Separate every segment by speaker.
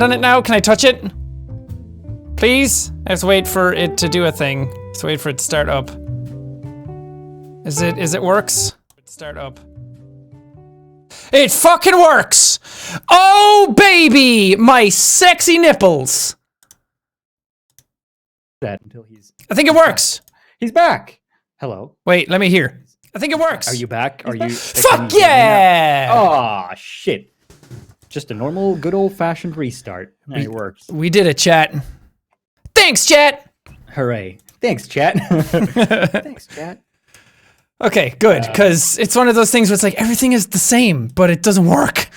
Speaker 1: Done it now? Can I touch it? Please? I have to wait for it to do a thing. I have to wait for it to start up. Is it works? Start up. It fucking works! Oh baby! My sexy nipples!
Speaker 2: That until he's
Speaker 1: I think it works!
Speaker 2: He's back! Hello.
Speaker 1: Wait, let me hear. I think it works!
Speaker 2: Are you back? Are you
Speaker 1: Fuck yeah!
Speaker 2: Oh shit. Just a normal, good old-fashioned restart. And it works.
Speaker 1: We did it, chat. Thanks, chat!
Speaker 2: Hooray. Thanks, chat. Thanks, chat.
Speaker 1: Okay, good, because it's one of those things where it's like, everything is the same, but it doesn't work.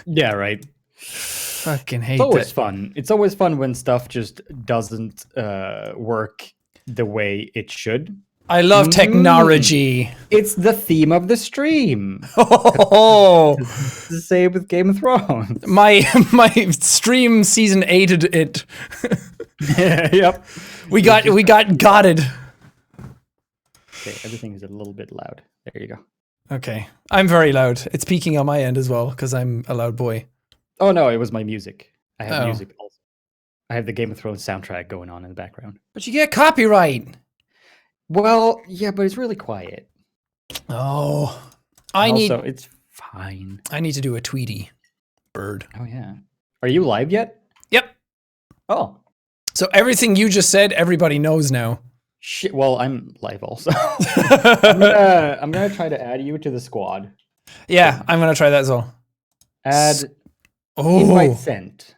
Speaker 2: Yeah, right.
Speaker 1: Fucking hate
Speaker 2: It's always
Speaker 1: that.
Speaker 2: fun. It's always fun when stuff just doesn't work the way it should.
Speaker 1: I love technology.
Speaker 2: It's the theme of the stream.
Speaker 1: Oh,
Speaker 2: It's the same with Game of Thrones.
Speaker 1: my stream season 8'd it.
Speaker 2: Yep.
Speaker 1: We got gotted.
Speaker 2: Okay, everything is a little bit loud. There you go.
Speaker 1: Okay, I'm very loud. It's peaking on my end as well because I'm a loud boy.
Speaker 2: Oh no, it was my music. I have
Speaker 1: Oh.
Speaker 2: music also. I have the Game of Thrones soundtrack going on in the background.
Speaker 1: But you get copyright.
Speaker 2: Well, yeah, but it's really quiet.
Speaker 1: Oh,
Speaker 2: It's fine.
Speaker 1: I need to do a Tweety bird.
Speaker 2: Oh yeah. Are you live yet?
Speaker 1: Yep.
Speaker 2: Oh.
Speaker 1: So everything you just said, everybody knows now.
Speaker 2: Shit. Well, I'm live also. I'm gonna try to add you to the squad.
Speaker 1: Yeah, I'm gonna try that as well.
Speaker 2: Add invite
Speaker 1: Oh,
Speaker 2: sent.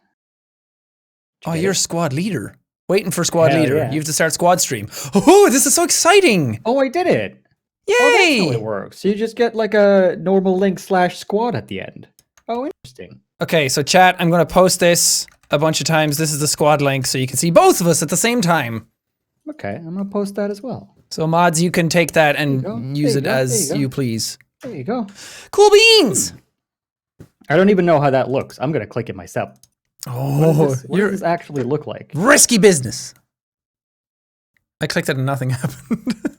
Speaker 1: oh, you're a squad leader. Waiting for squad
Speaker 2: Hell
Speaker 1: leader.
Speaker 2: yeah.
Speaker 1: You have to start squad stream. Oh, this is so exciting!
Speaker 2: Oh, I did it. Oh, that's how
Speaker 1: Yay!
Speaker 2: it works. You just get like a normal link /squad at the end. Oh, interesting.
Speaker 1: Okay, so chat, I'm gonna post this a bunch of times. This is the squad link, so you can see both of us at the same time.
Speaker 2: Okay, I'm gonna post that as well.
Speaker 1: So mods, you can take that
Speaker 2: There you
Speaker 1: and
Speaker 2: go.
Speaker 1: use
Speaker 2: There
Speaker 1: it
Speaker 2: you go.
Speaker 1: as
Speaker 2: There you
Speaker 1: you
Speaker 2: go.
Speaker 1: please.
Speaker 2: There you go.
Speaker 1: Cool beans!
Speaker 2: I don't even know how that looks. I'm gonna click it myself.
Speaker 1: Oh,
Speaker 2: What
Speaker 1: you're
Speaker 2: does this actually look like?
Speaker 1: risky business. I clicked it and nothing happened.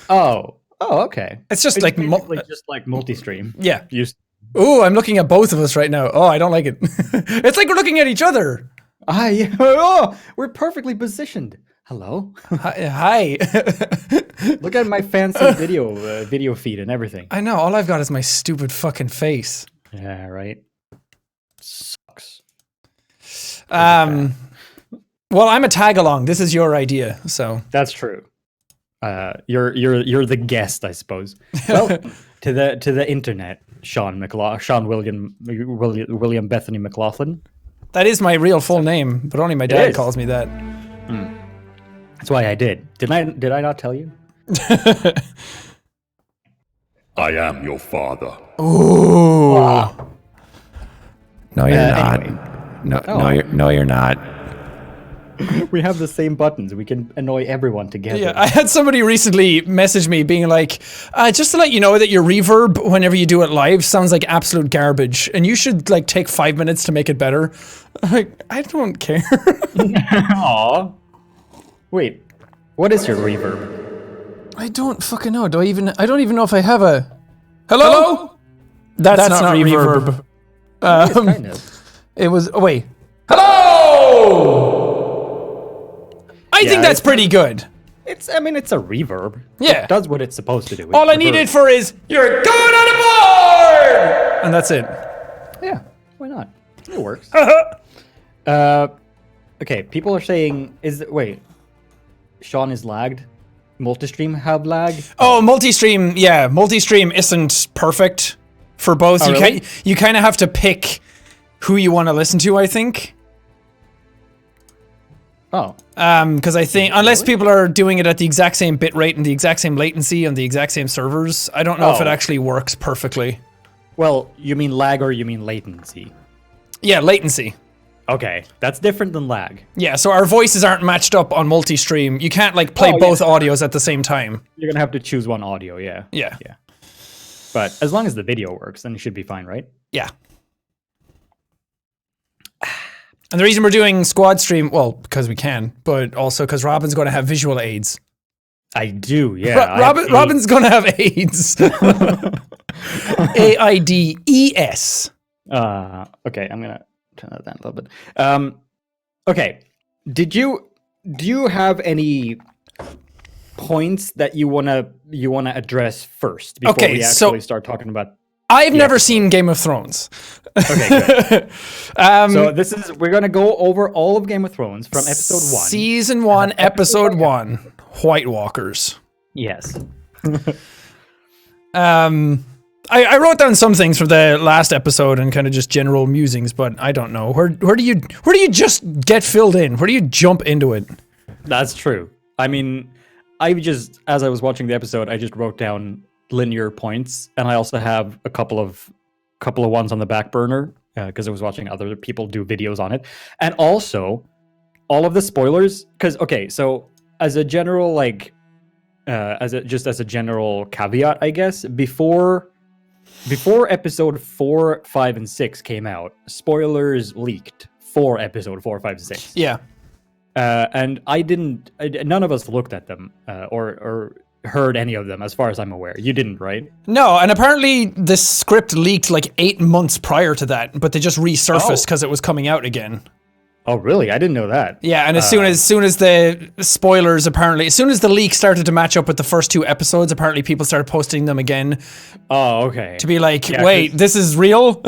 Speaker 2: Oh, okay.
Speaker 1: It's just
Speaker 2: It's
Speaker 1: like,
Speaker 2: basically just like multi-stream.
Speaker 1: yeah.
Speaker 2: Used.
Speaker 1: Oh, I'm looking at both of us right now. Oh, I don't like it. It's like we're looking at each other.
Speaker 2: Yeah. Oh, we're perfectly positioned. Hello.
Speaker 1: Hi.
Speaker 2: Look at my fancy video feed and everything.
Speaker 1: I know, all I've got is my stupid fucking face.
Speaker 2: Yeah, right. Sucks.
Speaker 1: Well, I'm a tag along. This is your idea, so.
Speaker 2: That's true. You're the guest, I suppose. Well, to the internet, Sean William Bethany McLaughlin.
Speaker 1: That is my real full name, but only my dad
Speaker 2: is.
Speaker 1: calls me that.
Speaker 2: That's why I did. Did I not tell you?
Speaker 3: I am your father.
Speaker 1: Ooh. No, you're not.
Speaker 2: Anyway.
Speaker 1: No, you're not.
Speaker 2: We have the same buttons. We can annoy everyone together.
Speaker 1: Yeah, I had somebody recently message me being like, just to let you know that your reverb, whenever you do it live, sounds like absolute garbage, and you should like take 5 minutes to make it better. I'm like, I don't care.
Speaker 2: Aw. Wait, what is your reverb?
Speaker 1: I don't fucking know. I don't even know if I have a. Hello? That's not reverb.
Speaker 2: It's kind of.
Speaker 1: It was. Oh, wait. Hello! I think that's pretty good.
Speaker 2: I mean, it's a reverb.
Speaker 1: Yeah.
Speaker 2: It does what it's supposed to do.
Speaker 1: All I need it for is, you're going on a board! And that's it.
Speaker 2: Yeah, why not? It works. Okay, people are saying, Sean is lagged? Multistream have lag?
Speaker 1: Oh, multi-stream, yeah. Multi-stream isn't perfect for both.
Speaker 2: Oh, really?
Speaker 1: You kind of have to pick who you want to listen to, I think.
Speaker 2: Oh.
Speaker 1: Because I think, unless people are doing it at the exact same bit rate and the exact same latency on the exact same servers, I don't know if it actually works perfectly.
Speaker 2: Well, you mean lag or you mean latency?
Speaker 1: Yeah, latency.
Speaker 2: Okay, that's different than lag.
Speaker 1: Yeah, so our voices aren't matched up on multi-stream. You can't like play both audios at the same time.
Speaker 2: You're gonna have to choose one audio, yeah.
Speaker 1: Yeah.
Speaker 2: Yeah. But as long as the video works, then it should be fine, right?
Speaker 1: Yeah. And the reason we're doing squad stream, well, because we can, but also because Robin's going to have visual aids.
Speaker 2: I do, yeah.
Speaker 1: Robin's going to have AIDS. AIDS.
Speaker 2: Okay, I'm gonna turn that down a little bit. Okay. Do you have any points that you wanna address first before we actually start talking about?
Speaker 1: I've never seen Game of Thrones.
Speaker 2: Okay, good. So we're gonna go over all of Game of Thrones from episode 1.
Speaker 1: Season 1, episode 1, White Walkers.
Speaker 2: Yes.
Speaker 1: I wrote down some things for the last episode and kind of just general musings, but I don't know. Where do you just get filled in? Where do you jump into it?
Speaker 2: That's true. I mean, as I was watching the episode, I just wrote down linear points, and I also have a couple of ones on the back burner because I was watching other people do videos on it, and also all of the spoilers. Because so as a general as a general caveat, I guess before episode 4, 5, and 6 came out, spoilers leaked for episode 4, 5, and 6.
Speaker 1: Yeah.
Speaker 2: And none of us looked at them or heard any of them, as far as I'm aware. You didn't, right?
Speaker 1: No, and apparently the script leaked like 8 months prior to that, but they just resurfaced because it was coming out again.
Speaker 2: Oh, really? I didn't know that.
Speaker 1: Yeah, and as soon as the spoilers, as soon as the leak started to match up with the first 2 episodes, apparently people started posting them again.
Speaker 2: Oh, okay.
Speaker 1: To be like, wait, this is real?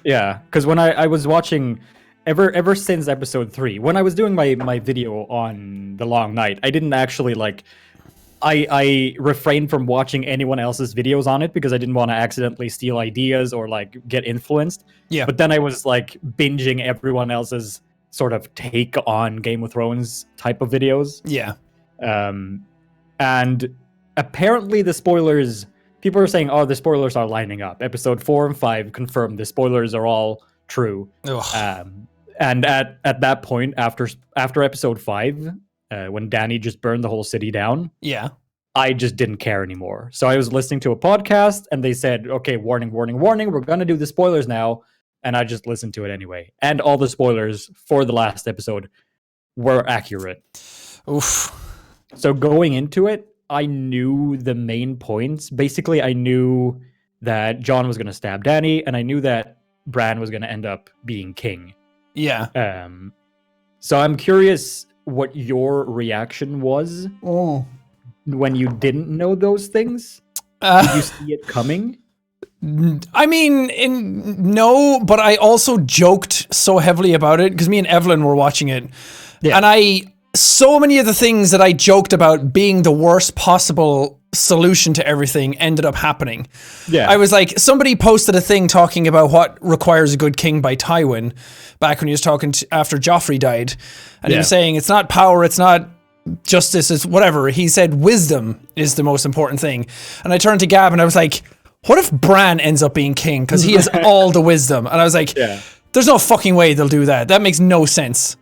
Speaker 2: Yeah, because when I was watching, ever since episode 3, when I was doing my video on The Long Night, I didn't actually I refrained from watching anyone else's videos on it because I didn't want to accidentally steal ideas or get influenced.
Speaker 1: Yeah.
Speaker 2: But then I was binging everyone else's sort of take on Game of Thrones type of videos.
Speaker 1: Yeah.
Speaker 2: And apparently the spoilers, people are saying, the spoilers are lining up. Episode 4 and 5 confirmed the spoilers are all true. And at that point, after episode 5, when Dany just burned the whole city down,
Speaker 1: yeah,
Speaker 2: I just didn't care anymore. So I was listening to a podcast, and they said, okay, warning, warning, warning, we're going to do the spoilers now. And I just listened to it anyway. And all the spoilers for the last episode were accurate.
Speaker 1: Oof.
Speaker 2: So going into it, I knew the main points. Basically, I knew that Jon was going to stab Dany, and I knew that Bran was going to end up being king.
Speaker 1: Yeah.
Speaker 2: So I'm curious what your reaction was when you didn't know those things. Did you see it coming?
Speaker 1: I mean, no, but I also joked so heavily about it because me and Evelyn were watching it. Yeah. And so many of the things that I joked about being the worst possible solution to everything ended up happening. Yeah. I was like, somebody posted a thing talking about what requires a good king by Tywin back when he was talking after Joffrey died. And he was saying, it's not power, it's not justice, it's whatever. He said wisdom is the most important thing. And I turned to Gab and I was like, what if Bran ends up being king? Because he has all the wisdom. And I was like, there's no fucking way they'll do that. That makes no sense.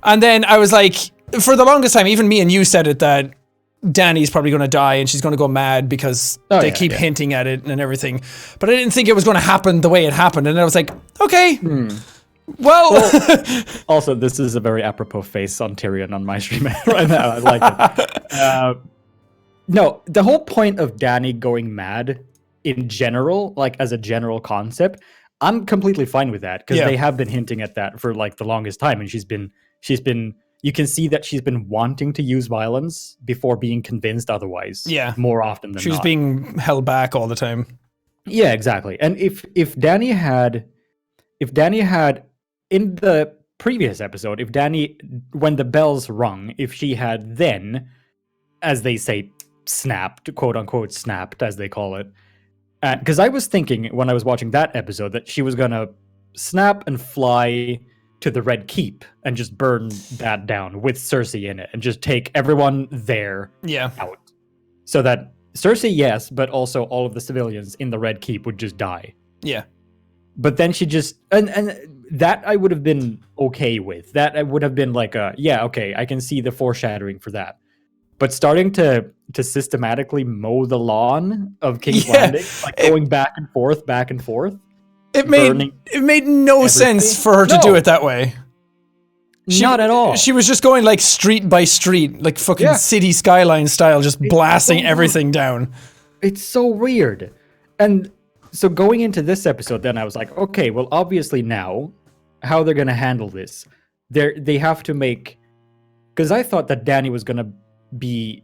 Speaker 1: And then I was like, for the longest time, even me and you said it, that Dany's probably going to die and she's going to go mad because they keep hinting at it and everything. But I didn't think it was going to happen the way it happened. And I was like, okay, well.
Speaker 2: Also, this is a very apropos face on Tyrion on my stream right now. I like it. No, the whole point of Dany going mad in general, as a general concept, I'm completely fine with that because they have been hinting at that for the longest time, and she's been. You can see that she's been wanting to use violence before being convinced otherwise. Yeah, more often than not.
Speaker 1: She was being held back all the time.
Speaker 2: Yeah, exactly. And if Dany had in the previous episode, if Dany, when the bells rung, if she had then, as they say, snapped, quote unquote, snapped, as they call it. Because I was thinking when I was watching that episode that she was going to snap and fly to the Red Keep and just burn that down with Cersei in it and just take everyone there out. So that Cersei, yes, but also all of the civilians in the Red Keep would just die.
Speaker 1: Yeah.
Speaker 2: But then she just... And that I would have been okay with. That I would have been okay, I can see the foreshadowing for that. But starting to systematically mow the lawn of King's Landing, going back and forth,
Speaker 1: it made no sense for her to do it that way.
Speaker 2: Not at all.
Speaker 1: She was just going street by street, fucking city skyline style, just blasting everything down.
Speaker 2: It's so weird. And so going into this episode, then I was like, okay, well, obviously now how they're gonna handle this. They have to make, because I thought that Dany was gonna be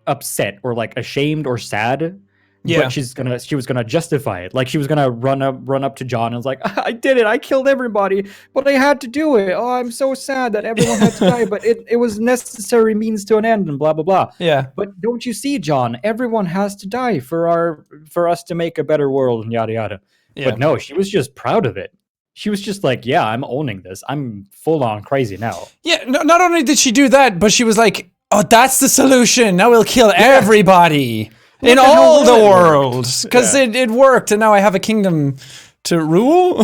Speaker 2: upset or like ashamed or sad.
Speaker 1: Yeah.
Speaker 2: But she was gonna justify it. Like she was gonna run up to Jon and was like, I did it, I killed everybody, but I had to do it. Oh, I'm so sad that everyone had to die, but it was necessary means to an end and blah blah blah.
Speaker 1: Yeah.
Speaker 2: But don't you see, Jon? Everyone has to die for us to make a better world and yada yada.
Speaker 1: Yeah.
Speaker 2: But no, she was just proud of it. She was just like, yeah, I'm owning this. I'm full on crazy now.
Speaker 1: Yeah, no, not only did she do that, but she was like, oh, that's the solution. Now we'll kill everybody. In all the world, because it worked, and now I have a kingdom to rule.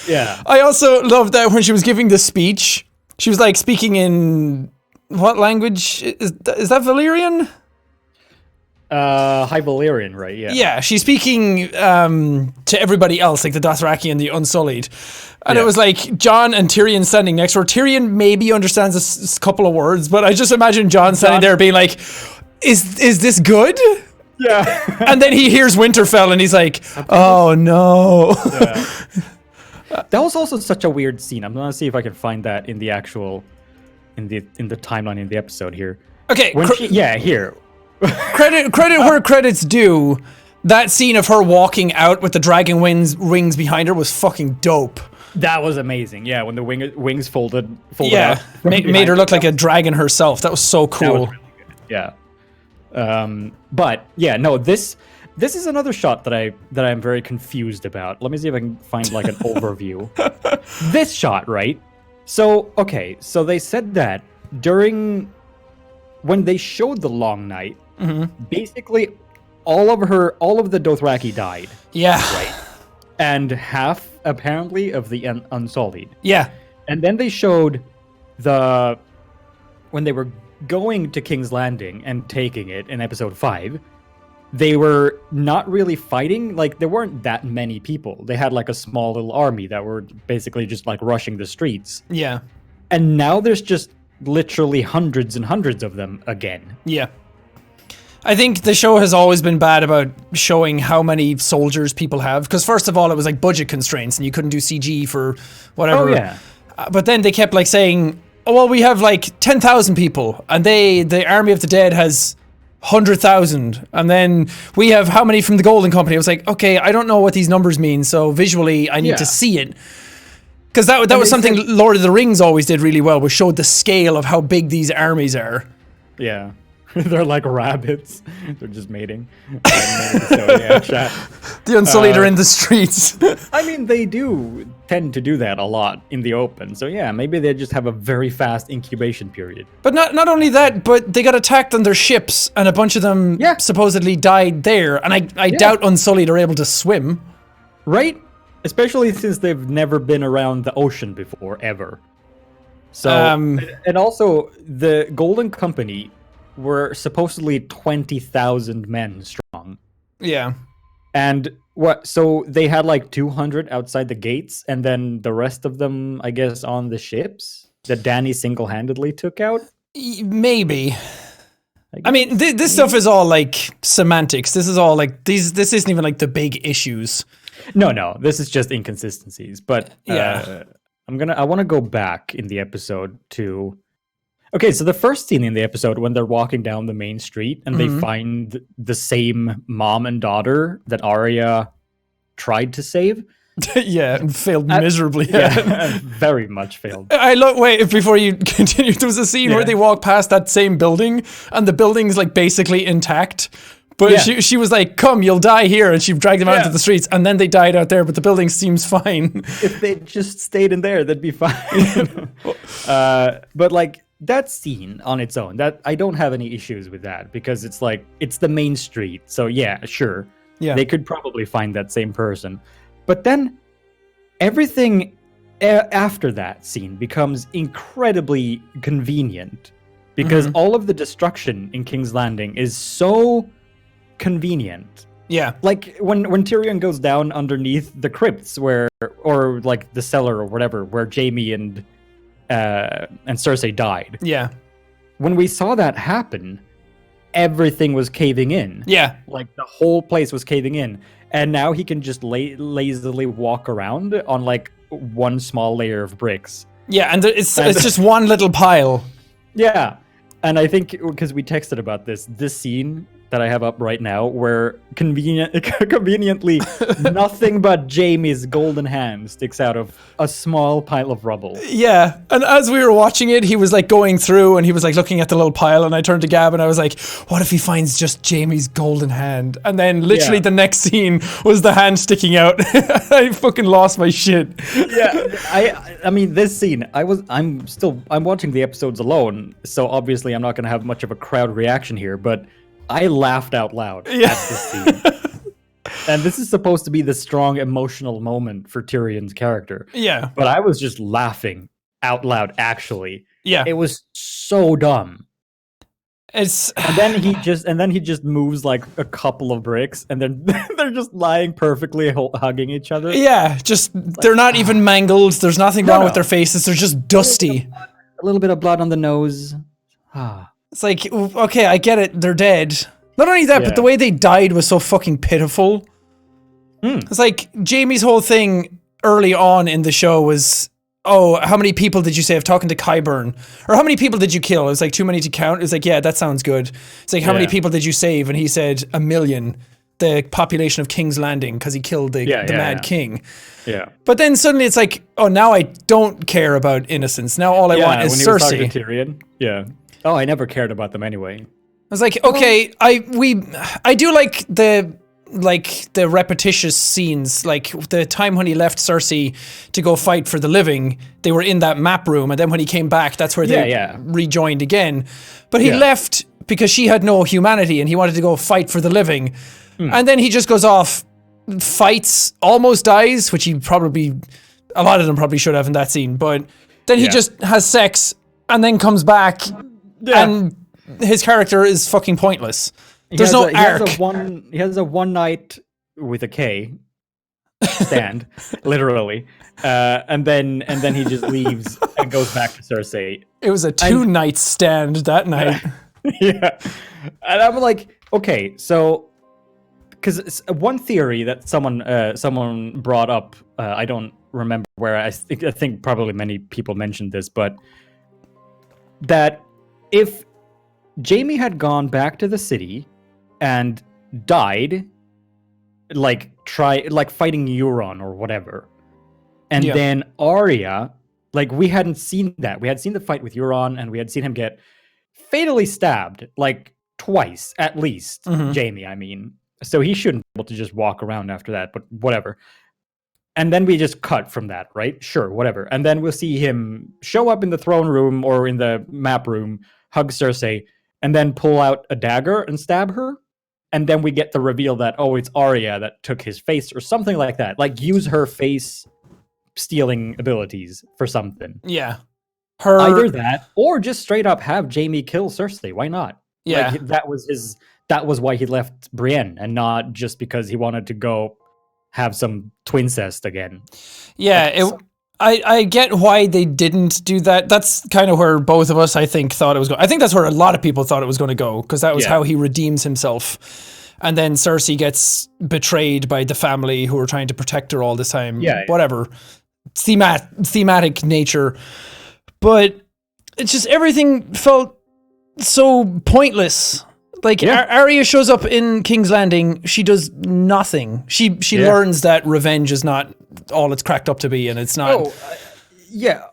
Speaker 2: Yeah.
Speaker 1: I also loved that when she was giving the speech, she was like speaking in what language? Is that Valyrian?
Speaker 2: High Valyrian, right? Yeah.
Speaker 1: Yeah, she's speaking to everybody else, like the Dothraki and the Unsullied. And it was like Jon and Tyrion standing next to her. Tyrion maybe understands a couple of words, but I just imagine Jon standing there being like, is this good?
Speaker 2: Yeah.
Speaker 1: And then he hears Winterfell and he's like, oh no.
Speaker 2: Yeah. That was also such a weird scene. I'm gonna see if I can find that in the actual in the timeline in the episode here.
Speaker 1: Okay,
Speaker 2: When here.
Speaker 1: credit where credit's due. That scene of her walking out with the dragon wings behind her was fucking dope.
Speaker 2: That was amazing. Yeah, when the wings folded
Speaker 1: Yeah,
Speaker 2: out.
Speaker 1: made her look like a dragon herself. That was so cool.
Speaker 2: That was really good. Yeah. But yeah, no, this is another shot that I'm very confused about. Let me see if I can find like an overview. This shot, right? So, okay, so they said that when they showed the long night, basically all of the Dothraki died.
Speaker 1: Yeah.
Speaker 2: Right? And half apparently of the Unsullied.
Speaker 1: Yeah.
Speaker 2: And then they showed when they were going to King's Landing and taking it in episode 5, they were not really fighting. Like, there weren't that many people. They had like a small little army that were basically just like rushing the streets.
Speaker 1: Yeah.
Speaker 2: And now there's just literally hundreds and hundreds of them again.
Speaker 1: Yeah. I think the show has always been bad about showing how many soldiers people have. Because first of all, it was like budget constraints and you couldn't do CG for whatever.
Speaker 2: Oh, yeah.
Speaker 1: But then they kept like saying, oh, well, we have like 10,000 people, and the Army of the Dead has 100,000, and then we have how many from the Golden Company? I was like, okay, I don't know what these numbers mean, so visually I need to see it. Because that was something Lord of the Rings always did really well, was showed the scale of how big these armies are.
Speaker 2: Yeah. They're like rabbits. They're just mating. The
Speaker 1: Unsullied are in the streets.
Speaker 2: I mean, they do tend to do that a lot in the open. So yeah, maybe they just have a very fast incubation period.
Speaker 1: But not only that, but they got attacked on their ships, and a bunch of them supposedly died there. And I doubt Unsullied are able to swim.
Speaker 2: Right? Especially since they've never been around the ocean before, ever. So, and also, the Golden Company were supposedly 20,000 men strong.
Speaker 1: Yeah.
Speaker 2: And so they had like 200 outside the gates, and then the rest of them, I guess, on the ships that Dany single-handedly took out?
Speaker 1: Maybe. I mean, this stuff is all like semantics. This is all like, this isn't even like the big issues.
Speaker 2: No, this is just inconsistencies. But
Speaker 1: yeah.
Speaker 2: I want to go back in the episode to... Okay, so the first scene in the episode, when they're walking down the main street and they find the same mom and daughter that Arya tried to save.
Speaker 1: Yeah, and failed miserably.
Speaker 2: Yeah, very much failed.
Speaker 1: Wait, before you continue, there was a scene where they walk past that same building and the building's like basically intact. But she was like, come, you'll die here. And she dragged them out into the streets, and then they died out there, but the building seems fine.
Speaker 2: If they just stayed in there, that'd be fine. But like, that scene on its own, that I don't have any issues with that, because it's like, it's the main street. So yeah, sure. Yeah. They could probably find that same person. But then everything after that scene becomes incredibly convenient, because all of the destruction in King's Landing is so convenient.
Speaker 1: Yeah.
Speaker 2: Like when Tyrion goes down underneath the crypts or like the cellar or whatever, where Jaime and Cersei died.
Speaker 1: Yeah.
Speaker 2: When we saw that happen, everything was caving in.
Speaker 1: Yeah.
Speaker 2: Like the whole place was caving in. And now he can just lazily walk around on like one small layer of bricks.
Speaker 1: Yeah, and it's just one little pile.
Speaker 2: Yeah, and I think because we texted about this scene that I have up right now, where conveniently nothing but Jamie's golden hand sticks out of a small pile of rubble.
Speaker 1: Yeah, and as we were watching it, he was like going through and he was like looking at the little pile, and I turned to Gab and I was like, what if he finds just Jamie's golden hand? And then literally the next scene was the hand sticking out. I fucking lost my shit.
Speaker 2: Yeah, I mean this scene, I'm watching the episodes alone, so obviously I'm not going to have much of a crowd reaction here, but I laughed out loud at this scene. And this is supposed to be the strong emotional moment for Tyrion's character.
Speaker 1: Yeah.
Speaker 2: But I was just laughing out loud, actually.
Speaker 1: Yeah.
Speaker 2: It was so dumb. And then he just moves like a couple of bricks, and then they're just lying perfectly hugging each other.
Speaker 1: Yeah, just they're not even mangled. There's nothing wrong with their faces. They're just dusty.
Speaker 2: A little bit of blood on the nose.
Speaker 1: It's like, okay, I get it. They're dead. Not only that, but the way they died was so fucking pitiful. It's like Jamie's whole thing early on in the show was, oh, how many people did you save talking to Qyburn? Or how many people did you kill? It was like too many to count. It was like, yeah, that sounds good. It's like, how many people did you save? And he said 1 million, the population of King's Landing, because he killed the Mad King. Yeah. But then suddenly it's like, oh, now I don't care about innocence. Now all I want is Cersei.
Speaker 2: When he was talking to Tyrion. Yeah. Oh, I never cared about them anyway.
Speaker 1: I was like, okay, I do like the repetitious scenes, like the time when he left Cersei to go fight for the living. They were in that map room, and then when he came back, that's where they rejoined again. But he left because she had no humanity, and he wanted to go fight for the living. And then he just goes off, fights, almost dies, which a lot of them probably should have in that scene. But then he just has sex and then comes back. And his character is fucking pointless. There's no arc.
Speaker 2: He has a one night with a K stand, literally, and then he just leaves and goes back to Cersei.
Speaker 1: It was a 2-night stand that night.
Speaker 2: Yeah, and I'm like, okay, so because one theory that someone brought up, I don't remember where. I think probably many people mentioned this, but that if Jaime had gone back to the city and died, like fighting Euron or whatever, and then Arya, like we hadn't seen that. We had seen the fight with Euron, and we had seen him get fatally stabbed like twice at least. Jaime, I mean, so he shouldn't be able to just walk around after that. But whatever. And then we just cut from that, right? Sure, whatever. And then we'll see him show up in the throne room or in the map room, hug Cersei, and then pull out a dagger and stab her. And then we get the reveal that, oh, it's Arya that took his face or something like that. Like, use her face stealing abilities for something.
Speaker 1: Yeah.
Speaker 2: Either that, or just straight up have Jaime kill Cersei. Why not?
Speaker 1: Yeah.
Speaker 2: Like, that was why he left Brienne, and not just because he wanted to go have some twincest again.
Speaker 1: Yeah, I get why they didn't do that. That's kind of where both of us, I think, thought it was going. I think that's where a lot of people thought it was going to go, because that was how he redeems himself. And then Cersei gets betrayed by the family who were trying to protect her all this time. Yeah. Whatever. Thematic nature. But it's just everything felt so pointless. Like, Arya shows up in King's Landing, she does nothing. She learns that revenge is not all it's cracked up to be, and it's not...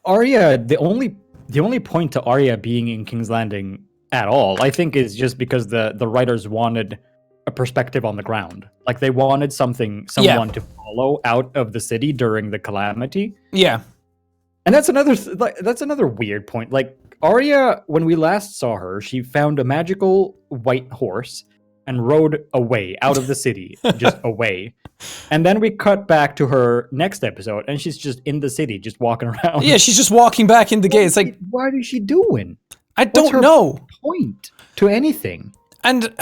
Speaker 2: Arya, the only point to Arya being in King's Landing at all, I think, is just because the writers wanted a perspective on the ground. Like, they wanted someone to follow out of the city during the calamity.
Speaker 1: Yeah.
Speaker 2: And that's another weird point. Like, Arya, when we last saw her, she found a magical white horse and rode away out of the city, just away. And then we cut back to her next episode, and she's just in the city, just walking around.
Speaker 1: Yeah, she's just walking back in the gate. It's like,
Speaker 2: what is she doing?
Speaker 1: I don't know.
Speaker 2: Point to anything.
Speaker 1: And,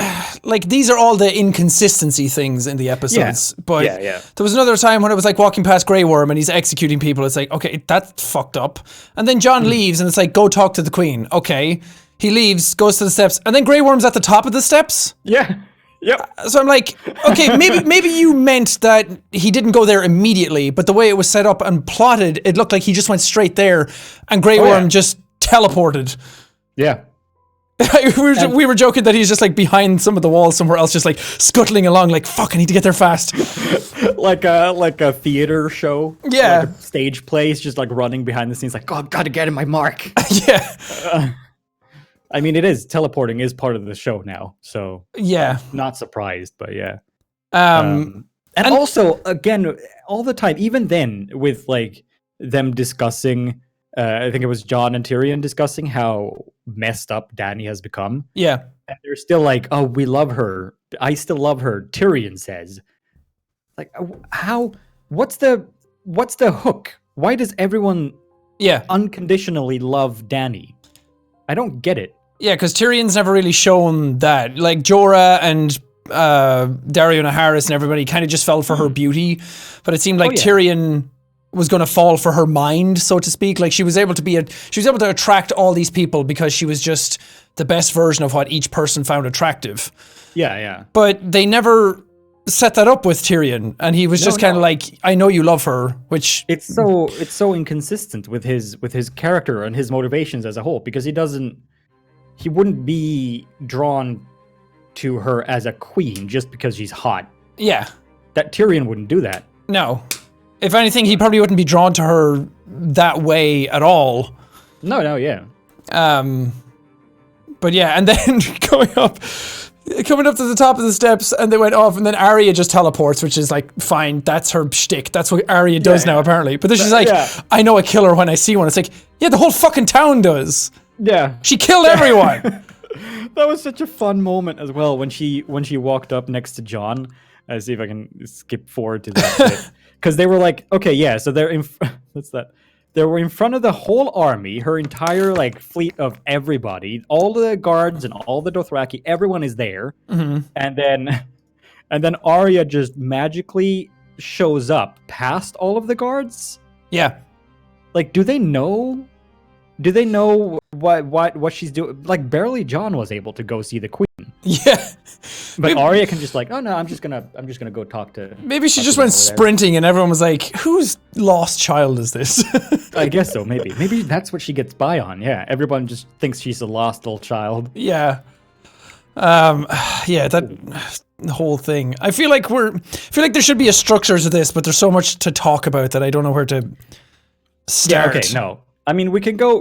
Speaker 1: like, these are all the inconsistency things in the episodes. Yeah. But there was another time when it was like walking past Grey Worm and he's executing people. It's like, okay, that's fucked up. And then Jon leaves and it's like, go talk to the Queen. Okay. He leaves, goes to the steps, and then Grey Worm's at the top of the steps.
Speaker 2: Yeah. Yep.
Speaker 1: So I'm like, okay, maybe you meant that he didn't go there immediately, but the way it was set up and plotted, it looked like he just went straight there, and Grey Worm just teleported.
Speaker 2: Yeah.
Speaker 1: we were joking that he's just like behind some of the walls somewhere else, just like scuttling along, like fuck, I need to get there fast.
Speaker 2: like a theater show.
Speaker 1: Yeah.
Speaker 2: Like a stage play. He's just like running behind the scenes, like, oh, gotta get in my mark.
Speaker 1: Yeah.
Speaker 2: I mean, teleporting is part of the show now, so
Speaker 1: Yeah.
Speaker 2: not surprised, but yeah.
Speaker 1: And
Speaker 2: also, again, all the time, even then, with like them discussing, I think it was Jon and Tyrion discussing how messed up Dany has become.
Speaker 1: Yeah.
Speaker 2: And they're still like, oh, we love her. I still love her. Tyrion says, like, how? What's the hook? Why does everyone unconditionally love Dany? I don't get it.
Speaker 1: Yeah, because Tyrion's never really shown that. Like Jorah and Dario Naharis and everybody kind of just fell for her beauty, but it seemed like Tyrion was going to fall for her mind, so to speak. Like she was able to attract all these people because she was just the best version of what each person found attractive.
Speaker 2: Yeah, yeah.
Speaker 1: But they never set that up with Tyrion, and he was just kind of like, I know you love her, which
Speaker 2: it's so inconsistent with his character and his motivations as a whole, because he wouldn't be drawn to her as a queen just because she's hot.
Speaker 1: Yeah.
Speaker 2: That Tyrion wouldn't do that.
Speaker 1: No. If anything, he probably wouldn't be drawn to her that way at all.
Speaker 2: No, yeah.
Speaker 1: But yeah, and then coming up to the top of the steps, and they went off, and then Arya just teleports, which is like, fine, that's her shtick. That's what Arya does now, apparently. But then she's like, I know a killer when I see one. It's like, yeah, the whole fucking town does.
Speaker 2: Yeah.
Speaker 1: She killed everyone.
Speaker 2: That was such a fun moment as well when she walked up next to Jon. Let's see if I can skip forward to that bit. Because they were like, okay, yeah, so they're in they were in front of the whole army, her entire like fleet of everybody, all the guards and all the Dothraki, everyone is there.
Speaker 1: Mm-hmm.
Speaker 2: And then Arya just magically shows up past all of the guards.
Speaker 1: Yeah.
Speaker 2: Like, do they know what she's doing? Like, barely Jon was able to go see the queen.
Speaker 1: Yeah.
Speaker 2: But Arya can just like, oh no, I'm just gonna go talk to.
Speaker 1: Maybe she just went sprinting, and everyone was like, "Whose lost child is this?"
Speaker 2: I guess so. Maybe that's what she gets by on. Yeah, everyone just thinks she's a lost little child.
Speaker 1: Yeah. Yeah, that whole thing. I feel like there should be a structure to this, but there's so much to talk about that I don't know where to start.
Speaker 2: Yeah, okay, no. I mean, we can go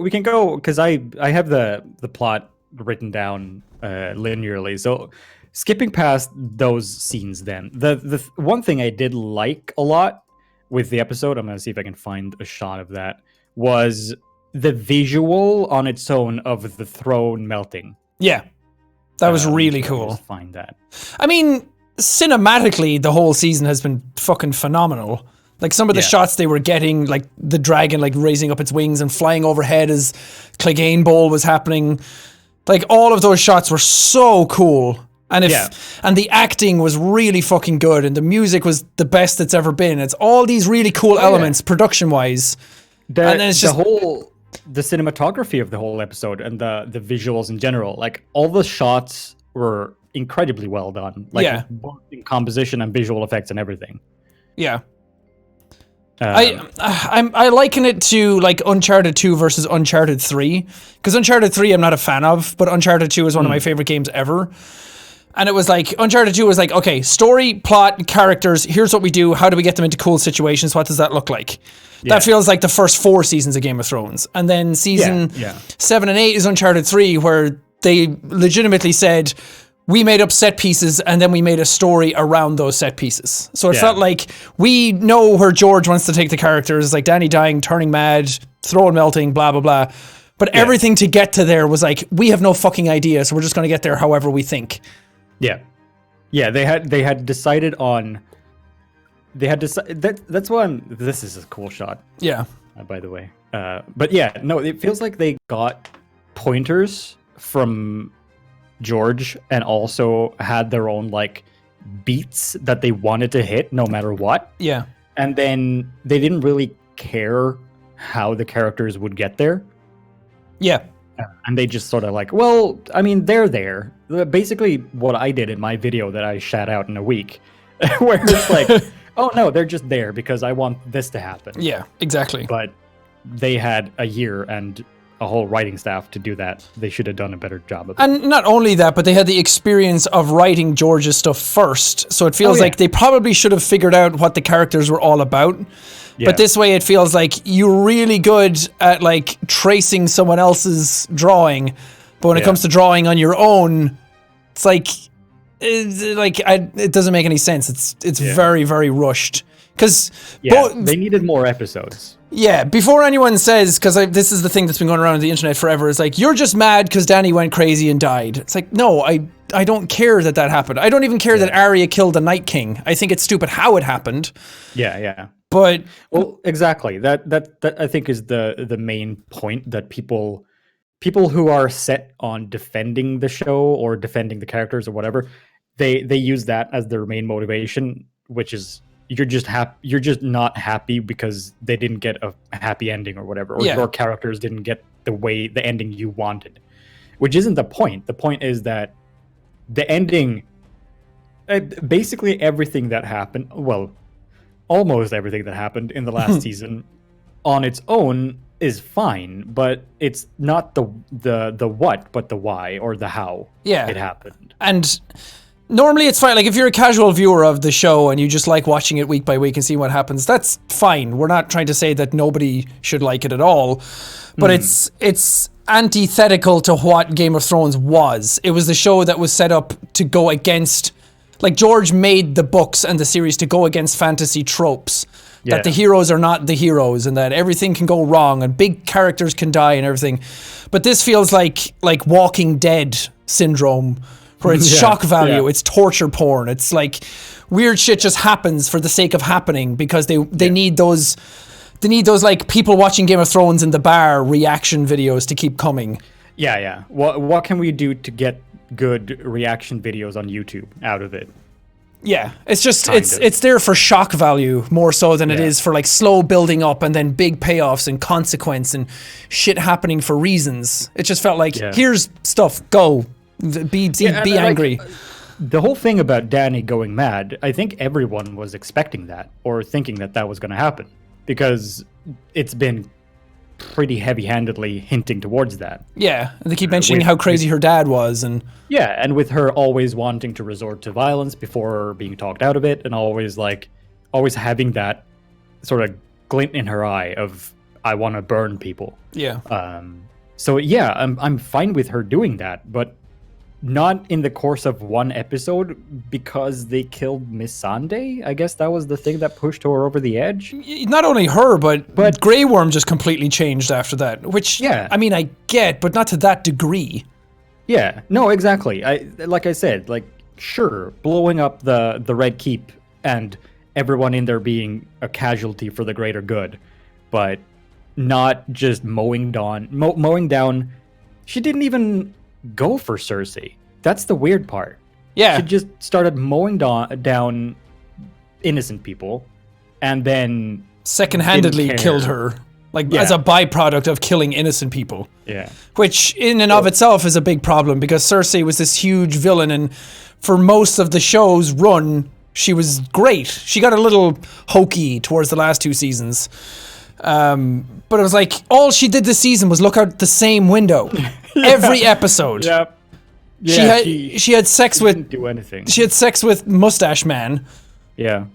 Speaker 2: because I have the plot written down linearly. So skipping past those scenes, then the one thing I did like a lot with the episode, I'm gonna see if I can find a shot of that, was the visual on its own of the throne melting.
Speaker 1: Yeah, that was really cool.
Speaker 2: Just find that.
Speaker 1: I mean, cinematically, the whole season has been fucking phenomenal. Like some of the shots they were getting, like the dragon like raising up its wings and flying overhead as Clegane Bowl was happening. Like all of those shots were so cool. And and the acting was really fucking good, and the music was the best it's ever been. It's all these really cool elements production wise.
Speaker 2: And then it's just the cinematography of the whole episode and the visuals in general. Like all the shots were incredibly well done. Like both in composition and visual effects and everything.
Speaker 1: Yeah. I liken it to like Uncharted 2 versus Uncharted 3, because Uncharted 3 I'm not a fan of, but Uncharted 2 is one of my favorite games ever. And it was like, Uncharted 2 was like, okay, story, plot, characters, here's what we do, how do we get them into cool situations, what does that look like? Yeah. That feels like the first 4 seasons of Game of Thrones. And then season 7 and 8 is Uncharted 3, where they legitimately said, we made up set pieces and then we made a story around those set pieces. So it felt like we know where George wants to take the characters, like Dany dying, turning mad, throne melting, blah, blah, blah. But everything to get to there was like, we have no fucking idea, so we're just going to get there however we think.
Speaker 2: Yeah. Yeah, they had decided on... That's one... This is a cool shot.
Speaker 1: Yeah.
Speaker 2: By the way. But yeah, no, it feels like they got pointers from George and also had their own like beats that they wanted to hit no matter what.
Speaker 1: Yeah.
Speaker 2: And then they didn't really care how the characters would get there.
Speaker 1: Yeah.
Speaker 2: And they just sort of like, well, I mean, they're there. Basically, what I did in my video that I shat out in a week, where it's like, oh no, they're just there because I want this to happen.
Speaker 1: Yeah, exactly.
Speaker 2: But they had a year and a whole writing staff to do that. They should have done a better job of it.
Speaker 1: And not only that, but they had the experience of writing George's stuff first. So it feels like they probably should have figured out what the characters were all about. Yeah. But this way it feels like you're really good at like tracing someone else's drawing. But when it comes to drawing on your own, it's like, it doesn't make any sense. It's very, very rushed. Because
Speaker 2: they needed more episodes.
Speaker 1: Yeah, before anyone says, because this is the thing that's been going around on the internet forever, is like, you're just mad because Danny went crazy and died. It's like, no, I don't care that happened. I don't even care that Arya killed the Night King. I think it's stupid how it happened.
Speaker 2: Yeah.
Speaker 1: But
Speaker 2: well, exactly. That I think is the main point, that people who are set on defending the show or defending the characters or whatever, they use that as their main motivation, which is you're just not happy because they didn't get a happy ending or whatever, or your characters didn't get the ending you wanted, which isn't the point. The point is that the ending, basically everything that happened, well, almost everything that happened in the last season on its own is fine, but it's not the what, but the why or the how it happened.
Speaker 1: And normally it's fine. Like, if you're a casual viewer of the show and you just like watching it week by week and seeing what happens, that's fine. We're not trying to say that nobody should like it at all. But it's antithetical to what Game of Thrones was. It was the show that was set up to go against... Like, George made the books and the series to go against fantasy tropes. That the heroes are not the heroes and that everything can go wrong and big characters can die and everything. But this feels like Walking Dead syndrome, where it's shock value, it's torture porn. It's like weird shit just happens for the sake of happening because they need those like people watching Game of Thrones in the bar reaction videos to keep coming.
Speaker 2: Yeah. What can we do to get good reaction videos on YouTube out of it?
Speaker 1: Yeah, it's just it's there for shock value more so than it is for like slow building up and then big payoffs and consequence and shit happening for reasons. It just felt like here's stuff, go. Be angry.
Speaker 2: Like, the whole thing about Danny going mad, I think everyone was expecting that or thinking that was going to happen because it's been pretty heavy-handedly hinting towards that.
Speaker 1: Yeah, and they keep mentioning how crazy her dad was, and
Speaker 2: and with her always wanting to resort to violence before being talked out of it, and always having that sort of glint in her eye of I want to burn people.
Speaker 1: Yeah.
Speaker 2: So yeah, I'm fine with her doing that, but not in the course of one episode because they killed Miss Sunday. I guess that was the thing that pushed her over the edge.
Speaker 1: Not only her, but Grey Worm just completely changed after that, which, I mean, I get, but not to that degree.
Speaker 2: Yeah, no, exactly. Like I said, like, sure, blowing up the Red Keep and everyone in there being a casualty for the greater good, but not just mowing down. She didn't even go for Cersei. That's the weird part.
Speaker 1: Yeah.
Speaker 2: She just started mowing down innocent people and then
Speaker 1: second-handedly killed her, like as a byproduct of killing innocent people.
Speaker 2: Yeah.
Speaker 1: Which in and of itself is a big problem because Cersei was this huge villain, and for most of the show's run, she was great. She got a little hokey towards the last 2 seasons. But it was like all she did this season was look out the same window every episode.
Speaker 2: Yep.
Speaker 1: Yeah, she had sex with
Speaker 2: didn't do anything.
Speaker 1: She had sex with Mustache Man.
Speaker 2: Yeah.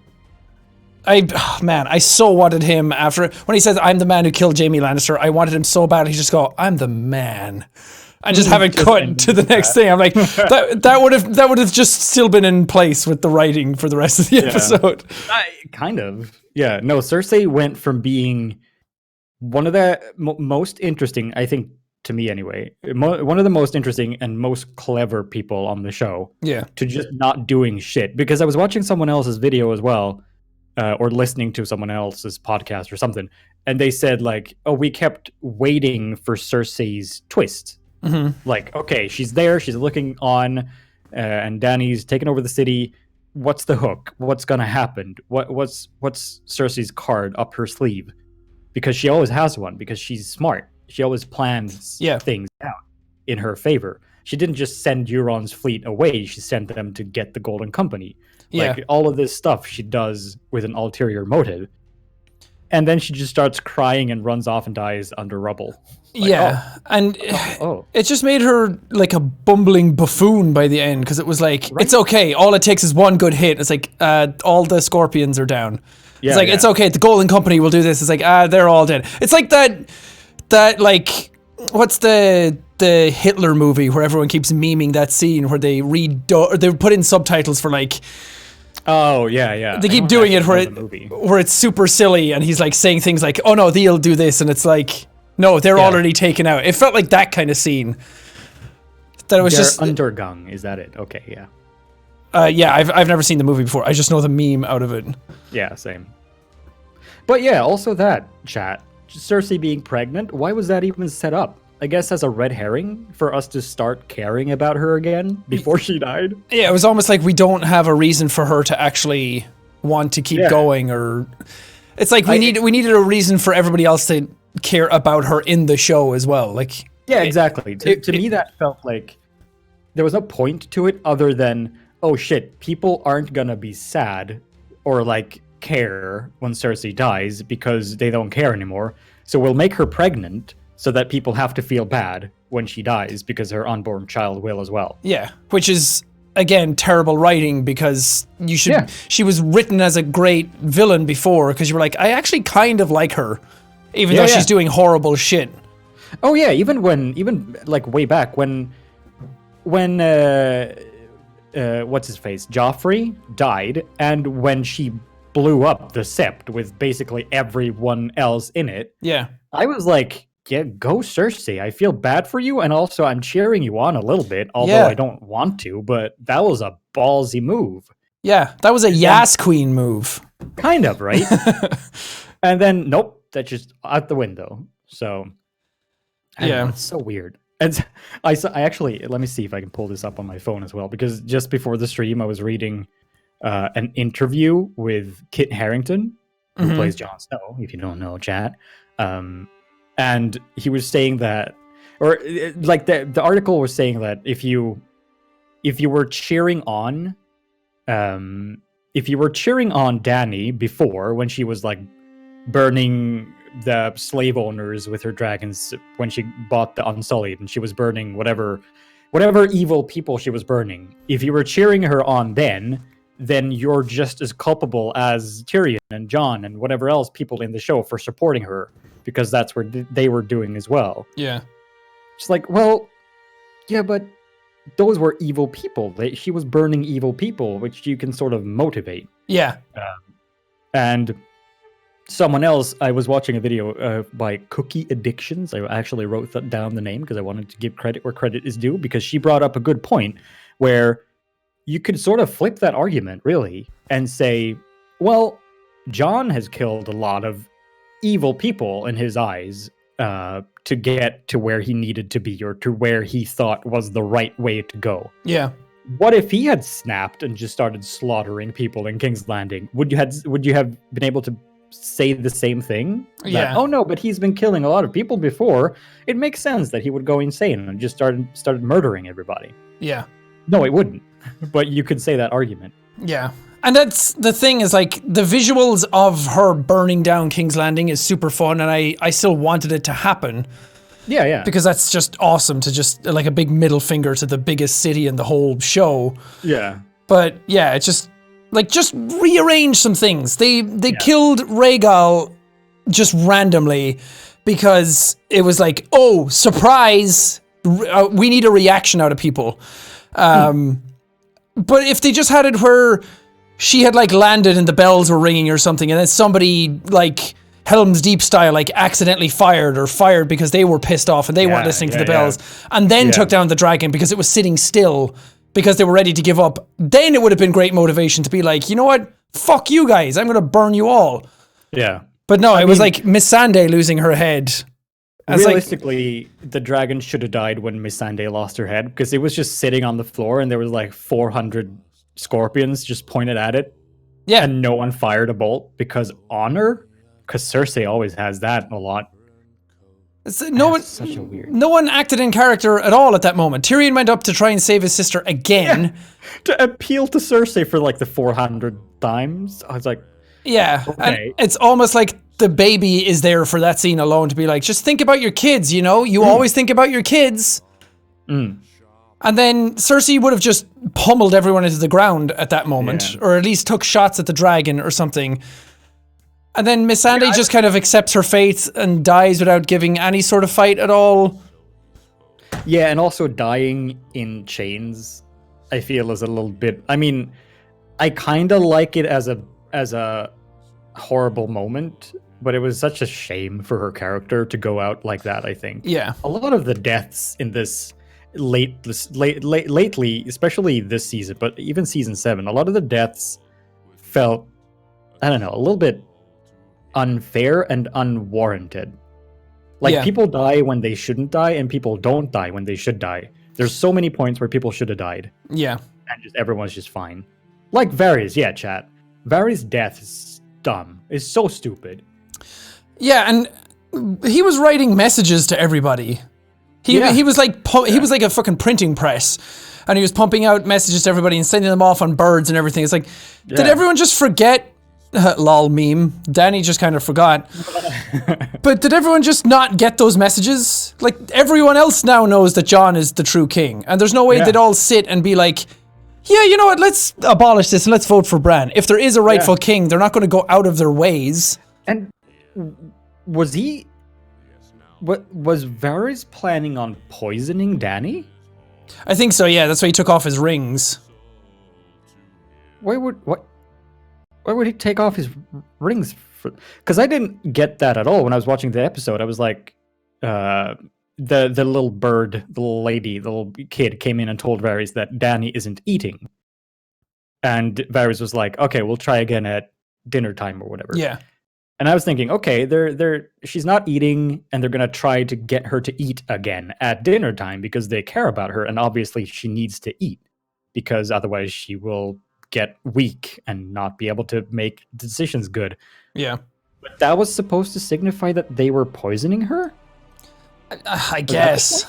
Speaker 1: I so wanted him after when he says I'm the man who killed Jaime Lannister. I wanted him so bad. He just go, I'm the man. I just have it cut to the next thing. I'm like, that would have just still been in place with the writing for the rest of the episode.
Speaker 2: Kind of. Yeah. No, Cersei went from being one of the most interesting, I think, to me anyway, one of the most interesting and most clever people on the show.
Speaker 1: Yeah.
Speaker 2: To just not doing shit. Because I was watching someone else's video as well, or listening to someone else's podcast or something, and they said like, oh, we kept waiting for Cersei's twist.
Speaker 1: Mm-hmm.
Speaker 2: Like, okay, she's there, she's looking on, and Dany's taking over the city. What's the hook? What's gonna happen? What's Cersei's card up her sleeve? Because she always has one, because she's smart. She always plans
Speaker 1: Yeah.
Speaker 2: things out in her favor. She didn't just send Euron's fleet away. She sent them to get the Golden Company. Like, all of this stuff she does with an ulterior motive. And then she just starts crying and runs off and dies under rubble. Like,
Speaker 1: and it just made her like a bumbling buffoon by the end, because it was like, it's okay, all it takes is one good hit. It's like, all the scorpions are down. It's like, it's okay, the Golden Company will do this. It's like, they're all dead. It's like that like, what's the Hitler movie where everyone keeps memeing that scene where they put in subtitles for like,
Speaker 2: oh yeah.
Speaker 1: They keep doing it where it's super silly, and he's like saying things like, "Oh no, they'll do this," and it's like, no, they're already taken out. It felt like that kind of scene. That it was just
Speaker 2: Undergang. Is that it? Okay, yeah.
Speaker 1: I've never seen the movie before. I just know the meme out of it.
Speaker 2: Yeah, same. But yeah, also that chat, Cersei being pregnant. Why was that even set up? I guess as a red herring for us to start caring about her again before she died.
Speaker 1: Yeah, it was almost like we don't have a reason for her to actually want to keep going, or it's like we needed a reason for everybody else to care about her in the show as well. Like,
Speaker 2: yeah, exactly. To me, that felt like there was no point to it other than, oh shit, people aren't gonna be sad or like care when Cersei dies because they don't care anymore. So we'll make her pregnant so that people have to feel bad when she dies because her unborn child will as well.
Speaker 1: Yeah, which is, again, terrible writing, because she was written as a great villain before, because you were like, I actually kind of like her, even though she's doing horrible shit.
Speaker 2: Oh yeah, even like way back when what's his face, Joffrey died, and when she blew up the Sept with basically everyone else in it.
Speaker 1: Yeah.
Speaker 2: I was like, yeah, go Cersei. I feel bad for you, and also I'm cheering you on a little bit, although I don't want to, but that was a ballsy move.
Speaker 1: Yeah, that was a Yas Queen move.
Speaker 2: Kind of, right? And then, nope, that's just out the window. So, I don't know, it's so weird. And I actually, let me see if I can pull this up on my phone as well, because just before the stream, I was reading an interview with Kit Harington, who plays Jon Snow, if you don't know, chat. And he was saying that, or like the article was saying that if you were cheering on, Dany before, when she was like burning the slave owners with her dragons, when she bought the Unsullied and she was burning whatever evil people she was burning, if you were cheering her on then you're just as culpable as Tyrion and Jon and whatever else people in the show for supporting her, because that's what they were doing as well.
Speaker 1: Yeah.
Speaker 2: It's like, well, yeah, but those were evil people. She was burning evil people, which you can sort of motivate.
Speaker 1: Yeah.
Speaker 2: And someone else, I was watching a video by Cookie Addictions. I actually wrote down the name because I wanted to give credit where credit is due, because she brought up a good point where you could sort of flip that argument, really, and say, well, Jon has killed a lot of evil people in his eyes to get to where he needed to be, or to where he thought was the right way to go.
Speaker 1: Yeah.
Speaker 2: What if he had snapped and just started slaughtering people in King's Landing? Would you have been able to say the same thing?
Speaker 1: Yeah.
Speaker 2: Oh no, but he's been killing a lot of people before. It makes sense that he would go insane and just started murdering everybody.
Speaker 1: Yeah.
Speaker 2: No, it wouldn't. But you could say that argument.
Speaker 1: Yeah. And that's the thing, is like the visuals of her burning down King's Landing is super fun, and I still wanted it to happen.
Speaker 2: Yeah.
Speaker 1: Because that's just awesome, to just like a big middle finger to the biggest city in the whole show.
Speaker 2: Yeah.
Speaker 1: But yeah, it's just rearrange some things. They killed Rhaegal just randomly because it was like, oh, surprise, we need a reaction out of people. But if they just had it where she had like landed and the bells were ringing or something, and then somebody like Helm's Deep style like accidentally fired because they were pissed off and they weren't listening to the bells, and then took down the dragon because it was sitting still because they were ready to give up, then it would have been great motivation to be like, you know what, fuck you guys, I'm gonna burn you all.
Speaker 2: Yeah.
Speaker 1: But no, it was like Missandei losing her head.
Speaker 2: Realistically, the dragon should have died when Missandei lost her head, because it was just sitting on the floor and there was like 400 scorpions just pointed at it.
Speaker 1: Yeah.
Speaker 2: And no one fired a bolt because honor? Because Cersei always has that a lot. Such a weird.
Speaker 1: No one acted in character at all at that moment. Tyrion went up to try and save his sister again.
Speaker 2: To appeal to Cersei for like the 400 times. I was like,
Speaker 1: yeah.
Speaker 2: okay.
Speaker 1: And it's almost like the baby is there for that scene alone to be like, just think about your kids, you know? You always think about your kids. And then Cersei would have just pummeled everyone into the ground at that moment, or at least took shots at the dragon or something. And then Missandei just kind of accepts her fate and dies without giving any sort of fight at all.
Speaker 2: Yeah, and also dying in chains, I feel is a little bit. I mean, I kind of like it as a horrible moment, but it was such a shame for her character to go out like that. I think.
Speaker 1: Yeah.
Speaker 2: A lot of the deaths in this lately, especially this season, but even season 7, a lot of the deaths felt, I don't know, a little bit unfair and unwarranted. Like people die when they shouldn't die, and people don't die when they should die. There's so many points where people should have died.
Speaker 1: Yeah.
Speaker 2: And just everyone's just fine. Like Varys, chat. Varys' death is dumb. It's so stupid.
Speaker 1: Yeah, and he was writing messages to everybody. He was like he was like a fucking printing press, and he was pumping out messages to everybody and sending them off on birds and everything. It's like, did everyone just forget? Lol meme. Danny just kind of forgot. But did everyone just not get those messages? Like, everyone else now knows that Jon is the true king, and there's no way they'd all sit and be like, yeah, you know what, let's abolish this and let's vote for Bran. If there is a rightful king, they're not going to go out of their ways.
Speaker 2: And was Varys planning on poisoning Dany?
Speaker 1: I think so, yeah. That's why he took off his rings.
Speaker 2: Why would he take off his rings? Because I didn't get that at all when I was watching the episode. I was like, the little bird, the little lady, the little kid came in and told Varys that Dany isn't eating. And Varys was like, okay, we'll try again at dinner time or whatever.
Speaker 1: Yeah.
Speaker 2: And I was thinking, okay, she's not eating, and they're gonna try to get her to eat again at dinner time because they care about her, and obviously she needs to eat because otherwise she will get weak and not be able to make decisions good.
Speaker 1: Yeah.
Speaker 2: But that was supposed to signify that they were poisoning her?
Speaker 1: I guess.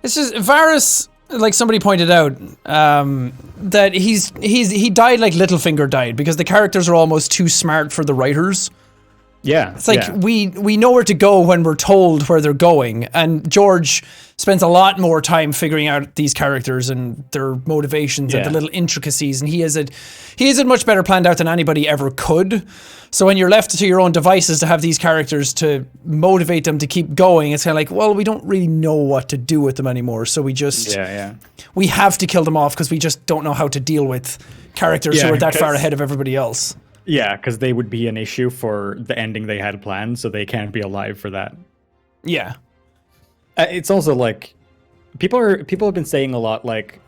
Speaker 1: It's just Varys, like somebody pointed out, that he died like Littlefinger died because the characters are almost too smart for the writers.
Speaker 2: Yeah.
Speaker 1: It's like we know where to go when we're told where they're going, and George spends a lot more time figuring out these characters and their motivations and the little intricacies, and he has it much better planned out than anybody ever could. So when you're left to your own devices to have these characters to motivate them to keep going, it's kind of like, well, we don't really know what to do with them anymore, so we just we have to kill them off because we just don't know how to deal with characters who are that far ahead of everybody else.
Speaker 2: Yeah, because they would be an issue for the ending they had planned, so they can't be alive for that.
Speaker 1: Yeah.
Speaker 2: It's also like people have been saying a lot, like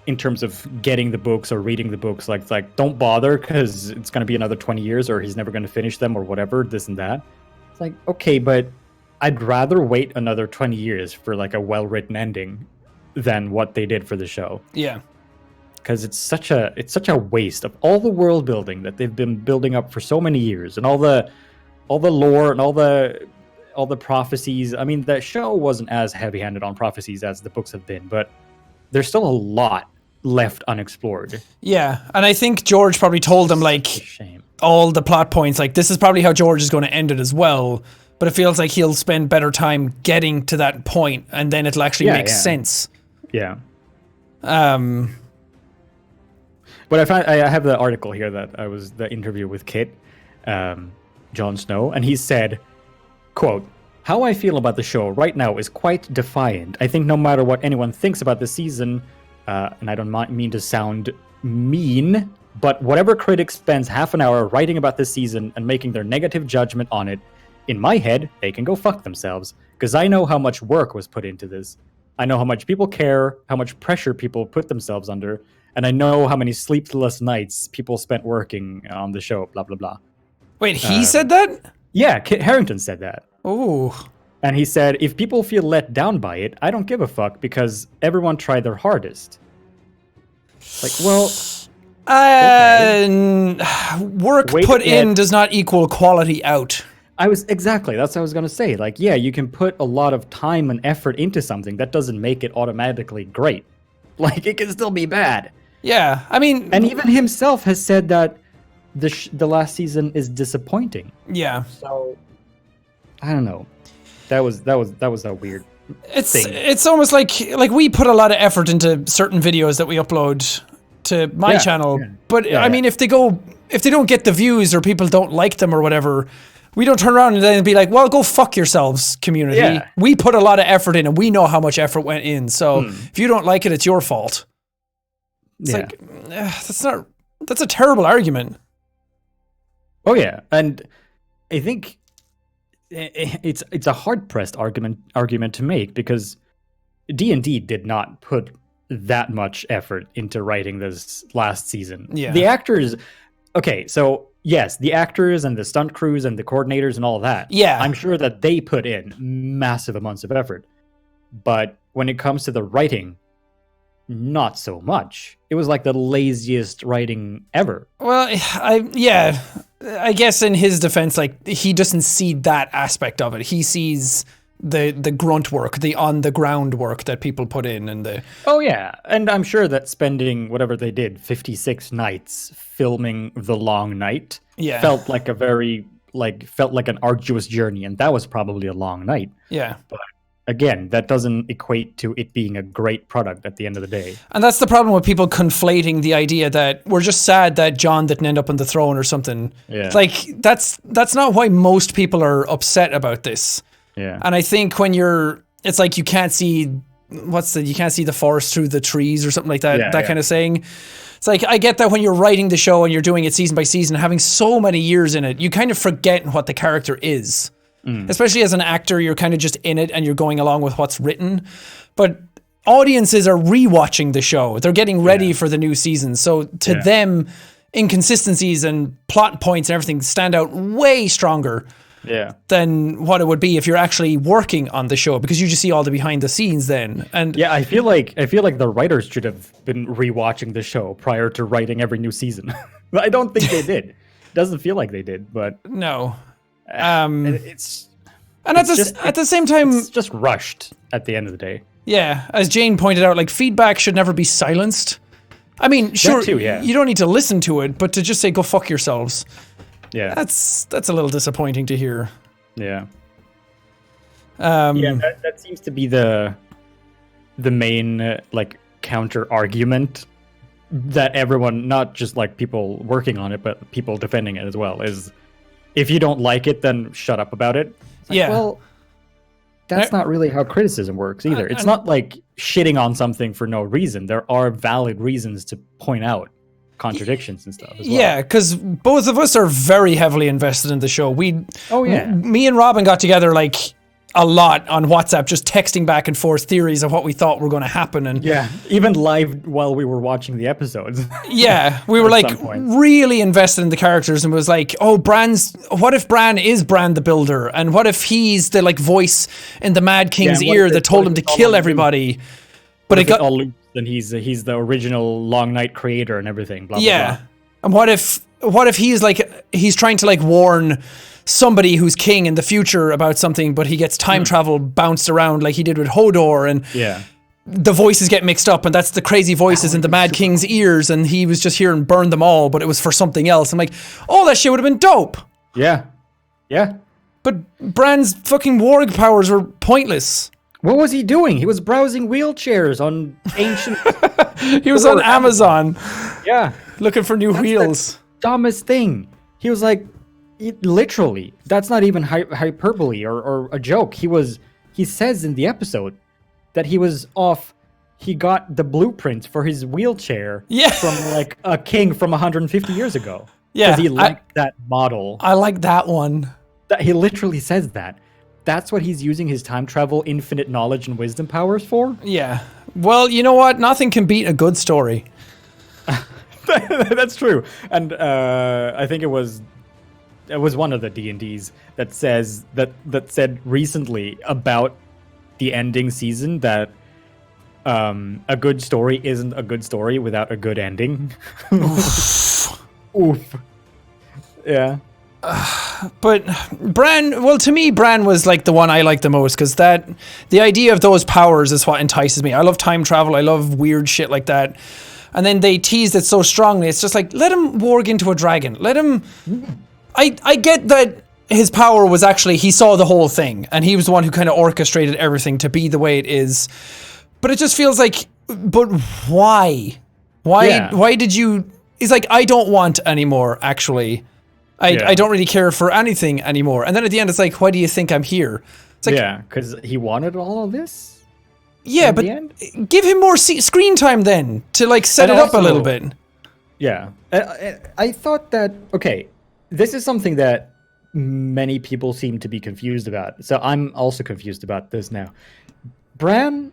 Speaker 2: in terms of getting the books or reading the books, like don't bother because it's going to be another 20 years or he's never going to finish them or whatever, this and that. It's like, okay, but I'd rather wait another 20 years for like a well-written ending than what they did for the show.
Speaker 1: Yeah.
Speaker 2: Because it's such a waste of all the world building that they've been building up for so many years, and all the lore and all the prophecies. I mean, the show wasn't as heavy-handed on prophecies as the books have been, but there's still a lot left unexplored.
Speaker 1: Yeah, and I think George probably told them like all the plot points. Like, this is probably how George is going to end it as well. But it feels like he'll spend better time getting to that point, and then it'll actually make sense.
Speaker 2: Yeah. But I have the article here that the interview with Kit, Jon Snow, and he said, quote, "How I feel about the show right now is quite defiant. I think no matter what anyone thinks about the season, and I don't mean to sound mean, but whatever critic spends half an hour writing about this season and making their negative judgment on it, in my head, they can go fuck themselves, because I know how much work was put into this. I know how much people care, how much pressure people put themselves under, and I know how many sleepless nights people spent working on the show, blah, blah, blah."
Speaker 1: Wait, he said that?
Speaker 2: Yeah, Kit Harington said that.
Speaker 1: Oh.
Speaker 2: And he said, if people feel let down by it, I don't give a fuck because everyone tried their hardest. Like, well...
Speaker 1: Work put in does not equal quality out.
Speaker 2: That's what I was gonna say. Like, yeah, you can put a lot of time and effort into something. That doesn't make it automatically great. Like, it can still be bad.
Speaker 1: Yeah, I mean,
Speaker 2: And even himself has said that the last season is disappointing.
Speaker 1: yeah,
Speaker 2: So, I don't know. That was a weird thing.
Speaker 1: it's almost like we put a lot of effort into certain videos that we upload to my channel, but I mean, if they don't get the views or people don't like them or whatever, we don't turn around and then be like, well, go fuck yourselves, community.
Speaker 2: Yeah.
Speaker 1: We put a lot of effort in and we know how much effort went in. So if you don't like it, it's your fault. It's like, that's a terrible argument.
Speaker 2: Oh yeah, and I think it's a hard-pressed argument to make because D&D did not put that much effort into writing this last season.
Speaker 1: Yeah.
Speaker 2: The actors, okay, so yes, the actors and the stunt crews and the coordinators and all that.
Speaker 1: Yeah.
Speaker 2: I'm sure that they put in massive amounts of effort. But when it comes to the writing, not so much. It was like the laziest writing ever.
Speaker 1: Well, I guess in his defense, like, he doesn't see that aspect of it. He sees the grunt work, the on the ground work that people put in, and the
Speaker 2: Oh yeah, and I'm sure that spending whatever they did, 56 nights filming The Long Night, felt like felt like an arduous journey, and that was probably a long night.
Speaker 1: Yeah.
Speaker 2: But again, that doesn't equate to it being a great product at the end of the day.
Speaker 1: And that's the problem with people conflating the idea that we're just sad that John didn't end up on the throne or something.
Speaker 2: Yeah.
Speaker 1: Like, that's not why most people are upset about this.
Speaker 2: Yeah.
Speaker 1: And I think when it's like you can't see the forest through the trees or something like that, kind of saying. It's like, I get that when you're writing the show and you're doing it season by season, having so many years in it, you kind of forget what the character is. Especially as an actor, you're kind of just in it and you're going along with what's written. But audiences are rewatching the show. They're getting ready for the new season. So to them, inconsistencies and plot points and everything stand out way stronger than what it would be if you're actually working on the show, because you just see all the behind the scenes then. And
Speaker 2: yeah, I feel like the writers should have been rewatching the show prior to writing every new season. But I don't think they did. It doesn't feel like they did, but
Speaker 1: no.
Speaker 2: at
Speaker 1: the same time,
Speaker 2: it's just rushed at the end of the day.
Speaker 1: Yeah, as Jane pointed out, like, feedback should never be silenced. I mean, sure,
Speaker 2: too, yeah.
Speaker 1: You don't need to listen to it, but to just say, go fuck yourselves.
Speaker 2: Yeah.
Speaker 1: That's a little disappointing to hear.
Speaker 2: Yeah. That seems to be the main like counter argument that everyone, not just like people working on it, but people defending it as well, is if you don't like it, then shut up about it. Like, well, that's not really how criticism works either. It's not like shitting on something for no reason. There are valid reasons to point out contradictions and stuff as well.
Speaker 1: Yeah, because both of us are very heavily invested in the show. Me and Robin got together like a lot on WhatsApp, just texting back and forth theories of what we thought were going to happen. And
Speaker 2: even live while we were watching the episodes.
Speaker 1: Yeah, we were like really invested in the characters and was like, oh, what if Bran is Bran the Builder? And what if he's the like voice in the Mad King's ear that told him to kill everybody? But it got
Speaker 2: all loose and he's the original Long Night creator and everything. Blah, blah, blah.
Speaker 1: And what if he's trying to like warn somebody who's king in the future about something, but he gets time travel bounced around like he did with Hodor, and the voices get mixed up, and that's the crazy voices in the Mad King's ears, and he was just here and burned them all, but it was for something else. I'm like, oh, that shit would have been dope.
Speaker 2: Yeah.
Speaker 1: But Bran's fucking warg powers were pointless.
Speaker 2: What was he doing? He was browsing wheelchairs on ancient...
Speaker 1: He was on Amazon.
Speaker 2: Yeah.
Speaker 1: Looking for new wheels.
Speaker 2: The dumbest thing. He was like, literally, that's not even hyperbole or a joke. He says in the episode that he got the blueprint for his wheelchair from like a king from 150 years ago. Yeah. Because he liked that model.
Speaker 1: I like that one.
Speaker 2: He literally says that. That's what he's using his time travel, infinite knowledge and wisdom powers for? Yeah.
Speaker 1: Well, you know what? Nothing can beat a good story.
Speaker 2: That's true. And I think it was one of the D&Ds that said recently about the ending season that a good story isn't a good story without a good ending. Oof. Yeah.
Speaker 1: But Bran, well, to me, Bran was like the one I liked the most because the idea of those powers is what entices me. I love time travel. I love weird shit like that. And then they teased it so strongly. It's just like, let him warg into a dragon. Let him. I get that his power was actually he saw the whole thing and he was the one who kind of orchestrated everything to be the way it is. But it just feels like, but why? Why did you? He's like, I don't want anymore. Actually. I don't really care for anything anymore. And then at the end, it's like, why do you think I'm here? It's like,
Speaker 2: because he wanted all of this?
Speaker 1: Yeah, but give him more screen time then to like set it up a little bit.
Speaker 2: Yeah. I thought that, okay, this is something that many people seem to be confused about. So I'm also confused about this now. Bran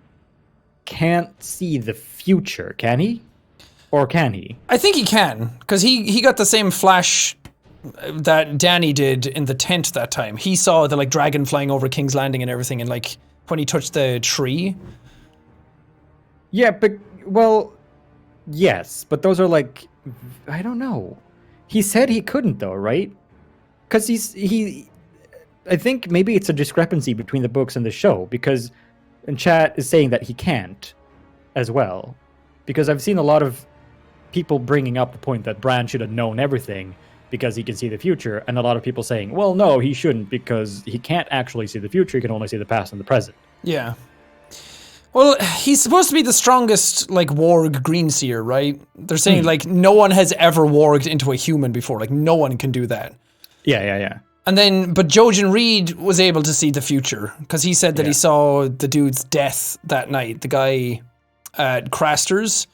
Speaker 2: can't see the future, can he? Or can he?
Speaker 1: I think he can, because he got the same flash that Dany did in the tent that time. He saw the like dragon flying over King's Landing and everything, and like when he touched the tree.
Speaker 2: Yeah, but well, yes, but those are like, I don't know. He said he couldn't though, right? Because I think maybe it's a discrepancy between the books and the show, because and chat is saying that he can't as well, because I've seen a lot of people bringing up the point that Bran should have known everything because he can see the future, and a lot of people saying, well, no, he shouldn't, because he can't actually see the future, he can only see the past and the present.
Speaker 1: Yeah. Well, he's supposed to be the strongest, like, warg greenseer, right? They're saying, like, no one has ever warged into a human before. Like, no one can do that.
Speaker 2: Yeah.
Speaker 1: And then, but Jojen Reed was able to see the future, because he said that he saw the dude's death that night, the guy at Craster's.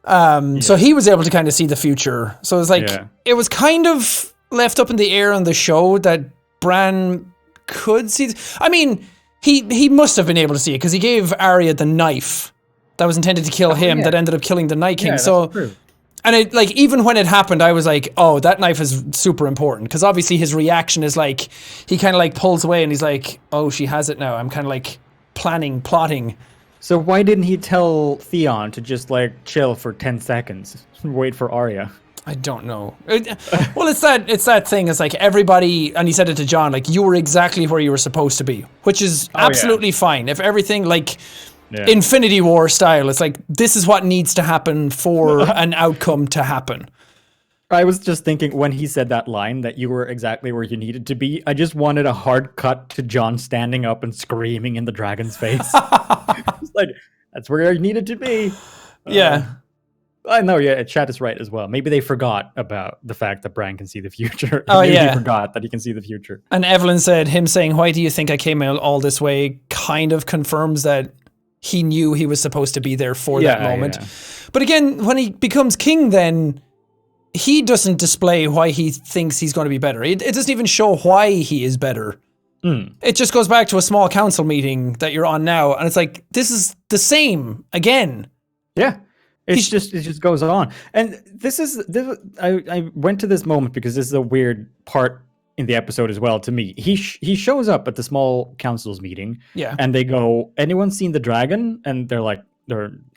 Speaker 1: So he was able to kind of see the future. So it was like, it was kind of left up in the air on the show that Bran could see. I mean, he must have been able to see it because he gave Arya the knife that was intended to kill him that ended up killing the Night King. So, true. And it, like, even when it happened, I was like, oh, that knife is super important, because obviously his reaction is like, he kind of like pulls away and he's like, oh, she has it now. I'm kind of like plotting.
Speaker 2: So why didn't he tell Theon to just like chill for 10 seconds, wait for Arya?
Speaker 1: I don't know. Well, it's that thing. It's like everybody, and he said it to Jon, like, you were exactly where you were supposed to be, which is absolutely fine. If everything, like, Infinity War style, it's like, this is what needs to happen for an outcome to happen.
Speaker 2: I was just thinking when he said that line that you were exactly where you needed to be, I just wanted a hard cut to Jon standing up and screaming in the dragon's face. It's like, that's where you needed to be.
Speaker 1: Yeah.
Speaker 2: I know, chat is right as well. Maybe they forgot about the fact that Bran can see the future.
Speaker 1: Oh,
Speaker 2: Maybe
Speaker 1: yeah.
Speaker 2: he forgot that he can see the future.
Speaker 1: And Evelyn said, him saying, why do you think I came out all this way, kind of confirms that he knew he was supposed to be there for that moment. Yeah. But again, when he becomes king, then he doesn't display why he thinks he's going to be better. It doesn't even show why he is better. It just goes back to a small council meeting that you're on now, and it's like, this is the same again.
Speaker 2: Yeah. It just goes on. And I went to this moment because this is a weird part in the episode as well to me. He shows up at the small council's meeting. Yeah. And they go, anyone seen the dragon? And they're like,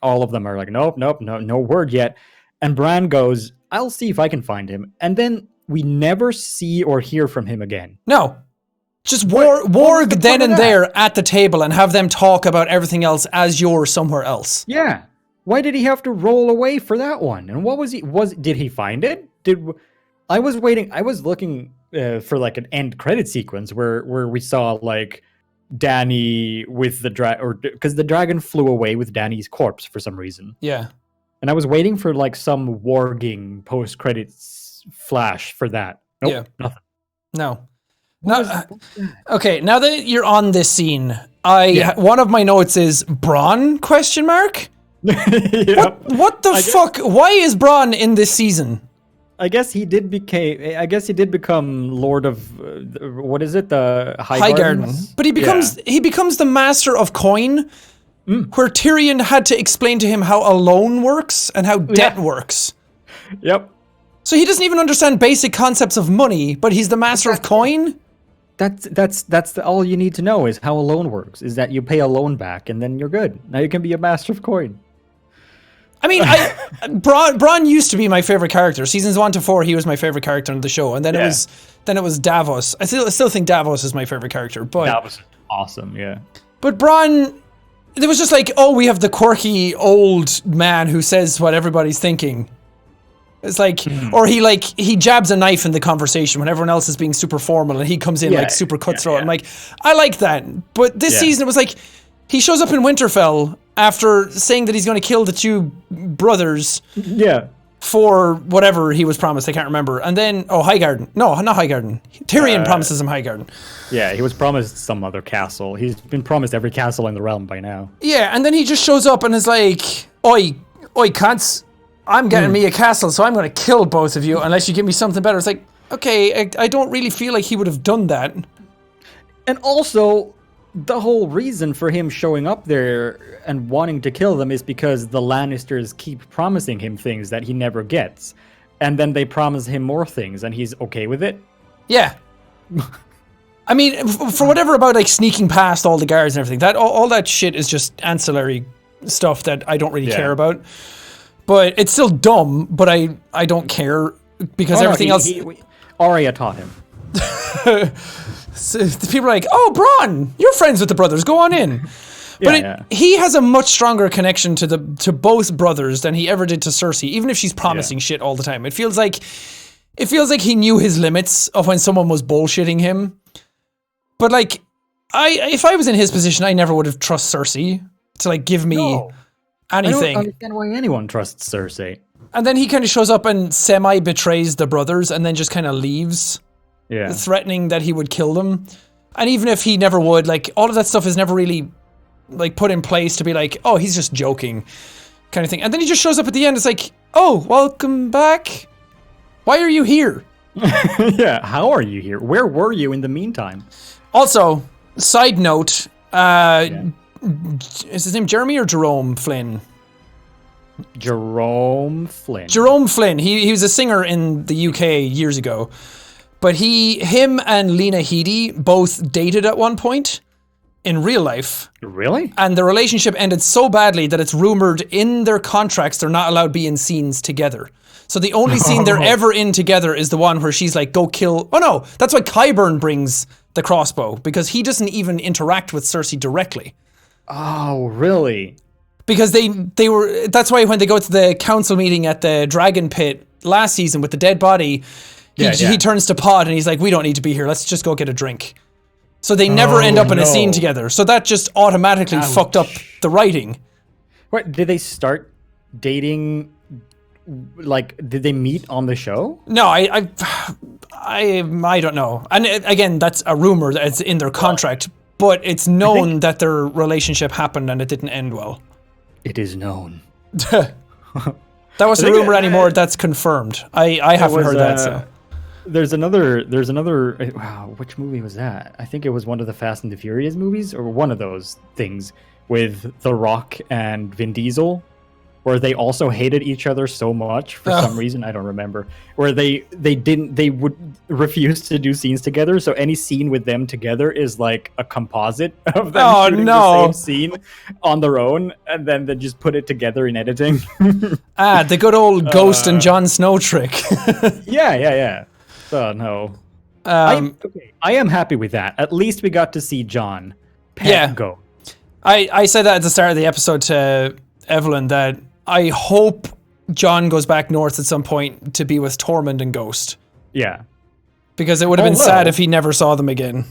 Speaker 2: all of them are like, nope, no word yet. And Bran goes, I'll see if I can find him. And then we never see or hear from him again.
Speaker 1: No. Just warg then and there at the table and have them talk about everything else as you're somewhere else.
Speaker 2: Yeah. Why did he have to roll away for that one? And what was did he find it? I was looking for like an end credit sequence where we saw like Dany with the because the dragon flew away with Dany's corpse for some reason.
Speaker 1: Yeah.
Speaker 2: And I was waiting for like some warging post credits flash for that. Nope, yeah. Nothing.
Speaker 1: No. Okay, now that you're on this scene, one of my notes is Bronn ?
Speaker 2: Yep.
Speaker 1: What the fuck? Why is Bronn in this season?
Speaker 2: I guess he did become Lord of what is it? The Highgarden.
Speaker 1: But he becomes the master of coin, where Tyrion had to explain to him how a loan works and how debt works.
Speaker 2: Yep.
Speaker 1: So he doesn't even understand basic concepts of money, but he's the master of coin?
Speaker 2: That's all you need to know is how a loan works, is that you pay a loan back and then you're good. Now you can be a master of coin.
Speaker 1: I mean, Bronn used to be my favorite character. Seasons 1 to 4, he was my favorite character on the show, and then it was Davos. I still think Davos is my favorite character, but
Speaker 2: Davos is awesome, yeah.
Speaker 1: But Bronn, it was just like, oh, we have the quirky old man who says what everybody's thinking. It's like, or he jabs a knife in the conversation when everyone else is being super formal, and he comes in like super cutthroat. I'm like, I like that. But this season it was like, he shows up in Winterfell after saying that he's going to kill the two brothers. Yeah. For whatever he was promised, I can't remember. And then, Highgarden. No, not Highgarden. Tyrion promises him Highgarden.
Speaker 2: Yeah, he was promised some other castle. He's been promised every castle in the realm by now.
Speaker 1: Yeah, and then he just shows up and is like, oi, cunts, I'm getting me a castle, so I'm going to kill both of you unless you give me something better. It's like, okay, I don't really feel like he would have done that.
Speaker 2: And also, the whole reason for him showing up there and wanting to kill them is because the Lannisters keep promising him things that he never gets. And then they promise him more things, and he's okay with it.
Speaker 1: Yeah. I mean, for whatever about like sneaking past all the guards and everything, that all that shit is just ancillary stuff that I don't really care about. But it's still dumb, but I don't care because everything else...
Speaker 2: Arya taught him.
Speaker 1: So people are like, oh, Bronn, you're friends with the brothers, go on in. But he has a much stronger connection to both brothers than he ever did to Cersei, even if she's promising shit all the time. It feels like he knew his limits of when someone was bullshitting him. But like, if I was in his position, I never would have trust Cersei to like give me anything.
Speaker 2: I don't understand why anyone trusts Cersei.
Speaker 1: And then he kind of shows up and semi-betrays the brothers and then just kind of leaves. Yeah. Threatening that he would kill them. And even if he never would, like, all of that stuff is never really, like, put in place to be like, oh, he's just joking, kind of thing. And then he just shows up at the end, it's like, oh, welcome back. Why are you here?
Speaker 2: Yeah, how are you here? Where were you in the meantime?
Speaker 1: Also, side note, is his name Jeremy or Jerome Flynn?
Speaker 2: Jerome Flynn.
Speaker 1: Jerome Flynn. He was a singer in the UK years ago. But him and Lena Headey both dated at one point in real life.
Speaker 2: Really?
Speaker 1: And the relationship ended so badly that it's rumored in their contracts they're not allowed to be in scenes together. So the only scene they're ever in together is the one where she's like, go kill... Oh no, that's why Qyburn brings the crossbow, because he doesn't even interact with Cersei directly.
Speaker 2: Oh, really?
Speaker 1: Because they were... That's why when they go to the council meeting at the Dragon Pit last season with the dead body... He turns to Pod and he's like, we don't need to be here. Let's just go get a drink. So they never end up in a scene together. So that just automatically fucked up the writing.
Speaker 2: What, did they start dating? Like, did they meet on the show?
Speaker 1: No, I don't know. And again, that's a rumor that it's in their contract. But it's known that their relationship happened and it didn't end well.
Speaker 2: It is known.
Speaker 1: That wasn't a rumor anymore. That's confirmed. I haven't heard that. So.
Speaker 2: There's another, wow, which movie was that? I think it was one of the Fast and the Furious movies, or one of those things with The Rock and Vin Diesel, where they also hated each other so much for some reason, I don't remember, where they would refuse to do scenes together, so any scene with them together is like a composite of them shooting the same scene on their own, and then they just put it together in editing.
Speaker 1: The good old Ghost and Jon Snow trick.
Speaker 2: Yeah. Oh, no. I am happy with that. At least we got to see Jon go.
Speaker 1: I said that at the start of the episode to Evelyn that I hope Jon goes back north at some point to be with Tormund and Ghost.
Speaker 2: Yeah.
Speaker 1: Because it would have been sad if he never saw them again.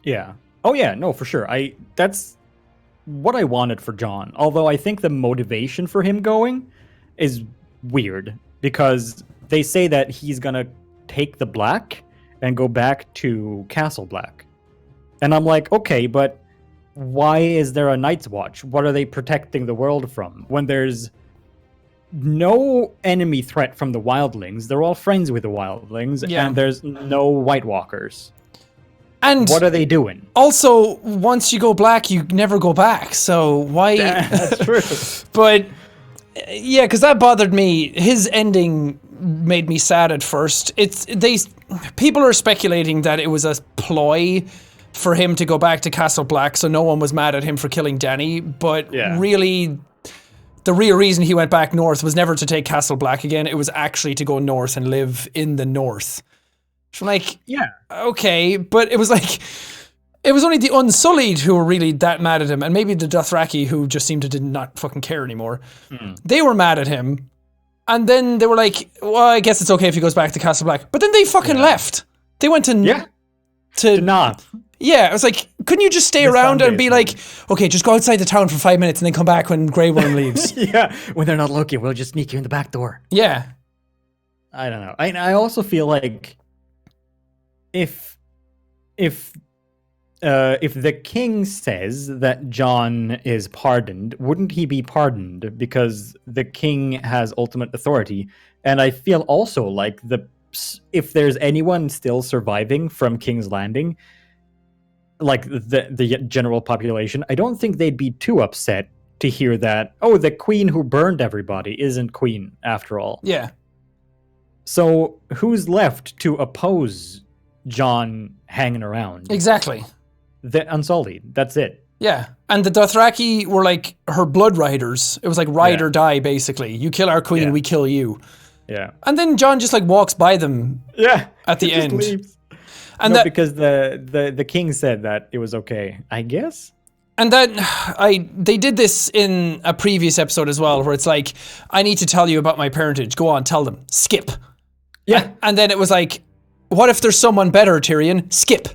Speaker 2: Yeah. Oh, yeah. No, for sure. That's what I wanted for Jon. Although I think the motivation for him going is weird. Because they say that he's going to take the Black and go back to Castle Black. And I'm like, okay, but why is there a Night's Watch? What are they protecting the world from? When there's no enemy threat from the wildlings, they're all friends with the wildlings, and there's no White Walkers. And what are they doing?
Speaker 1: Also, once you go black, you never go back, so why...
Speaker 2: That's true.
Speaker 1: But, yeah, because that bothered me. His ending made me sad at first. People are speculating that it was a ploy for him to go back to Castle Black, so no one was mad at him for killing Dany. But really, the real reason he went back north was never to take Castle Black again. It was actually to go north and live in the north. So I'm like,
Speaker 2: Yeah.
Speaker 1: okay, but it was like, it was only the Unsullied who were really that mad at him, and maybe the Dothraki who just seemed to did not fucking care anymore. They were mad at him, and then they were like, well, I guess it's okay if he goes back to Castle Black. But then they fucking left. They went to...
Speaker 2: To not.
Speaker 1: Yeah, I was like, couldn't you just stay around and be like, okay, just go outside the town for 5 minutes and then come back when Grey Worm leaves?
Speaker 2: Yeah, when they're not looking, we'll just sneak you in the back door.
Speaker 1: Yeah.
Speaker 2: I don't know. I also feel like if the king says that Jon is pardoned, wouldn't he be pardoned because the king has ultimate authority? And I feel also like if there's anyone still surviving from King's Landing, like the general population, I don't think they'd be too upset to hear that, oh, the queen who burned everybody isn't queen after all.
Speaker 1: Yeah.
Speaker 2: So who's left to oppose Jon hanging around?
Speaker 1: Exactly.
Speaker 2: The Unsullied. That's it.
Speaker 1: Yeah. And the Dothraki were like her blood riders. It was like ride or die, basically. You kill our queen, we kill you.
Speaker 2: Yeah.
Speaker 1: And then Jon just like walks by them.
Speaker 2: Yeah.
Speaker 1: At the end.
Speaker 2: Leaves.
Speaker 1: And
Speaker 2: no, because the king said that it was okay, I guess.
Speaker 1: And then they did this in a previous episode as well, where it's like, I need to tell you about my parentage. Go on, tell them. Skip.
Speaker 2: Yeah.
Speaker 1: And then it was like, what if there's someone better, Tyrion? Skip.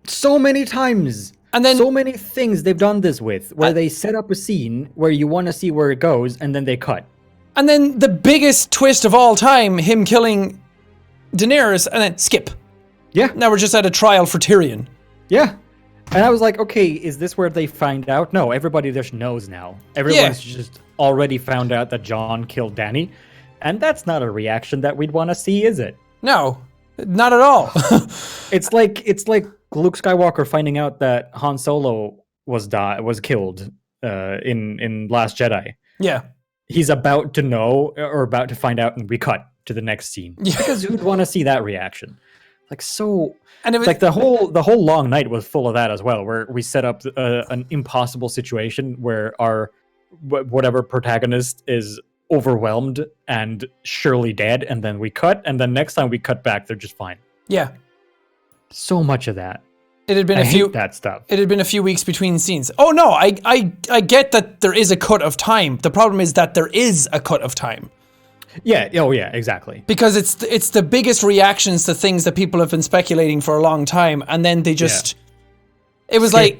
Speaker 2: So many times.
Speaker 1: And then
Speaker 2: so many things they've done this with, where they set up a scene where you want to see where it goes, and then they cut.
Speaker 1: And then the biggest twist of all time, him killing Daenerys, and then skip.
Speaker 2: Yeah.
Speaker 1: Now we're just at a trial for Tyrion.
Speaker 2: Yeah. And I was like, okay, is this where they find out? No, everybody just knows now. Everyone's just already found out that Jon killed Dany. And that's not a reaction that we'd want to see, is it?
Speaker 1: No, not at all.
Speaker 2: It's like Luke Skywalker finding out that Han Solo was killed in Last Jedi.
Speaker 1: Yeah.
Speaker 2: He's about to know or about to find out, and we cut to the next scene. Yeah. Because who'd want to see that reaction? Like, so, and it was like the whole long night was full of that as well, where we set up an impossible situation where our whatever protagonist is overwhelmed and surely dead, and then we cut, and then next time we cut back, they're just fine.
Speaker 1: Yeah.
Speaker 2: So much of that.
Speaker 1: It had been
Speaker 2: that stuff.
Speaker 1: It had been a few weeks between scenes. Oh no, I get that there is a cut of time. The problem is that there is a cut of time.
Speaker 2: Yeah. Oh yeah. Exactly.
Speaker 1: Because it's the biggest reactions to things that people have been speculating for a long time, and then they just. Yeah. It was like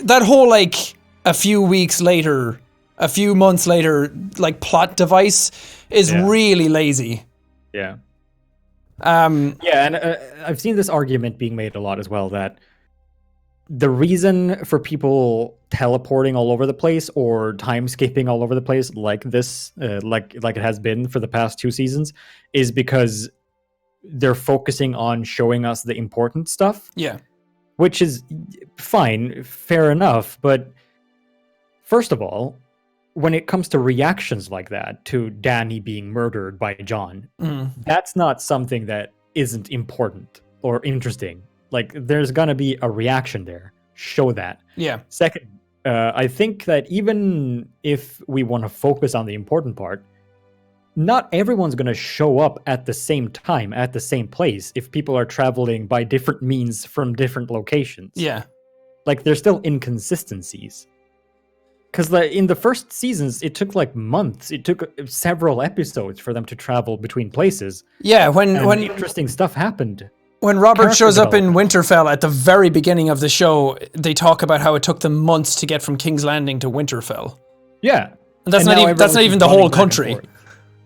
Speaker 1: that whole like a few weeks later, a few months later, like plot device is really lazy.
Speaker 2: Yeah. And I've seen this argument being made a lot as well, that the reason for people teleporting all over the place or time skipping all over the place like this, like it has been for the past 2 seasons, is because they're focusing on showing us the important stuff.
Speaker 1: Yeah.
Speaker 2: Which is fine, fair enough. But first of all, when it comes to reactions like that to Dany being murdered by Jon, that's not something that isn't important or interesting. Like, there's gonna be a reaction there. Show that.
Speaker 1: Yeah.
Speaker 2: Second, I think that even if we want to focus on the important part, not everyone's gonna show up at the same time, at the same place, if people are traveling by different means from different locations.
Speaker 1: Yeah.
Speaker 2: Like, there's still inconsistencies. Because in the first seasons, it took like months. It took several episodes for them to travel between places.
Speaker 1: Yeah, when
Speaker 2: interesting stuff happened.
Speaker 1: When Robert shows up in Winterfell at the very beginning of the show, they talk about how it took them months to get from King's Landing to Winterfell.
Speaker 2: Yeah,
Speaker 1: and that's not even the whole country.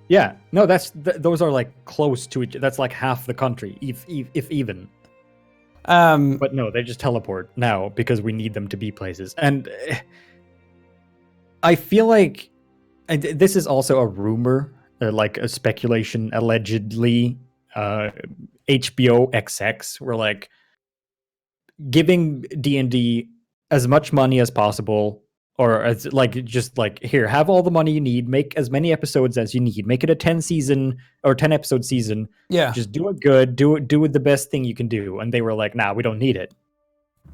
Speaker 2: Yeah, no, those are like close to each. That's like half the country, if even. But no, they just teleport now because we need them to be places. And I feel like this is also a rumor, like a speculation, allegedly. HBO XX were like giving D&D as much money as possible, or as like just like, here, have all the money you need, make as many episodes as you need, make it a 10 episode season.
Speaker 1: Yeah,
Speaker 2: just do it good, do it the best thing you can do. And they were like, nah, we don't need it.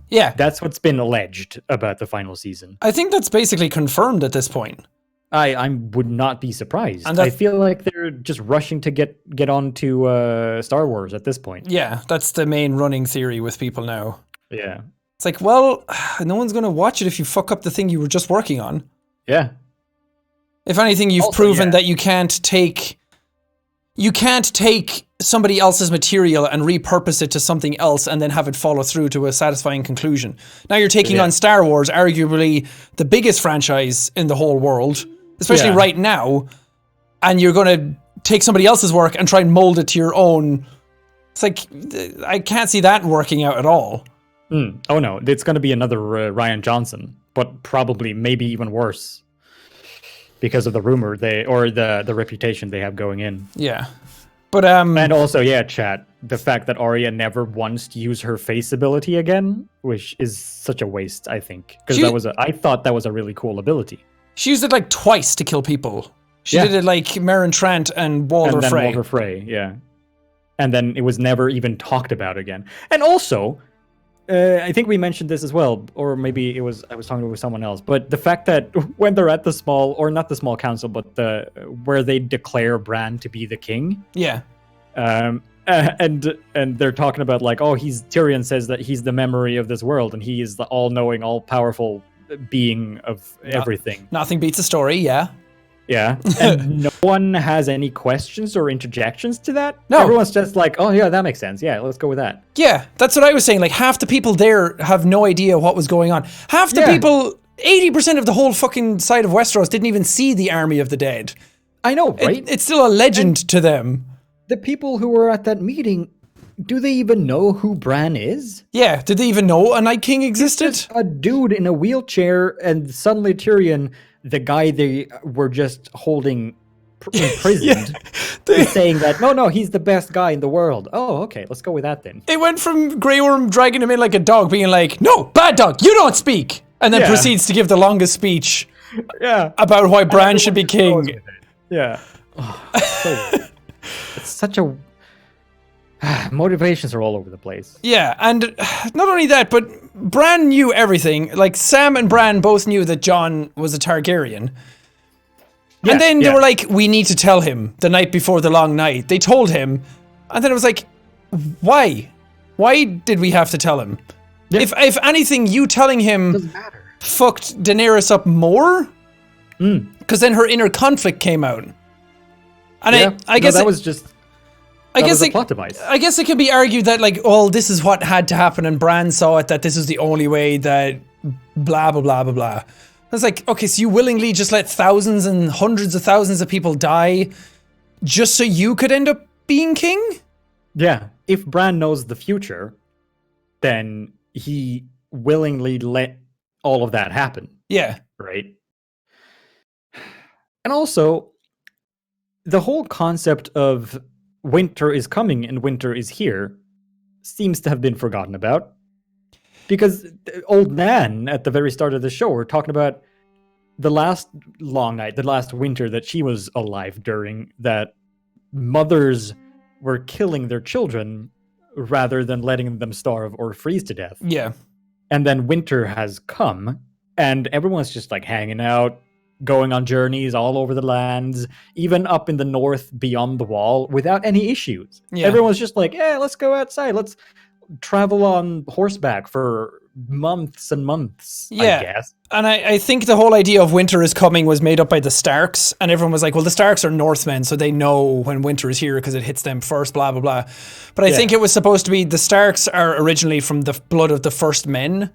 Speaker 1: Yeah,
Speaker 2: that's what's been alleged about the final season.
Speaker 1: I think that's basically confirmed at this point.
Speaker 2: I would not be surprised.
Speaker 1: And
Speaker 2: I feel like they're just rushing to get on to Star Wars at this point.
Speaker 1: Yeah, that's the main running theory with people now.
Speaker 2: Yeah.
Speaker 1: It's like, well, no one's going to watch it if you fuck up the thing you were just working on.
Speaker 2: Yeah.
Speaker 1: If anything, you've proven that you can't take somebody else's material and repurpose it to something else and then have it follow through to a satisfying conclusion. Now you're taking on Star Wars, arguably the biggest franchise in the whole world, especially right now, and you're going to take somebody else's work and try and mold it to your own. It's like, I can't see that working out at all.
Speaker 2: Oh no, it's going to be another Ryan Johnson, but probably maybe even worse because of the rumor the reputation they have going in.
Speaker 1: Yeah. But
Speaker 2: and also, chat, the fact that Arya never once used her face ability again, which is such a waste, I think, because I thought that was a really cool ability.
Speaker 1: She used it like twice to kill people. She did it like Meryn Trant and Walder Frey.
Speaker 2: Walder Frey, yeah. And then it was never even talked about again. And also, I think we mentioned this as well, or maybe I was talking with someone else, but the fact that when they're at the small, or not the small council, but where they declare Bran to be the king.
Speaker 1: Yeah.
Speaker 2: And they're talking about like, Tyrion says that he's the memory of this world and he is the all-knowing, all-powerful being of everything.
Speaker 1: Nothing beats a story, yeah.
Speaker 2: Yeah, and no one has any questions or interjections to that?
Speaker 1: No.
Speaker 2: Everyone's just like, oh yeah, that makes sense. Yeah, let's go with that.
Speaker 1: Yeah, that's what I was saying. Like, half the people there have no idea what was going on. Half the people, 80% of the whole fucking side of Westeros didn't even see the Army of the Dead.
Speaker 2: I know, right?
Speaker 1: It's still a legend to them.
Speaker 2: The people who were at that meeting, do they even know who Bran is?
Speaker 1: Yeah, did they even know a Night King existed?
Speaker 2: A dude in a wheelchair, and suddenly Tyrion, the guy they were just holding imprisoned, is saying that, no, he's the best guy in the world. Oh, okay, let's go with that then.
Speaker 1: It went from Grey Worm dragging him in like a dog, being like, no, bad dog, you don't speak! And then proceeds to give the longest speech about why Bran should be king.
Speaker 2: Yeah. It's such a... motivations are all over the place. Yeah,
Speaker 1: and not only that, but Bran knew everything. Like, Sam and Bran both knew that Jon was a Targaryen. And then they were like, we need to tell him the night before the long night. They told him, and then it was like, why? Why did we have to tell him? Yeah. If anything, you telling him fucked Daenerys up more, because then her inner conflict came out. And I guess
Speaker 2: that was just... I guess
Speaker 1: it can be argued that, like, oh, this is what had to happen, and Bran saw it, that this is the only way, that blah, blah, blah, blah, blah. It's like, okay, so you willingly just let thousands and hundreds of thousands of people die just so you could end up being king?
Speaker 2: Yeah. If Bran knows the future, then he willingly let all of that happen.
Speaker 1: Yeah.
Speaker 2: Right? And also, the whole concept of winter is coming and winter is here seems to have been forgotten about, because old Nan at the very start of the show were talking about the last long night, the last winter that she was alive during, that mothers were killing their children rather than letting them starve or freeze to death.
Speaker 1: Yeah.
Speaker 2: And then winter has come and everyone's just like hanging out, going on journeys all over the lands, even up in the north beyond the wall, without any issues. Yeah. Everyone's just like, yeah, let's go outside. Let's travel on horseback for months and months, I guess.
Speaker 1: And I think the whole idea of winter is coming was made up by the Starks, and everyone was like, well, the Starks are Northmen, so they know when winter is here because it hits them first, blah, blah, blah. But I think it was supposed to be the Starks are originally from the blood of the first men.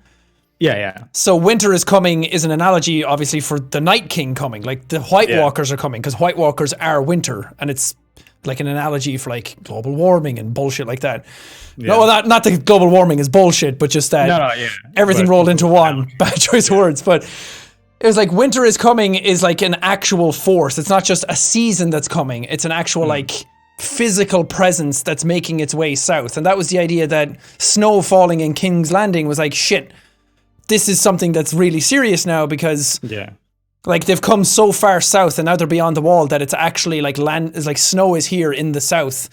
Speaker 2: Yeah.
Speaker 1: So winter is coming is an analogy, obviously, for the Night King coming. Like, the White Walkers are coming, because White Walkers are winter, and it's like an analogy for, like, global warming and bullshit like that. Yeah. No, not that global warming is bullshit, but just that everything rolled into one. Bad choice of words. But it was like, winter is coming is like an actual force. It's not just a season that's coming. It's an actual, like, physical presence that's making its way south. And that was the idea, that snow falling in King's Landing was like, shit, this is something that's really serious now, because like, they've come so far south and now they're beyond the wall that it's actually like land is like snow is here in the south,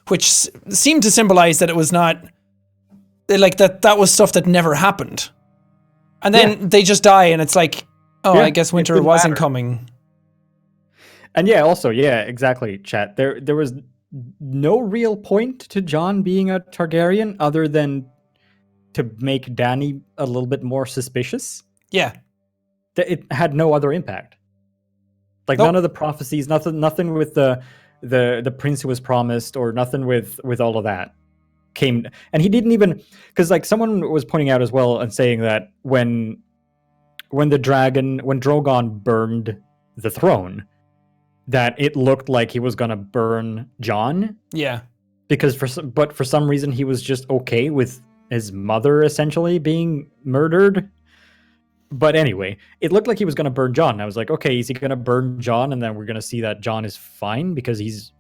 Speaker 1: which seemed to symbolize that it was not like that was stuff that never happened. And then they just die and it's like, oh, I guess winter wasn't coming.
Speaker 2: And yeah, also, yeah, exactly, chat. There was no real point to Jon being a Targaryen other than to make Dany a little bit more suspicious.
Speaker 1: Yeah.
Speaker 2: It had no other impact. Like
Speaker 1: Nope.
Speaker 2: none of the prophecies, nothing with the prince who was promised, or nothing with all of that came. And he didn't even, because like someone was pointing out as well and saying that when Drogon burned the throne, that it looked like he was gonna burn Jon.
Speaker 1: Yeah.
Speaker 2: Because for some reason he was just okay with his mother essentially being murdered. But anyway, it looked like he was going to burn Jon. I was like, okay, is he going to burn Jon? And then we're going to see that Jon is fine because he's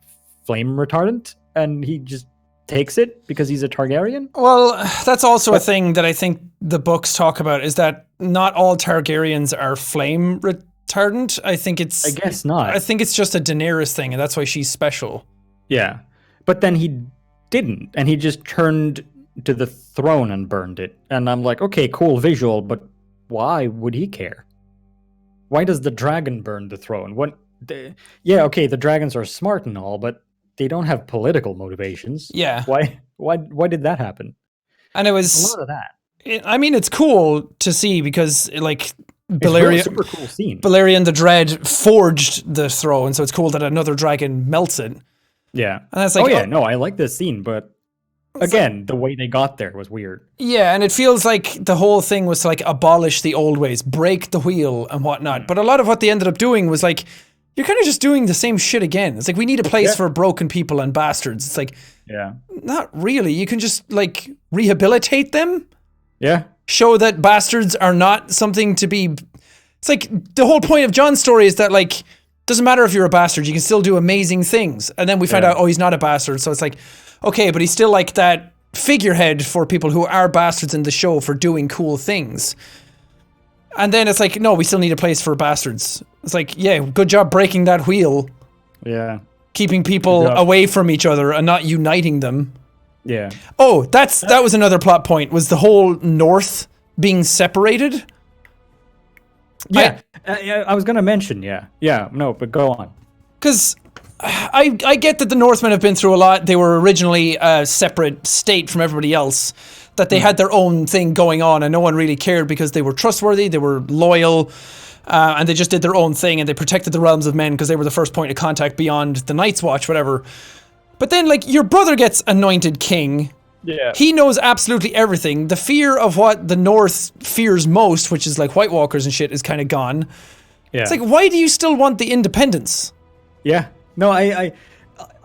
Speaker 2: flame retardant and he just takes it because he's a Targaryen?
Speaker 1: Well, that's also a thing that I think the books talk about, is that not all Targaryens are flame retardant. I
Speaker 2: guess not.
Speaker 1: I think it's just a Daenerys thing, and that's why she's special.
Speaker 2: Yeah. But then he didn't, and he just turned to the throne and burned it. And I'm like, okay, cool visual, but why would he care? Why does the dragon burn the throne? Yeah, okay, the dragons are smart and all, but they don't have political motivations.
Speaker 1: Yeah.
Speaker 2: Why did that happen?
Speaker 1: And it was
Speaker 2: a lot of that.
Speaker 1: I mean, it's cool to see because like
Speaker 2: It's a super cool scene.
Speaker 1: Balerion the Dread forged the throne, so it's cool that another dragon melts it.
Speaker 2: Yeah.
Speaker 1: And that's like,
Speaker 2: no, I like this scene, but again, the way they got there was weird.
Speaker 1: Yeah, and it feels like the whole thing was to like abolish the old ways, break the wheel and whatnot. But a lot of what they ended up doing was like, you're kind of just doing the same shit again. It's like, we need a place for broken people and bastards. It's like,
Speaker 2: yeah,
Speaker 1: not really. You can just like rehabilitate them.
Speaker 2: Yeah.
Speaker 1: Show that bastards are not something to be. It's like the whole point of Jon's story is that like, doesn't matter if you're a bastard, you can still do amazing things. And then we find out, oh, he's not a bastard. So it's like, okay, but he's still like that figurehead for people who are bastards in the show for doing cool things. And then it's like, no, we still need a place for bastards. It's like, yeah, good job breaking that wheel.
Speaker 2: Yeah.
Speaker 1: Keeping people away from each other and not uniting them.
Speaker 2: Yeah.
Speaker 1: Oh, that was another plot point, was the whole North being separated.
Speaker 2: Yeah. I was going to mention, Yeah, no, but go on.
Speaker 1: Because I get that the Northmen have been through a lot. They were originally a separate state from everybody else, that they had their own thing going on and no one really cared because they were trustworthy, they were loyal, and they just did their own thing and they protected the realms of men because they were the first point of contact beyond the Night's Watch, whatever. But then, like, your brother gets anointed king.
Speaker 2: Yeah.
Speaker 1: He knows absolutely everything. The fear of what the North fears most, which is like White Walkers and shit, is kind of gone.
Speaker 2: Yeah.
Speaker 1: It's like, why do you still want the independence?
Speaker 2: Yeah. No, I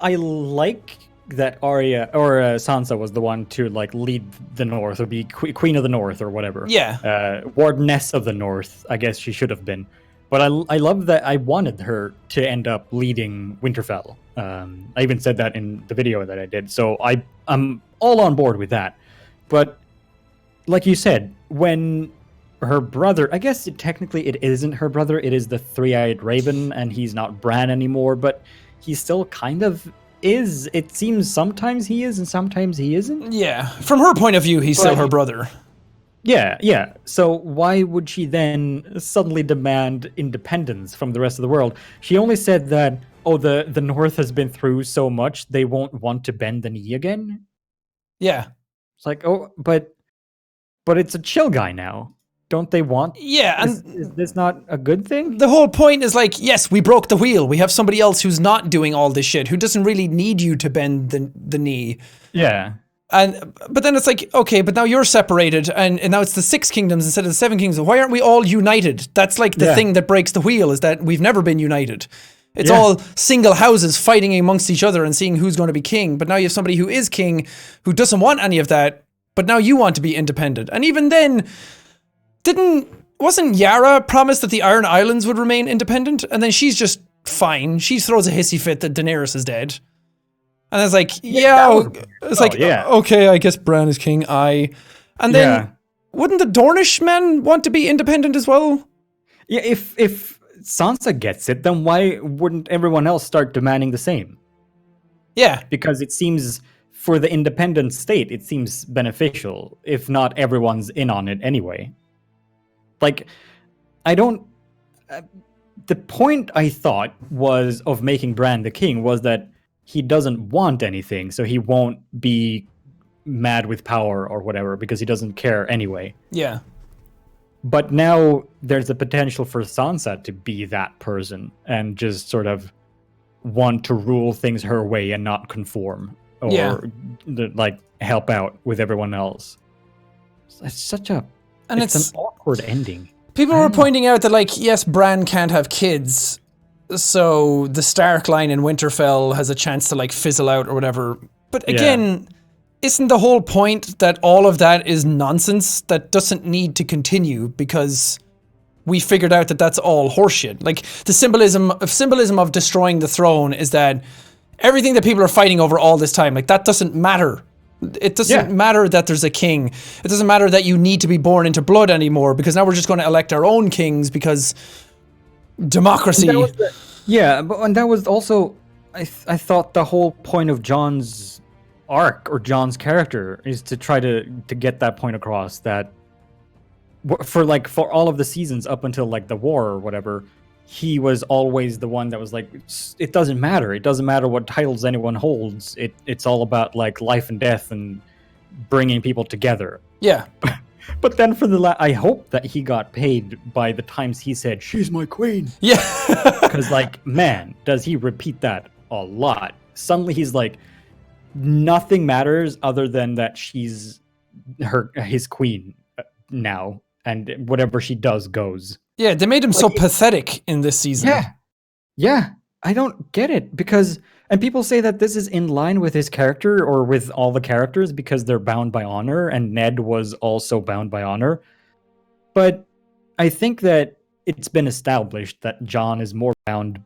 Speaker 2: like that Arya or Sansa was the one to like lead the North, or be Queen of the North or whatever.
Speaker 1: Yeah.
Speaker 2: Wardeness of the North, I guess she should have been. But I love that. I wanted her to end up leading Winterfell. I even said that in the video that I did. So I'm all on board with that. But like you said, when her brother, I guess technically it isn't her brother, it is the three-eyed raven, and he's not Bran anymore, but he still kind of is. It seems sometimes he is and sometimes he isn't.
Speaker 1: Yeah. From her point of view, he's still her brother.
Speaker 2: Yeah. So why would she then suddenly demand independence from the rest of the world? She only said that, oh, the North has been through so much, they won't want to bend the knee again.
Speaker 1: Yeah.
Speaker 2: It's like, oh, but it's a chill guy now. Don't they want?
Speaker 1: Yeah,
Speaker 2: and is this not a good thing?
Speaker 1: The whole point is like, yes, we broke the wheel. We have somebody else who's not doing all this shit, who doesn't really need you to bend the knee.
Speaker 2: Yeah.
Speaker 1: But then it's like, okay, but now you're separated, and now it's the 6 kingdoms instead of the 7 kingdoms. Why aren't we all united? That's like the thing that breaks the wheel, is that we've never been united. It's all single houses fighting amongst each other and seeing who's going to be king. But now you have somebody who is king, who doesn't want any of that, but now you want to be independent. And even then, wasn't Yara promised that the Iron Islands would remain independent? And then she's just fine. She throws a hissy fit that Daenerys is dead. And it's like, okay, I guess Bran is king. And then, wouldn't the Dornish men want to be independent as well?
Speaker 2: Yeah, if Sansa gets it, then why wouldn't everyone else start demanding the same?
Speaker 1: Yeah.
Speaker 2: Because it seems, for the independent state, it seems beneficial, if not everyone's in on it anyway. Like, I don't... the point I thought was of making Bran the king was that he doesn't want anything, so he won't be mad with power or whatever because he doesn't care anyway.
Speaker 1: Yeah.
Speaker 2: But now there's the potential for Sansa to be that person and just sort of want to rule things her way and not conform or like help out with everyone else. It's such a it's an awkward ending.
Speaker 1: People were pointing out that, like, yes, Bran can't have kids, so the Stark line in Winterfell has a chance to, like, fizzle out or whatever. But again, isn't the whole point that all of that is nonsense that doesn't need to continue because we figured out that that's all horseshit? Like, the symbolism of destroying the throne is that everything that people are fighting over all this time, like, that doesn't matter. It doesn't matter that there's a king. It doesn't matter that you need to be born into blood anymore because now we're just going to elect our own kings because democracy.
Speaker 2: And that was also, I thought the whole point of Jon's arc or Jon's character is to try to get that point across that for all of the seasons up until like the war or whatever, he was always the one that was like, it doesn't matter. It doesn't matter what titles anyone holds. It's all about like life and death and bringing people together.
Speaker 1: Yeah.
Speaker 2: But then for I hope that he got paid by the times he said, "She's my queen."
Speaker 1: Yeah.
Speaker 2: Because like, man, does he repeat that a lot. Suddenly he's like, nothing matters other than that she's his queen now, and whatever she does goes.
Speaker 1: Yeah, they made him so pathetic in this season.
Speaker 2: Yeah, I don't get it and people say that this is in line with his character or with all the characters because they're bound by honor, and Ned was also bound by honor. But I think that it's been established that Jon is more bound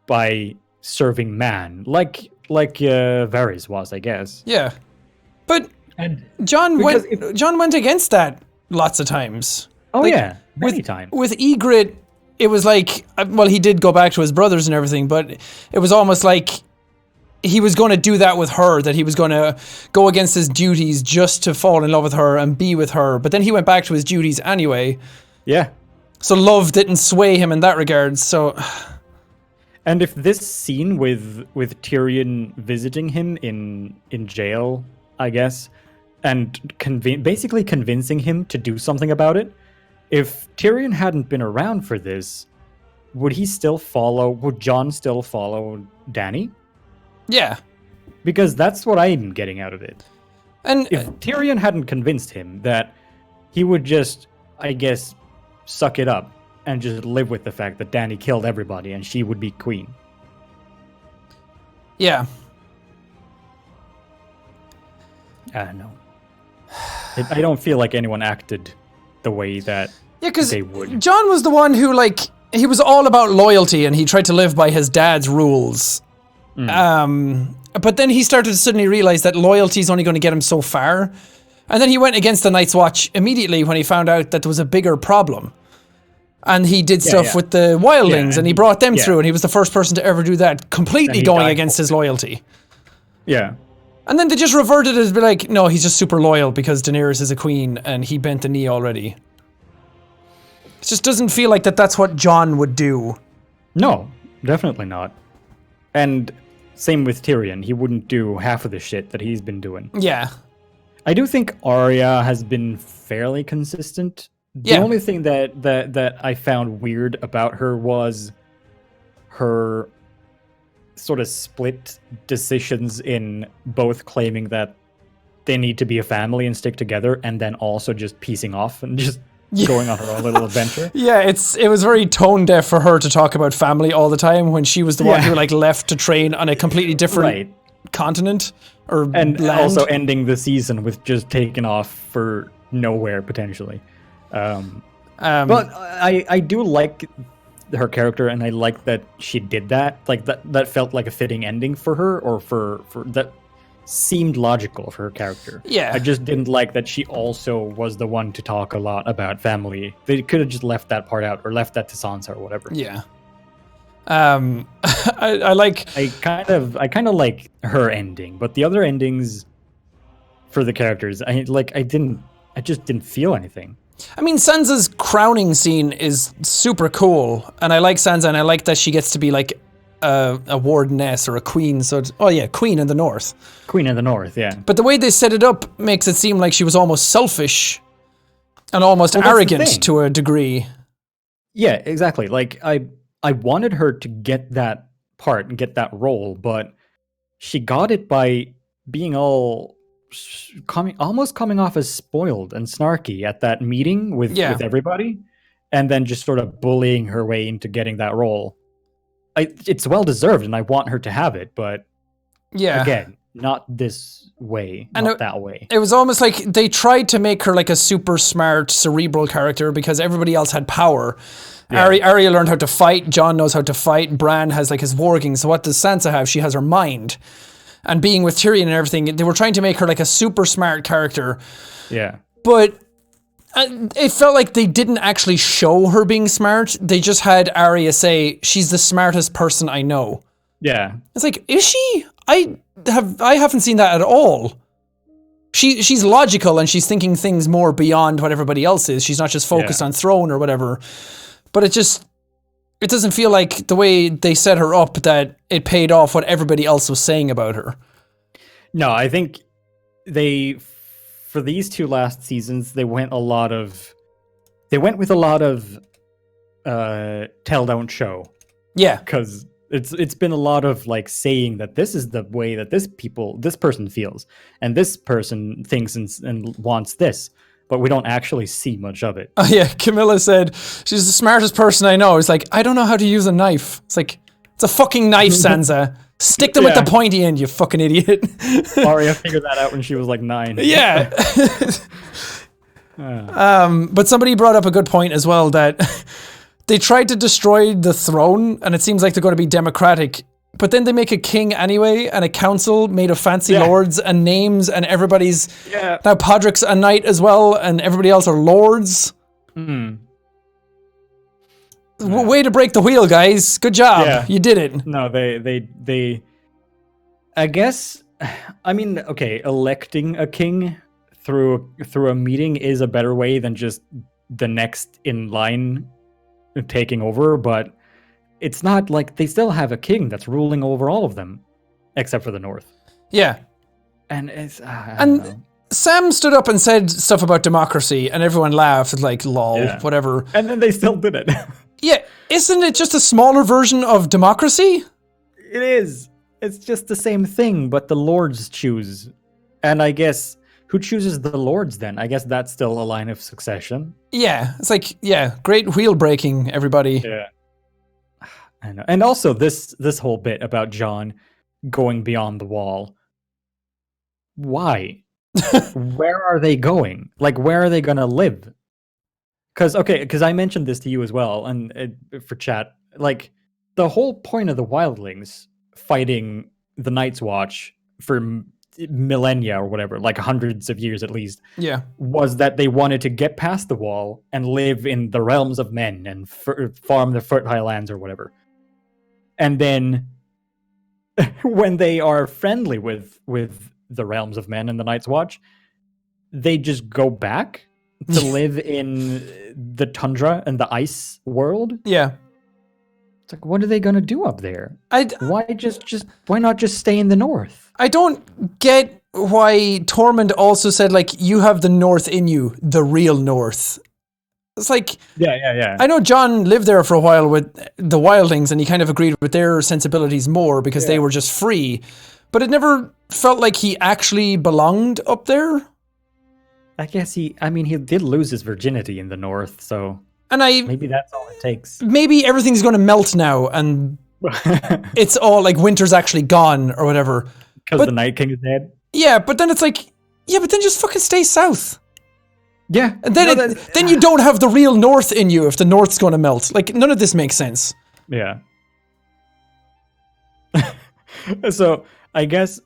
Speaker 2: by serving man, like Varys was, I guess.
Speaker 1: Yeah, but Jon went against that lots of times.
Speaker 2: Oh,
Speaker 1: like,
Speaker 2: yeah, many times.
Speaker 1: With Ygritte, it was like, well, he did go back to his brothers and everything, but it was almost like he was going to do that with her, that he was going to go against his duties just to fall in love with her and be with her. But then he went back to his duties anyway.
Speaker 2: Yeah.
Speaker 1: So love didn't sway him in that regard, so...
Speaker 2: And if this scene with Tyrion visiting him in jail, I guess, and basically convincing him to do something about it, if Tyrion hadn't been around for this, would Jon still follow Dany?
Speaker 1: Yeah.
Speaker 2: Because that's what I'm getting out of it.
Speaker 1: And
Speaker 2: if Tyrion hadn't convinced him that he would just, I guess, suck it up and just live with the fact that Dany killed everybody and she would be queen.
Speaker 1: Yeah.
Speaker 2: I don't know. I don't feel like anyone acted the way that they would.
Speaker 1: Jon was the one who, like, he was all about loyalty and he tried to live by his dad's rules. But then he started to suddenly realize that loyalty is only going to get him so far. And then he went against the Night's Watch immediately when he found out that there was a bigger problem. And he did stuff with the wildlings and he brought them through, and he was the first person to ever do that, completely going against his loyalty.
Speaker 2: Yeah.
Speaker 1: And then they just reverted it to be like, no, he's just super loyal because Daenerys is a queen and he bent the knee already. It just doesn't feel like that's what Jon would do.
Speaker 2: No, definitely not. And same with Tyrion. He wouldn't do half of the shit that he's been doing.
Speaker 1: Yeah.
Speaker 2: I do think Arya has been fairly consistent. The only thing that I found weird about her was her sort of split decisions in both claiming that they need to be a family and stick together, and then also just piecing off and just going on her own little adventure. Yeah,
Speaker 1: it was very tone deaf for her to talk about family all the time when she was the one who like left to train on a completely different continent and land.
Speaker 2: Also ending the season with just taking off for nowhere potentially. But I do like her character, and I like that she did that. Like that felt like a fitting ending for her, or for that seemed logical for her character.
Speaker 1: Yeah.
Speaker 2: I just didn't like that she also was the one to talk a lot about family. They could have just left that part out, or left that to Sansa or whatever.
Speaker 1: Yeah. I
Speaker 2: kind of like her ending, but the other endings for the characters, I just didn't feel anything.
Speaker 1: I mean, Sansa's crowning scene is super cool, and I like Sansa, and I like that she gets to be like a wardeness or a queen. So, queen in the north.
Speaker 2: Queen of the North, yeah.
Speaker 1: But the way they set it up makes it seem like she was almost selfish and almost arrogant to a degree.
Speaker 2: Yeah, exactly. Like I wanted her to get that part and get that role, but she got it by being almost coming off as spoiled and snarky at that meeting with everybody, and then just sort of bullying her way into getting that role. It's well deserved, and I want her to have it, but again, not this way, not that way.
Speaker 1: It was almost like they tried to make her like a super smart, cerebral character because everybody else had power. Yeah. Arya learned how to fight. Jon knows how to fight. Bran has like his warging. So what does Sansa have? She has her mind. And being with Tyrion and everything, they were trying to make her like a super smart character.
Speaker 2: Yeah.
Speaker 1: But it felt like they didn't actually show her being smart. They just had Arya say, she's the smartest person I know.
Speaker 2: Yeah.
Speaker 1: It's like, is she? I haven't seen that at all. She's logical and she's thinking things more beyond what everybody else is. She's not just focused on throne or whatever. But it doesn't feel like the way they set her up that it paid off what everybody else was saying about her.
Speaker 2: No, I think for these two last seasons, they went with a lot of tell don't show.
Speaker 1: Yeah.
Speaker 2: Because it's been a lot of like saying that this is the way that this person feels, and this person thinks and wants this, but we don't actually see much of it.
Speaker 1: Oh yeah, Camilla said she's the smartest person I know. It's like, I don't know how to use a knife. It's like, it's a fucking knife, Sansa. Stick them at the pointy end, you fucking idiot.
Speaker 2: Arya figured that out when she was like 9.
Speaker 1: Yeah. But somebody brought up a good point as well, that they tried to destroy the throne, and it seems like they're going to be democratic, but then they make a king anyway, and a council made of fancy lords and names, and everybody's... Yeah. Now Podrick's a knight as well, and everybody else are lords. Way to break the wheel, guys. Good job. Yeah. You did it.
Speaker 2: No, they I guess, I mean, okay, electing a king through a meeting is a better way than just the next in line taking over, but it's not like they still have a king that's ruling over all of them, except for the North.
Speaker 1: Yeah.
Speaker 2: And it's...
Speaker 1: Sam stood up and said stuff about democracy, and everyone laughed, like, lol, whatever.
Speaker 2: And then they still did it.
Speaker 1: Yeah, isn't it just a smaller version of democracy?
Speaker 2: It is. It's just the same thing, but the lords choose. And I guess, who chooses the lords then? I guess that's still a line of succession.
Speaker 1: Yeah, it's like, great wheel breaking, everybody.
Speaker 2: Yeah. I know. And also this whole bit about Jon going beyond the wall. Why? Where are they going? Like, where are they going to live? Because I mentioned this to you as well, and for chat, like, the whole point of the wildlings fighting the Night's Watch for millennia or whatever, like hundreds of years at least, was that they wanted to get past the wall and live in the realms of men and farm the fertile lands or whatever. And then when they are friendly with the realms of men and the Night's Watch, they just go back to live in the tundra and the ice world.
Speaker 1: Yeah.
Speaker 2: It's like, what are they going to do up there? Why not just stay in the north?
Speaker 1: I don't get why Tormund also said, like, you have the north in you, the real north. It's like...
Speaker 2: Yeah.
Speaker 1: I know Jon lived there for a while with the wildlings, and he kind of agreed with their sensibilities more because they were just free. But it never felt like he actually belonged up there.
Speaker 2: I guess he did lose his virginity in the north, so maybe that's all it takes.
Speaker 1: Maybe everything's going to melt now, and it's all like winter's actually gone or whatever.
Speaker 2: Because the Night King is dead?
Speaker 1: Yeah, but then it's like, but then just fucking stay south.
Speaker 2: Yeah.
Speaker 1: And then then you don't have the real north in you if the north's going to melt. Like, none of this makes sense.
Speaker 2: Yeah. So, I guess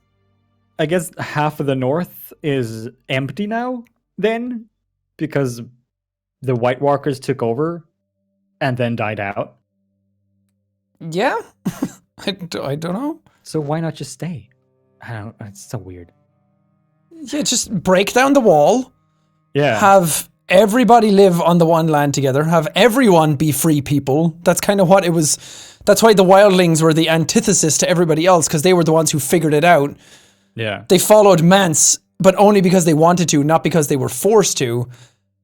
Speaker 2: half of the north is empty now, then, because the White Walkers took over and then died out.
Speaker 1: Yeah? I don't know.
Speaker 2: So why not just stay? It's so weird.
Speaker 1: Yeah, just break down the wall.
Speaker 2: Yeah.
Speaker 1: Have everybody live on the one land together, have everyone be free people. That's kind of what it was. That's why the wildlings were the antithesis to everybody else, because they were the ones who figured it out.
Speaker 2: Yeah.
Speaker 1: They followed Mance, but only because they wanted to, not because they were forced to.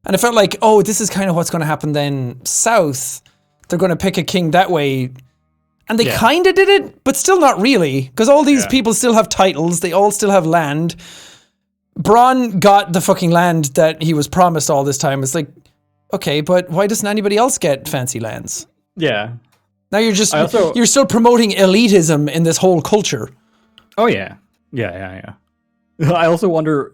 Speaker 1: And it felt like, oh, this is kind of what's going to happen then south. They're going to pick a king that way. And they kind of did it, but still not really. Because all these people still have titles. They all still have land. Bronn got the fucking land that he was promised all this time. It's like, okay, but why doesn't anybody else get fancy lands?
Speaker 2: Yeah.
Speaker 1: Now you're just, you're still promoting elitism in this whole culture.
Speaker 2: Oh, yeah. Yeah. I also wonder,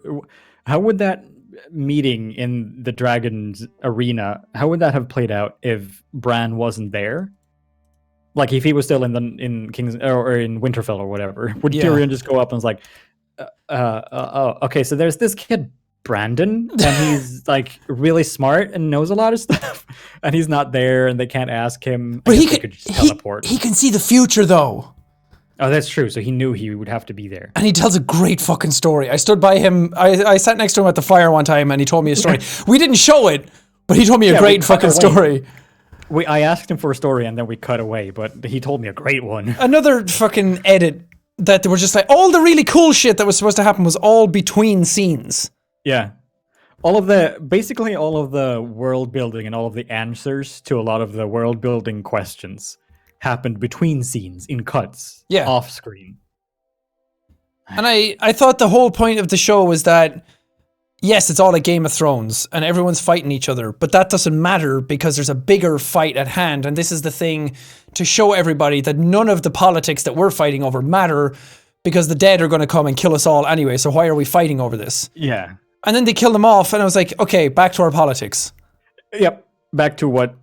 Speaker 2: how would that meeting in the Dragon's arena, how would that have played out if Bran wasn't there? Like, if he was still in King's or in Winterfell or whatever, would Tyrion just go up and was like, okay, so there's this kid Brandon, and he's like really smart and knows a lot of stuff, and he's not there, and they can't ask him.
Speaker 1: But
Speaker 2: could just teleport.
Speaker 1: He can see the future, though.
Speaker 2: Oh, that's true. So he knew he would have to be there.
Speaker 1: And he tells a great fucking story. I stood by him. I sat next to him at the fire one time, and he told me a story. We didn't show it, but he told me a great fucking story.
Speaker 2: I asked him for a story, and then we cut away, but he told me a great one. Another
Speaker 1: fucking edit that they were just like, all the really cool shit that was supposed to happen was all between scenes.
Speaker 2: Yeah. Basically all of the world building and all of the answers to a lot of the world building questions happened between scenes, in cuts, off screen.
Speaker 1: And I thought the whole point of the show was that, yes, it's all a Game of Thrones and everyone's fighting each other, but that doesn't matter because there's a bigger fight at hand. And this is the thing to show everybody that none of the politics that we're fighting over matter, because the dead are going to come and kill us all anyway. So why are we fighting over this?
Speaker 2: Yeah.
Speaker 1: And then they kill them off, and I was like, okay, back to our politics.
Speaker 2: Yep. Back to what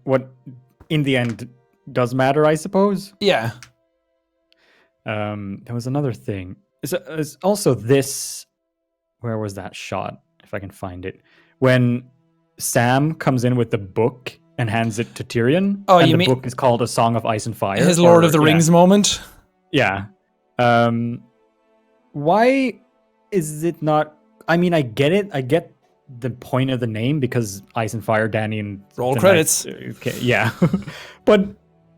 Speaker 2: in the end does matter, I suppose.
Speaker 1: Yeah.
Speaker 2: There was another thing. It's also this. Where was that shot? If I can find it. When Sam comes in with the book and hands it to Tyrion.
Speaker 1: Oh,
Speaker 2: and
Speaker 1: you
Speaker 2: the book is called A Song of Ice and Fire.
Speaker 1: His Lord of the Rings moment?
Speaker 2: Yeah. Why is it not... I mean, I get it. I get the point of the name because Ice and Fire, Dany, and...
Speaker 1: Roll credits.
Speaker 2: Okay, yeah. But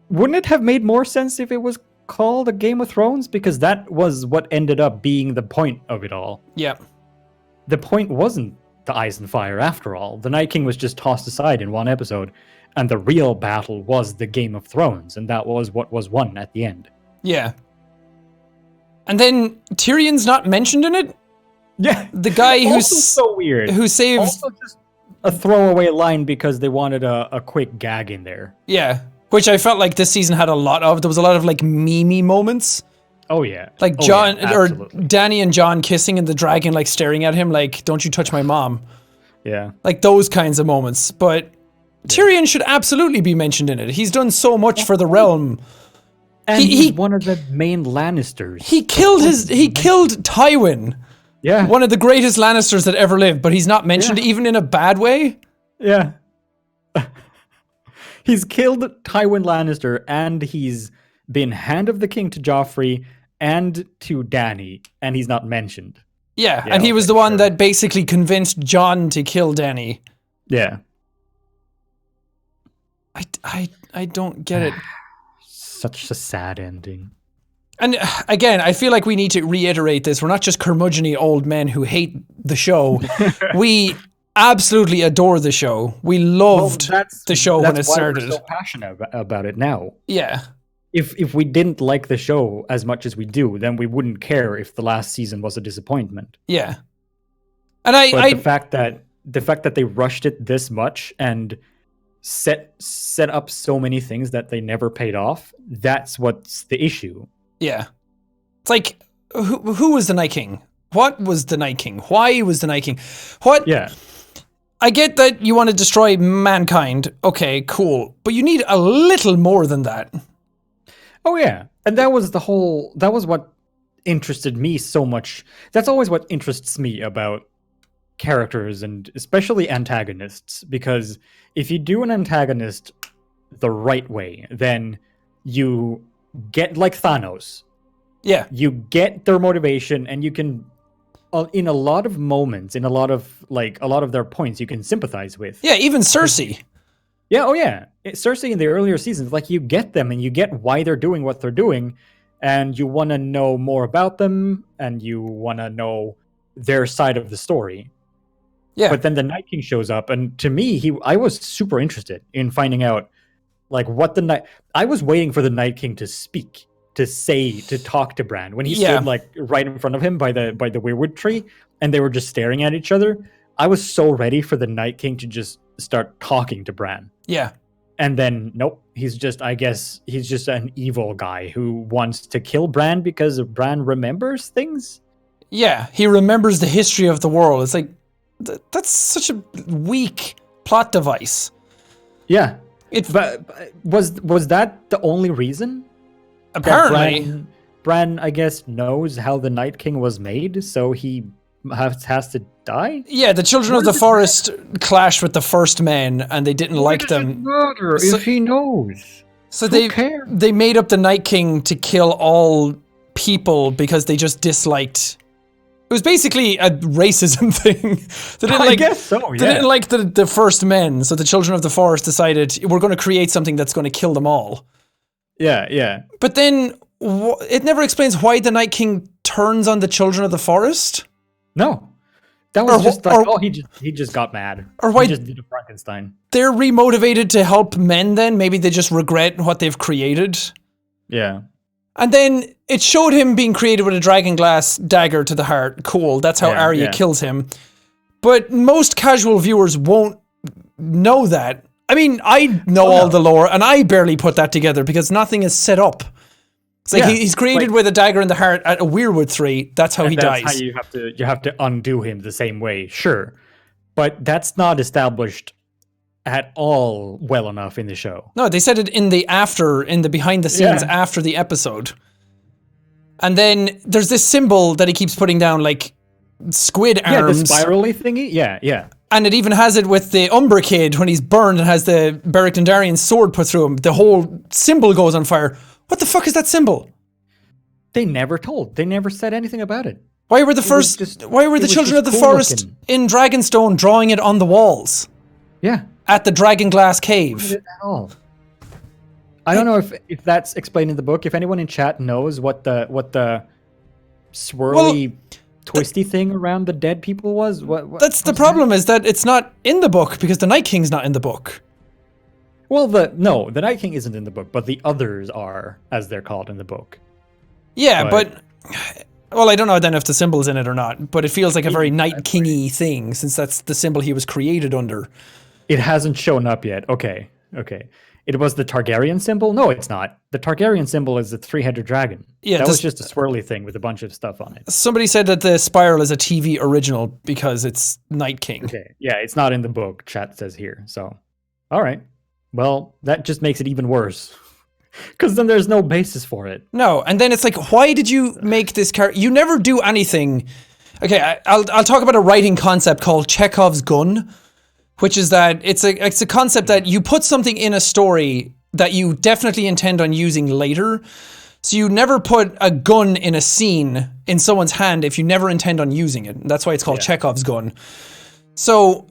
Speaker 2: wouldn't it have made more sense if it was called a Game of Thrones? Because that was what ended up being the point of it all.
Speaker 1: Yeah.
Speaker 2: The point wasn't the Ice and Fire after all. The Night King was just tossed aside in one episode, and the real battle was the Game of Thrones, and that was what was won at the end.
Speaker 1: Yeah. And then Tyrion's not mentioned in it?
Speaker 2: Yeah.
Speaker 1: The guy who's
Speaker 2: so weird.
Speaker 1: Who saves...
Speaker 2: Also just a throwaway line because they wanted a quick gag in there.
Speaker 1: Yeah. Which I felt like this season had a lot of. There was a lot of like meme moments.
Speaker 2: Oh yeah.
Speaker 1: Like John or Dany and John kissing and the dragon like staring at him like, don't you touch my mom.
Speaker 2: Yeah.
Speaker 1: Like those kinds of moments. But Tyrion should absolutely be mentioned in it. He's done so much for the realm.
Speaker 2: And he's one of the main Lannisters.
Speaker 1: He killed Tywin.
Speaker 2: Yeah.
Speaker 1: One of the greatest Lannisters that ever lived, but he's not mentioned even in a bad way.
Speaker 2: Yeah. He's killed Tywin Lannister, and he's been Hand of the King to Joffrey and to Dany, and he's not mentioned.
Speaker 1: Yeah, and he was the one that basically convinced Jon to kill Dany.
Speaker 2: Yeah.
Speaker 1: I don't get it.
Speaker 2: Such a sad ending.
Speaker 1: And again, I feel like we need to reiterate this. We're not just curmudgeony old men who hate the show. We absolutely adore the show. We loved the show when it started.
Speaker 2: We're so passionate about it now.
Speaker 1: Yeah.
Speaker 2: If we didn't like the show as much as we do, then we wouldn't care if the last season was a disappointment.
Speaker 1: Yeah. And
Speaker 2: the fact that they rushed it this much and set up so many things that they never paid off, that's what's the issue.
Speaker 1: Yeah. It's like, who was the Night King? What was the Night King? Why was the Night King? What?
Speaker 2: Yeah.
Speaker 1: I get that you want to destroy mankind. Okay, cool. But you need a little more than that.
Speaker 2: Oh, yeah. And that was what interested me so much. That's always what interests me about characters and especially antagonists. Because if you do an antagonist the right way, then you get like Thanos.
Speaker 1: Yeah.
Speaker 2: You get their motivation and you can in a lot of moments, in a lot of their points, you can sympathize with.
Speaker 1: Yeah, even Cersei.
Speaker 2: Yeah, oh yeah. Cersei in the earlier seasons, like, you get them and you get why they're doing what they're doing, and you want to know more about them, and you want to know their side of the story.
Speaker 1: Yeah.
Speaker 2: But then the Night King shows up, and to me, I was super interested in finding out, like, what the Night. I was waiting for the Night King to speak, to talk to Bran when he stood like right in front of him by the weirwood tree, and they were just staring at each other. I was so ready for the Night King to just start talking to Bran.
Speaker 1: Yeah.
Speaker 2: And then nope, he's just an evil guy who wants to kill Bran because Bran remembers things.
Speaker 1: Yeah, he remembers the history of the world. It's like that's such a weak plot device.
Speaker 2: Yeah. But was that the only reason?
Speaker 1: Apparently,
Speaker 2: Bran, I guess, knows how the Night King was made, so he has to die?
Speaker 1: Yeah, the Children of the Forest clashed with the First Men, and they didn't like them.
Speaker 2: Matter if he knows?
Speaker 1: So they made up the Night King to kill all people because they just disliked. It was basically a racism thing.
Speaker 2: I guess so, yeah.
Speaker 1: They didn't like the First Men, so the Children of the Forest decided, we're going to create something that's going to kill them all.
Speaker 2: Yeah, yeah.
Speaker 1: But then, it never explains why the Night King turns on the Children of the Forest.
Speaker 2: No. That was just like, he just got mad.
Speaker 1: Or why
Speaker 2: he just did a Frankenstein.
Speaker 1: They're remotivated to help men then? Maybe they just regret what they've created?
Speaker 2: Yeah.
Speaker 1: And then it showed him being created with a dragon glass dagger to the heart. Cool, that's how Arya kills him. But most casual viewers won't know that. I mean, I know all the lore, and I barely put that together because nothing is set up. It's like he's created with a dagger in the heart at a weirwood tree. That's how he dies.
Speaker 2: That's how you have to undo him the same way, sure. But that's not established at all well enough in the show.
Speaker 1: No, they said it in the behind the scenes after the episode. And then there's this symbol that he keeps putting down, like squid arms.
Speaker 2: Yeah, the spirally thingy. Yeah, yeah.
Speaker 1: And it even has it with the Umbra Kid when he's burned and has the Beric Dondarrion sword put through him. The whole symbol goes on fire. What the fuck is that symbol?
Speaker 2: They never told. They never said anything about it.
Speaker 1: Why were the Children of the Forest in Dragonstone drawing it on the walls?
Speaker 2: Yeah.
Speaker 1: At the Dragon Glass Cave.
Speaker 2: I don't know if that's explained in the book. If anyone in chat knows what the swirly twisty thing around the dead people was,
Speaker 1: that's the problem, is that it's not in the book because the Night King's not in the book.
Speaker 2: Well, the Night King isn't in the book, but the others are, as they're called in the book.
Speaker 1: Yeah, but well, I don't know then if the symbol's in it or not, but it feels like a very Night King-y thing since that's the symbol he was created under.
Speaker 2: It hasn't shown up yet. Okay. It was the Targaryen symbol? No, it's not. The Targaryen symbol is the three-headed dragon. Yeah, that was just a swirly thing with a bunch of stuff on it.
Speaker 1: Somebody said that the spiral is a TV original because it's Night King.
Speaker 2: Okay, yeah, it's not in the book, chat says here. So, all right. Well, that just makes it even worse. Because then there's no basis for it.
Speaker 1: No, and then it's like, why did you make this character? You never do anything. Okay, I'll talk about a writing concept called Chekhov's gun, which is that it's a concept that you put something in a story that you definitely intend on using later. So you never put a gun in a scene in someone's hand if you never intend on using it. That's why it's called Chekhov's gun. So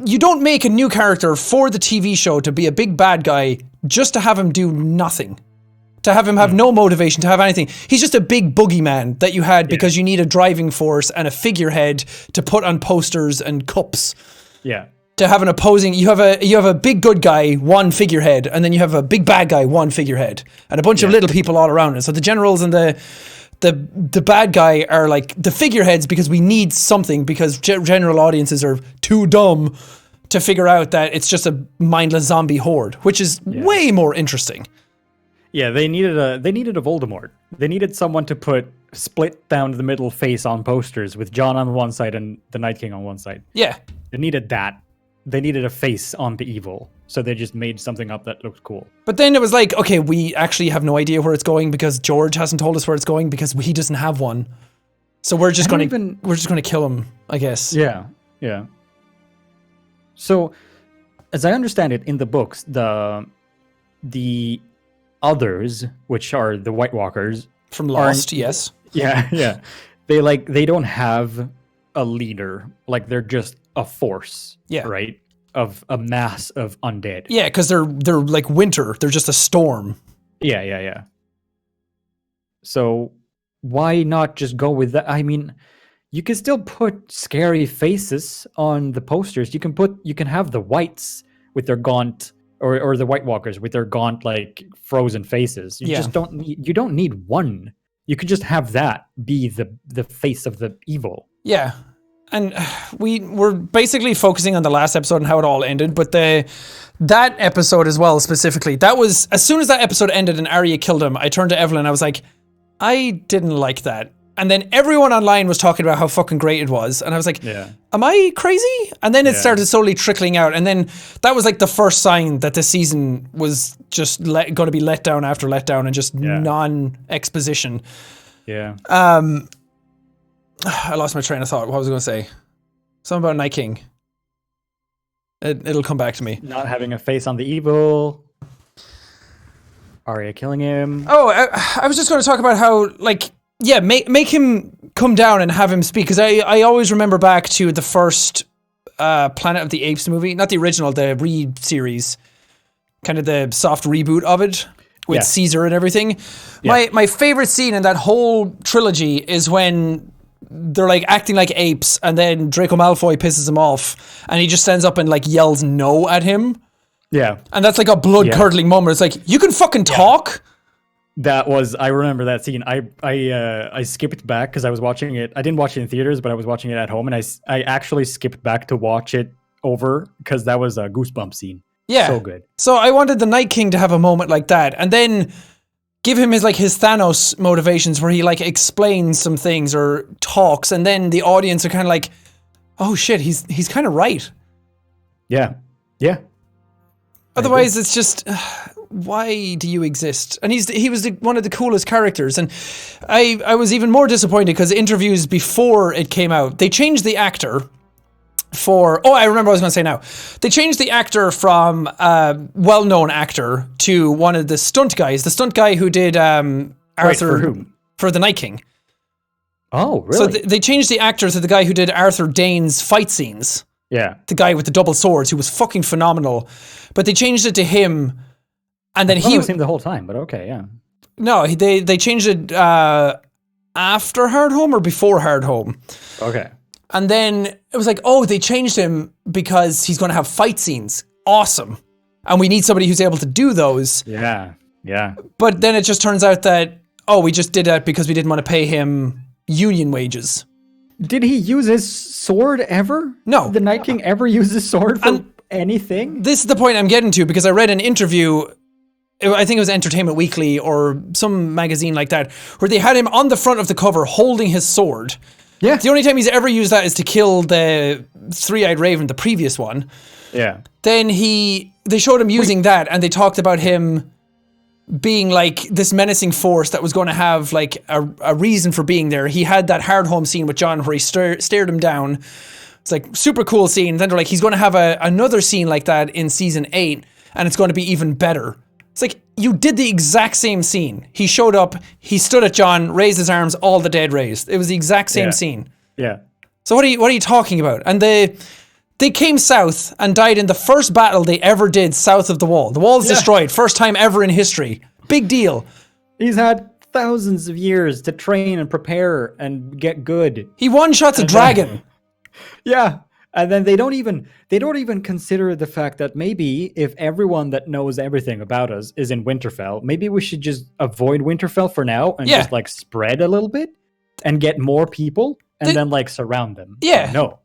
Speaker 1: you don't make a new character for the TV show to be a big bad guy just to have him do nothing. To have him have no motivation, to have anything. He's just a big boogeyman that you had because you need a driving force and a figurehead to put on posters and cups.
Speaker 2: Yeah.
Speaker 1: To have an opposing, you have a big good guy, one figurehead, and then you have a big bad guy, one figurehead, and a bunch of little people all around it. So the generals and the bad guy are like the figureheads because we need something because general audiences are too dumb to figure out that it's just a mindless zombie horde, which is way more interesting.
Speaker 2: Yeah, they needed a Voldemort. They needed someone to put split down the middle face on posters with Jon on one side and the Night King on one side.
Speaker 1: Yeah.
Speaker 2: They needed that. They needed a face on the evil. So they just made something up that looked cool.
Speaker 1: But then it was like, okay, we actually have no idea where it's going because George hasn't told us where it's going because he doesn't have one. So we're just going to kill him, I guess.
Speaker 2: Yeah. Yeah. So as I understand it in the books, the others, which are the White Walkers
Speaker 1: from Lost, yes.
Speaker 2: Yeah, yeah. They don't have a leader. Like they're just a force.
Speaker 1: Yeah.
Speaker 2: Right. Of a mass of undead.
Speaker 1: Yeah, because they're like winter. They're just a storm.
Speaker 2: Yeah. So why not just go with that? I mean, you can still put scary faces on the posters. You can have the whites with their gaunt or the White Walkers with their gaunt like frozen faces. You just don't need one. You could just have that be the face of the evil.
Speaker 1: Yeah. And we're basically focusing on the last episode and how it all ended, but that episode as well specifically, that was, as soon as that episode ended and Arya killed him, I turned to Evelyn and I was like, I didn't like that. And then everyone online was talking about how fucking great it was. And I was like, am I crazy? And then it started slowly trickling out. And then that was like the first sign that the season was just going to be let down after let down and just non-exposition.
Speaker 2: Yeah.
Speaker 1: I lost my train of thought. What was I going to say? Something about Night King. It'll come back to me.
Speaker 2: Not having a face on the evil. Arya killing him.
Speaker 1: Oh, I was just going to talk about how, like, make him come down and have him speak. Because I always remember back to the first Planet of the Apes movie. Not the original, the re-series. Kind of the soft reboot of it. With Caesar and everything. Yeah. My favorite scene in that whole trilogy is when they're like acting like apes and then Draco Malfoy pisses him off and he just stands up and like yells no at him. Yeah. And that's like a blood curdling moment. It's like, you can fucking talk.
Speaker 2: That was, I remember that scene. I skipped back because I was watching it. I didn't watch it in theaters, but I was watching it at home and I actually skipped back to watch it over because that was a goosebump scene.
Speaker 1: Yeah.
Speaker 2: So good.
Speaker 1: So I wanted the Night King to have a moment like that and then give him his Thanos motivations where he like explains some things or talks and then the audience are kind of like, oh shit, he's kind of right.
Speaker 2: Yeah.
Speaker 1: Otherwise it's just, why do you exist? And he was one of the coolest characters and I was even more disappointed because interviews before it came out, they changed the actor I remember what I was going to say now. They changed the actor from a well-known actor to one of the stunt guys. The stunt guy who did Arthur for the Night King.
Speaker 2: Oh, really?
Speaker 1: So they changed the actor to the guy who did Arthur Dane's fight scenes.
Speaker 2: Yeah.
Speaker 1: The guy with the double swords who was fucking phenomenal. But they changed it to him. And then
Speaker 2: he was him the whole time, but okay, yeah.
Speaker 1: No, they changed it after Hard Home or before Hard Home.
Speaker 2: Okay.
Speaker 1: And then it was like, oh, they changed him because he's going to have fight scenes. Awesome. And we need somebody who's able to do those.
Speaker 2: Yeah.
Speaker 1: But then it just turns out that, we just did that because we didn't want to pay him union wages.
Speaker 2: Did he use his sword ever?
Speaker 1: No.
Speaker 2: The Night King ever use his sword for anything?
Speaker 1: This is the point I'm getting to because I read an interview, I think it was Entertainment Weekly or some magazine like that, where they had him on the front of the cover holding his sword. Yeah. The only time he's ever used that is to kill the three-eyed raven, the previous one.
Speaker 2: Yeah.
Speaker 1: Then they showed him using that and they talked about him being like this menacing force that was going to have like a reason for being there. He had that Hard Home scene with John where he stared him down. It's like super cool scene. Then they're like, he's going to have another scene like that in season 8 and it's going to be even better. It's like, you did the exact same scene. He showed up, he stood at John, raised his arms, all the dead raised. It was the exact same scene.
Speaker 2: Yeah.
Speaker 1: So what are you talking about? And they came south and died in the first battle they ever did south of the wall. The wall's destroyed, first time ever in history. Big deal.
Speaker 2: He's had thousands of years to train and prepare and get good.
Speaker 1: He one-shots a dragon.
Speaker 2: Yeah. And then they don't even consider the fact that maybe if everyone that knows everything about us is in Winterfell, maybe we should just avoid Winterfell for now and just like spread a little bit and get more people and then like surround them.
Speaker 1: Yeah.
Speaker 2: No.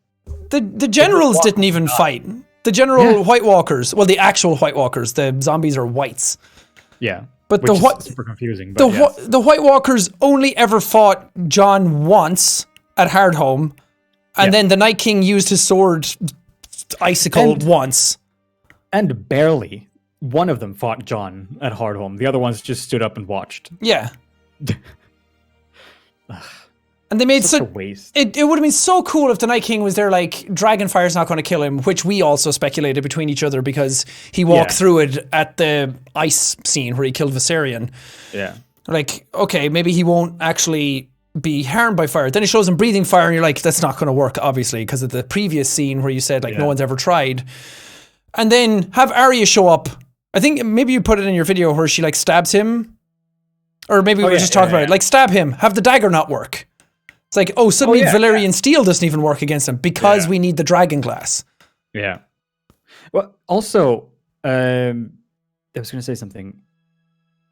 Speaker 1: The generals didn't even fight. The general White Walkers, well, the actual White Walkers, the zombies are whites.
Speaker 2: Yeah.
Speaker 1: But
Speaker 2: which is super confusing. But
Speaker 1: the White Walkers only ever fought Jon once at Hardhome. And then the Night King used his sword icicle once.
Speaker 2: And barely. One of them fought Jon at Hardhome. The other ones just stood up and watched.
Speaker 1: Yeah. And they made
Speaker 2: such a waste.
Speaker 1: It would have been so cool if the Night King was there like, Dragonfire's not going to kill him, which we also speculated between each other because he walked through it at the ice scene where he killed Viserion.
Speaker 2: Yeah.
Speaker 1: Like, okay, maybe he won't actually be harmed by fire. Then it shows him breathing fire, and you're like, that's not going to work, obviously, because of the previous scene where you said like no one's ever tried. And then have Arya show up. I think maybe you put it in your video where she like stabs him, or maybe we were just talking about it. Like stab him, have the dagger not work. It's like, oh, suddenly Valyrian steel doesn't even work against him because we need the dragon glass. Yeah.
Speaker 2: Well, also, I was going to say something.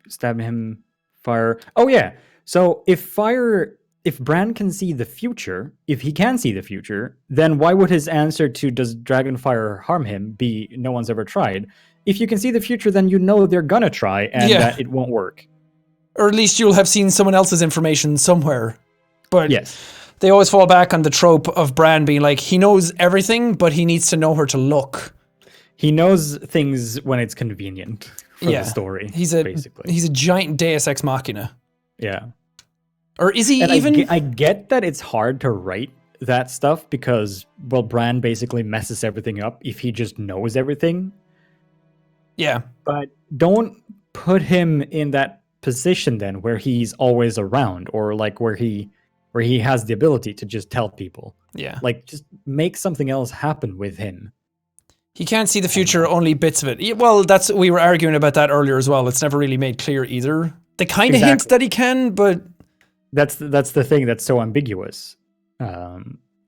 Speaker 2: Stab him, fire. Oh yeah. So if Bran can see the future, if he can see the future, then why would his answer to does dragon fire harm him be no one's ever tried? If you can see the future, then you know they're gonna try and that it won't work.
Speaker 1: Or at least you'll have seen someone else's information somewhere. But
Speaker 2: yes,
Speaker 1: they always fall back on the trope of Bran being like, he knows everything, but he needs to know where to look.
Speaker 2: He knows things when it's convenient for the story. He's a
Speaker 1: giant Deus Ex Machina.
Speaker 2: Yeah.
Speaker 1: Or is he
Speaker 2: I get that it's hard to write that stuff because, well, Bran basically messes everything up if he just knows everything.
Speaker 1: Yeah.
Speaker 2: But don't put him in that position then where he's always around, or like where he has the ability to just tell people.
Speaker 1: Yeah.
Speaker 2: Like, just make something else happen with him.
Speaker 1: He can't see the future, only bits of it. Well, we were arguing about that earlier as well. It's never really made clear either. They kind of hint that he can, but
Speaker 2: that's the thing that's so ambiguous.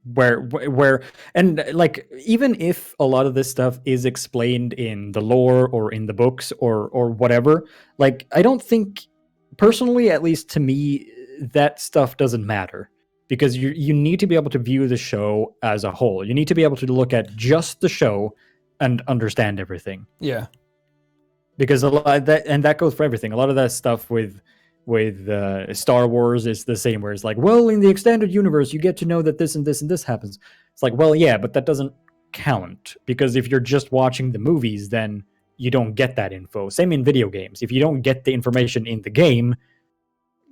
Speaker 2: Where and like, even if a lot of this stuff is explained in the lore or in the books or whatever, like, I don't think, personally, at least to me, that stuff doesn't matter, because you need to be able to view the show as a whole. You need to be able to look at just the show and understand everything.
Speaker 1: Yeah.
Speaker 2: Because a lot of that, and that goes for everything. A lot of that stuff with Star Wars is the same, where it's like, well, in the extended universe, you get to know that this and this and this happens. It's like, well, yeah, but that doesn't count, because if you're just watching the movies, then you don't get that info. Same in video games. If you don't get the information in the game,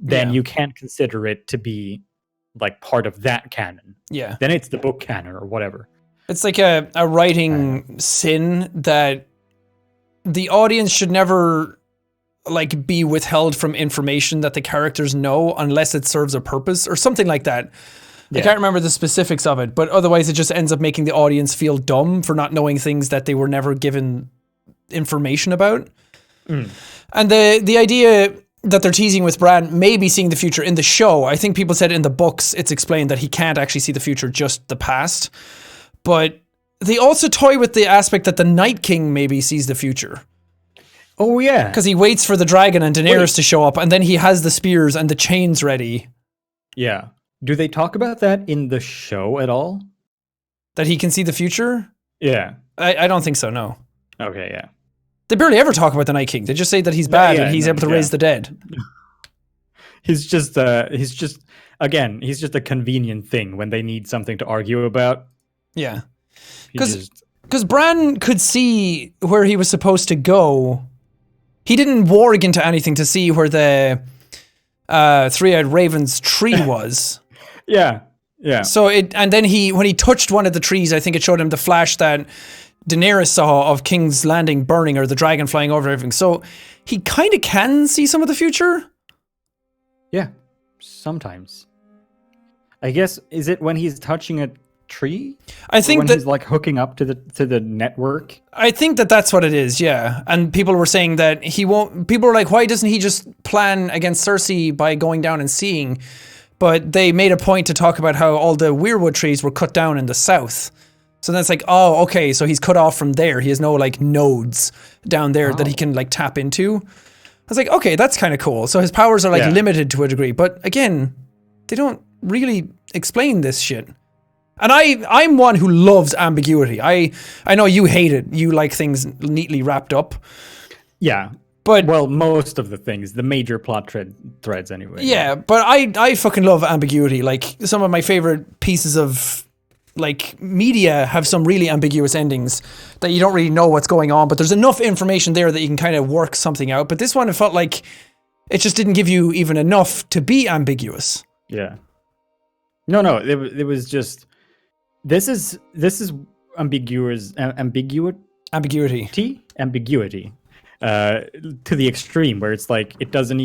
Speaker 2: then you can't consider it to be like part of that canon.
Speaker 1: Yeah.
Speaker 2: Then it's the book canon or whatever.
Speaker 1: It's like a writing sin that the audience should never like be withheld from information that the characters know unless it serves a purpose or something like that. I can't remember the specifics of it, but otherwise it just ends up making the audience feel dumb for not knowing things that they were never given information about. And the idea that they're teasing with Bran maybe seeing the future in the show, I think people said in the books it's explained that he can't actually see the future, just the past. But they also toy with the aspect that the Night King maybe sees the future.
Speaker 2: Oh, yeah.
Speaker 1: Because he waits for the dragon and Daenerys to show up, and then he has the spears and the chains ready.
Speaker 2: Yeah. Do they talk about that in the show at all?
Speaker 1: That he can see the future?
Speaker 2: Yeah.
Speaker 1: I don't think so, no.
Speaker 2: Okay, yeah.
Speaker 1: They barely ever talk about the Night King. They just say that he's bad and he's able to raise the dead.
Speaker 2: He's just a convenient thing when they need something to argue about.
Speaker 1: Yeah. Because Bran could see where he was supposed to go. He didn't warg into anything to see where the three-eyed raven's tree was.
Speaker 2: Yeah.
Speaker 1: So and then when he touched one of the trees, I think it showed him the flash that Daenerys saw of King's Landing burning, or the dragon flying over everything. So he kind of can see some of the future.
Speaker 2: Yeah, sometimes. I guess, is it when he's touching a tree?
Speaker 1: I think
Speaker 2: he's like hooking up to the network.
Speaker 1: I think that's what it is, yeah. And people were saying that he won't. People were like, why doesn't he just plan against Cersei by going down and seeing? But they made a point to talk about how all the weirwood trees were cut down in the south. So then it's like, oh, okay, so he's cut off from there. He has no like nodes down there that he can like tap into. I was like, okay, that's kind of cool. So his powers are like limited to a degree. But again, they don't really explain this shit. And I'm one who loves ambiguity. I know you hate it. You like things neatly wrapped up.
Speaker 2: Yeah.
Speaker 1: But
Speaker 2: well, most of the things, the major plot threads anyway.
Speaker 1: Yeah, but I fucking love ambiguity. Like, some of my favorite pieces of like media have some really ambiguous endings that you don't really know what's going on, but there's enough information there that you can kind of work something out. But this one, it felt like it just didn't give you even enough to be ambiguous.
Speaker 2: Yeah. No, it was just, this is ambiguous, ambiguity to the extreme, where it's like it doesn't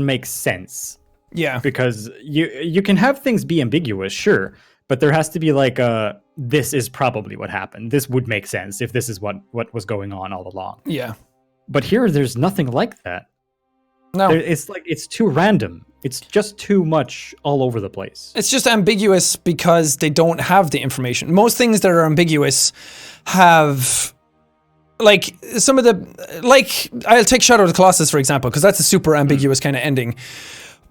Speaker 2: make sense.
Speaker 1: Yeah.
Speaker 2: Because you can have things be ambiguous, sure, but there has to be like this is probably what happened. This would make sense if this is what was going on all along.
Speaker 1: Yeah.
Speaker 2: But here, there's nothing like that.
Speaker 1: No.
Speaker 2: It's like it's too random. It's just too much all over the place.
Speaker 1: It's just ambiguous because they don't have the information. Most things that are ambiguous have, like, some of the, like, I'll take Shadow of the Colossus, for example, because that's a super ambiguous kind of ending.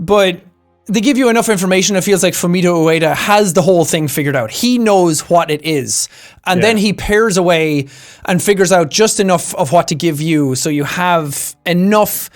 Speaker 1: But they give you enough information, it feels like Fumito Ueda has the whole thing figured out. He knows what it is. And then he pairs away and figures out just enough of what to give you so you have enough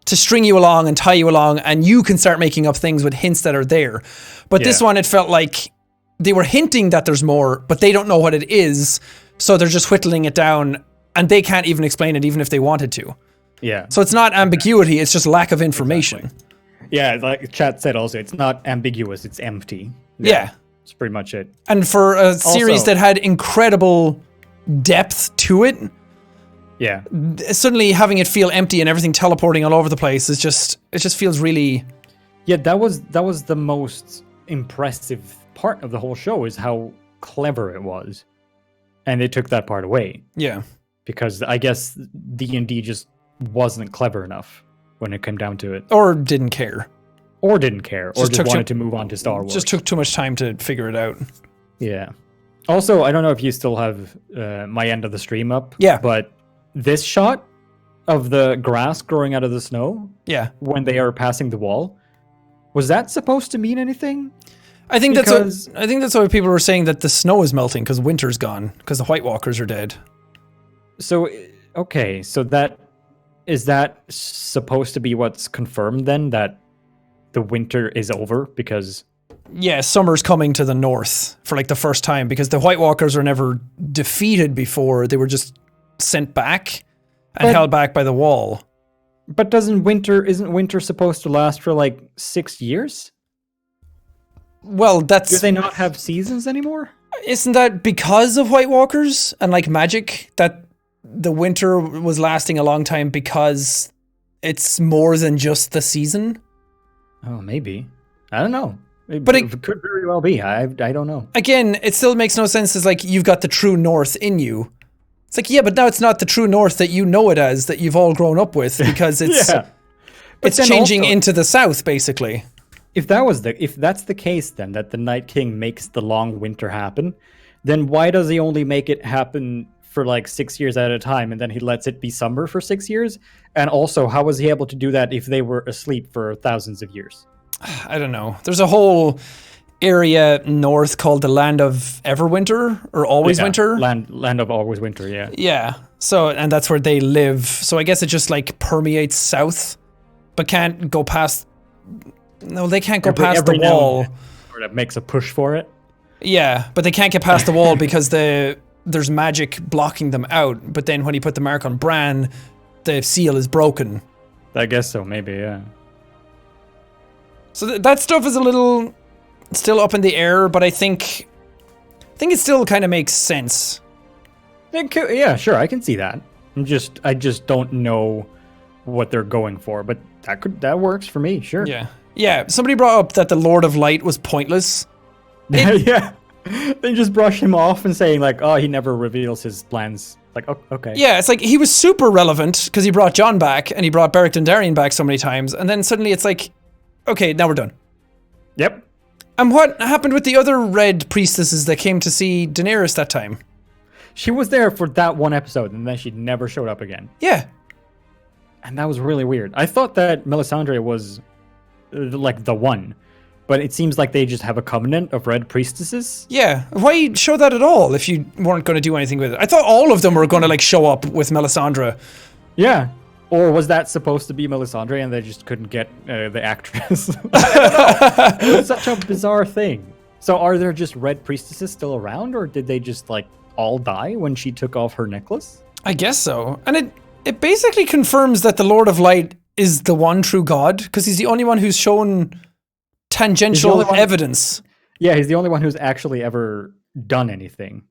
Speaker 1: to string you along and tie you along, and you can start making up things with hints that are there. But this one, it felt like they were hinting that there's more, but they don't know what it is, so they're just whittling it down, and they can't even explain it even if they wanted to.
Speaker 2: Yeah.
Speaker 1: So it's not ambiguity, it's just lack of information.
Speaker 2: Exactly. Yeah, like chat said also, it's not ambiguous, it's empty.
Speaker 1: Yeah.
Speaker 2: That's pretty much it.
Speaker 1: And for a series that had incredible depth to it,
Speaker 2: yeah,
Speaker 1: suddenly having it feel empty and everything teleporting all over the place is just, it just feels really...
Speaker 2: Yeah, that was the most impressive part of the whole show, is how clever it was. And they took that part away.
Speaker 1: Yeah.
Speaker 2: Because I guess D&D just wasn't clever enough when it came down to it.
Speaker 1: Or didn't care.
Speaker 2: Or didn't care. Or just wanted to move on to Star Wars.
Speaker 1: Just took too much time to figure it out.
Speaker 2: Yeah. Also, I don't know if you still have my end of the stream up.
Speaker 1: Yeah.
Speaker 2: But this shot of the grass growing out of the snow,
Speaker 1: yeah,
Speaker 2: when they are passing the wall, was that supposed to mean anything?
Speaker 1: I think that's why people were saying that the snow is melting because winter's gone, because the White Walkers are dead.
Speaker 2: So, okay, so that is that supposed to be what's confirmed then, that the winter is over because...
Speaker 1: Yeah, summer's coming to the north for like the first time, because the White Walkers were never defeated before. They were just sent back and held back by the wall.
Speaker 2: But isn't winter supposed to last for like 6 years?
Speaker 1: Well, that's...
Speaker 2: Do they not have seasons anymore?
Speaker 1: Isn't that because of White Walkers and like magic, that the winter was lasting a long time because it's more than just the season?
Speaker 2: Oh, maybe. I don't know.
Speaker 1: But
Speaker 2: it could very well be. I don't know.
Speaker 1: Again, it still makes no sense. It's like you've got the true north in you. It's like, yeah, but now it's not the true north that you know it as, that you've all grown up with, because it's it's changing also into the south, basically.
Speaker 2: If that's the case, then that the Night King makes the long winter happen, then why does he only make it happen for like 6 years at a time, and then he lets it be summer for 6 years? And also, how was he able to do that if they were asleep for thousands of years?
Speaker 1: I don't know. There's a whole area north called the Land of Everwinter, or Always Winter.
Speaker 2: Land of Always Winter, yeah.
Speaker 1: Yeah. So, and that's where they live. So I guess it just like permeates south, but can't go past... No, they can't go past the wall.
Speaker 2: Or that makes a push for it.
Speaker 1: Yeah, but they can't get past the wall because there's magic blocking them out. But then when you put the mark on Bran, the seal is broken.
Speaker 2: I guess so, maybe, yeah.
Speaker 1: So that stuff is a little still up in the air, but I think it still kind of makes sense.
Speaker 2: Yeah, sure, I can see that. I just don't know what they're going for, but that works for me, sure.
Speaker 1: Yeah. Yeah, somebody brought up that the Lord of Light was pointless.
Speaker 2: Yeah. They just brush him off and saying like, oh, he never reveals his plans. Like, oh, okay.
Speaker 1: Yeah, it's like he was super relevant because he brought Jon back and he brought Beric Dondarrion back so many times, and then suddenly it's like, okay, now we're done.
Speaker 2: Yep.
Speaker 1: And what happened with the other red priestesses that came to see Daenerys that time?
Speaker 2: She was there for that one episode, and then she never showed up again.
Speaker 1: Yeah.
Speaker 2: And that was really weird. I thought that Melisandre was like the one, but it seems like they just have a covenant of red priestesses.
Speaker 1: Yeah. Why show that at all if you weren't going to do anything with it? I thought all of them were going to like show up with Melisandre.
Speaker 2: Yeah. Or was that supposed to be Melisandre and they just couldn't get the actress? I don't know. It was such a bizarre thing. So are there just red priestesses still around, or did they just like all die when she took off her necklace?
Speaker 1: I guess so. And it basically confirms that the Lord of Light is the one true God, because he's the only one who's shown tangential evidence.
Speaker 2: Yeah, he's the only one who's actually ever done anything.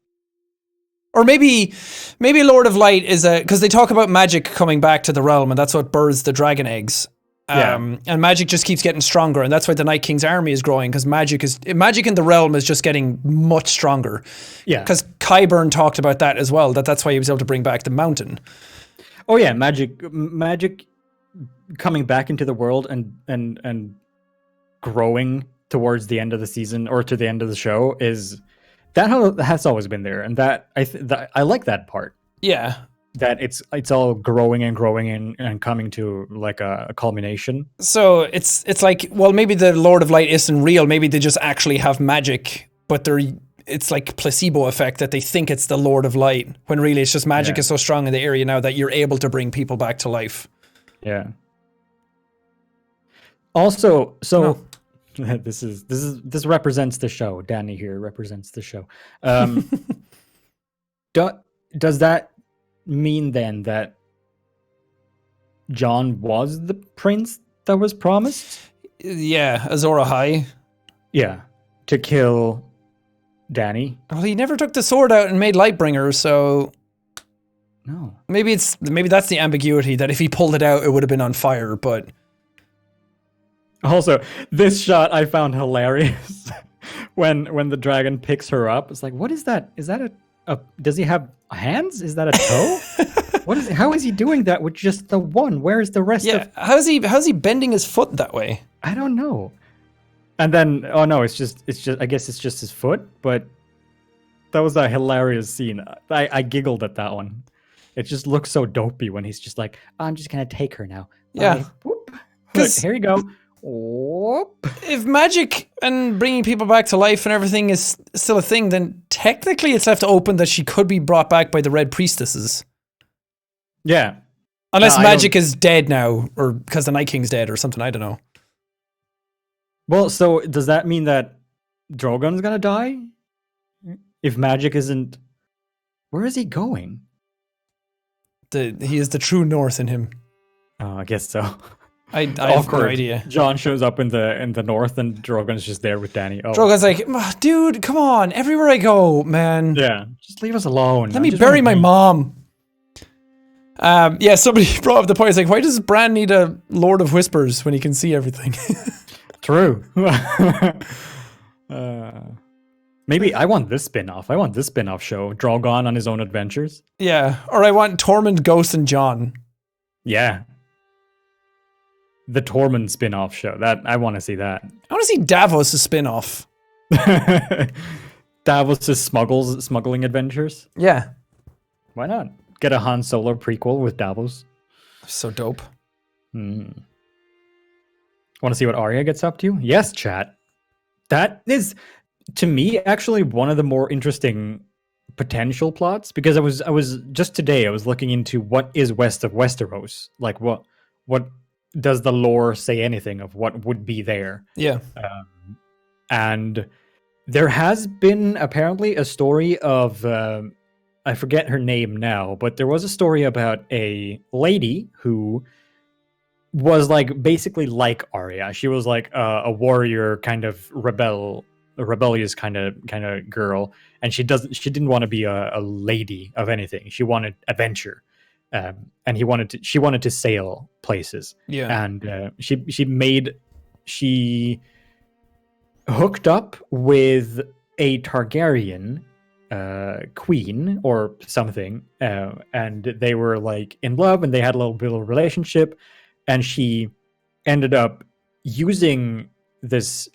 Speaker 1: Or maybe Lord of Light is because they talk about magic coming back to the realm, and that's what births the dragon eggs. And magic just keeps getting stronger, and that's why the Night King's army is growing, because magic in the realm is just getting much stronger.
Speaker 2: Yeah.
Speaker 1: Because Qyburn talked about that as well, that's why he was able to bring back the mountain.
Speaker 2: Oh yeah, magic coming back into the world and growing towards the end of the season or to the end of the show has always been there, and that I like that part.
Speaker 1: Yeah.
Speaker 2: That it's all growing and growing and coming to like a culmination.
Speaker 1: So it's like, well, maybe the Lord of Light isn't real. Maybe they just actually have magic, but it's like placebo effect that they think it's the Lord of Light, when really it's just magic is so strong in the area now that you're able to bring people back to life. Yeah.
Speaker 2: Also, so this represents the show. Danny here represents the show. Does that mean then that Jon was the prince that was promised?
Speaker 1: Yeah, Azor Ahai.
Speaker 2: Yeah, to kill Danny.
Speaker 1: Well, he never took the sword out and made Lightbringer, so
Speaker 2: no.
Speaker 1: Maybe that's the ambiguity, that if he pulled it out, it would have been on fire. But
Speaker 2: also, this shot I found hilarious when the dragon picks her up. It's like, what is that? Is that a does he have hands? Is that a toe? How is he doing that with just the one? Where is the rest?
Speaker 1: Yeah, how's he bending his foot that way?
Speaker 2: I don't know. And then, oh no, it's just I guess it's just his foot. But that was a hilarious scene. I giggled at that one. It just looks so dopey when he's just like, oh, I'm just gonna take her now.
Speaker 1: Yeah.
Speaker 2: Whoop. Look, here you go. Whoop.
Speaker 1: If magic and bringing people back to life and everything is still a thing, then technically it's left open that she could be brought back by the Red Priestesses.
Speaker 2: Yeah.
Speaker 1: Unless magic is dead now, or because the Night King's dead or something, I don't know.
Speaker 2: Well, so does that mean that Drogon's gonna die? If magic isn't... Where is he going?
Speaker 1: He is the true North in him.
Speaker 2: Oh, I guess so.
Speaker 1: I have no idea.
Speaker 2: Jon shows up in the north, and Drogon's just there with Danny. Oh.
Speaker 1: Drogon's like, dude, come on! Everywhere I go, man.
Speaker 2: Yeah, just leave us alone.
Speaker 1: Let me bury my mom. Yeah, somebody brought up the point. It's like, why does Bran need a Lord of Whispers when he can see everything?
Speaker 2: True. Maybe I want this spin-off. I want this spin-off show. Drogon on his own adventures.
Speaker 1: Yeah, or I want Tormund, Ghost, and Jon.
Speaker 2: Yeah. The Tormund spin-off show. That I want to see that.
Speaker 1: I want to see Davos' spin-off.
Speaker 2: Davos' smuggling adventures?
Speaker 1: Yeah.
Speaker 2: Why not? Get a Han Solo prequel with Davos.
Speaker 1: So dope.
Speaker 2: Want to see what Arya gets up to? Yes, chat. That is, to me, actually one of the more interesting potential plots, because I was just today I was looking into what is west of Westeros. Like what does the lore say anything of what would be there?
Speaker 1: Yeah.
Speaker 2: And there has been apparently a story of I forget her name now, but there was a story about a lady who was like basically like Arya. She was like a warrior, kind of rebellious kind of girl, and she didn't want to be a lady of anything. She wanted adventure, and she wanted to sail places.
Speaker 1: Yeah,
Speaker 2: and she hooked up with a Targaryen queen or something, and they were like in love, and they had a little bit of a relationship, and she ended up using this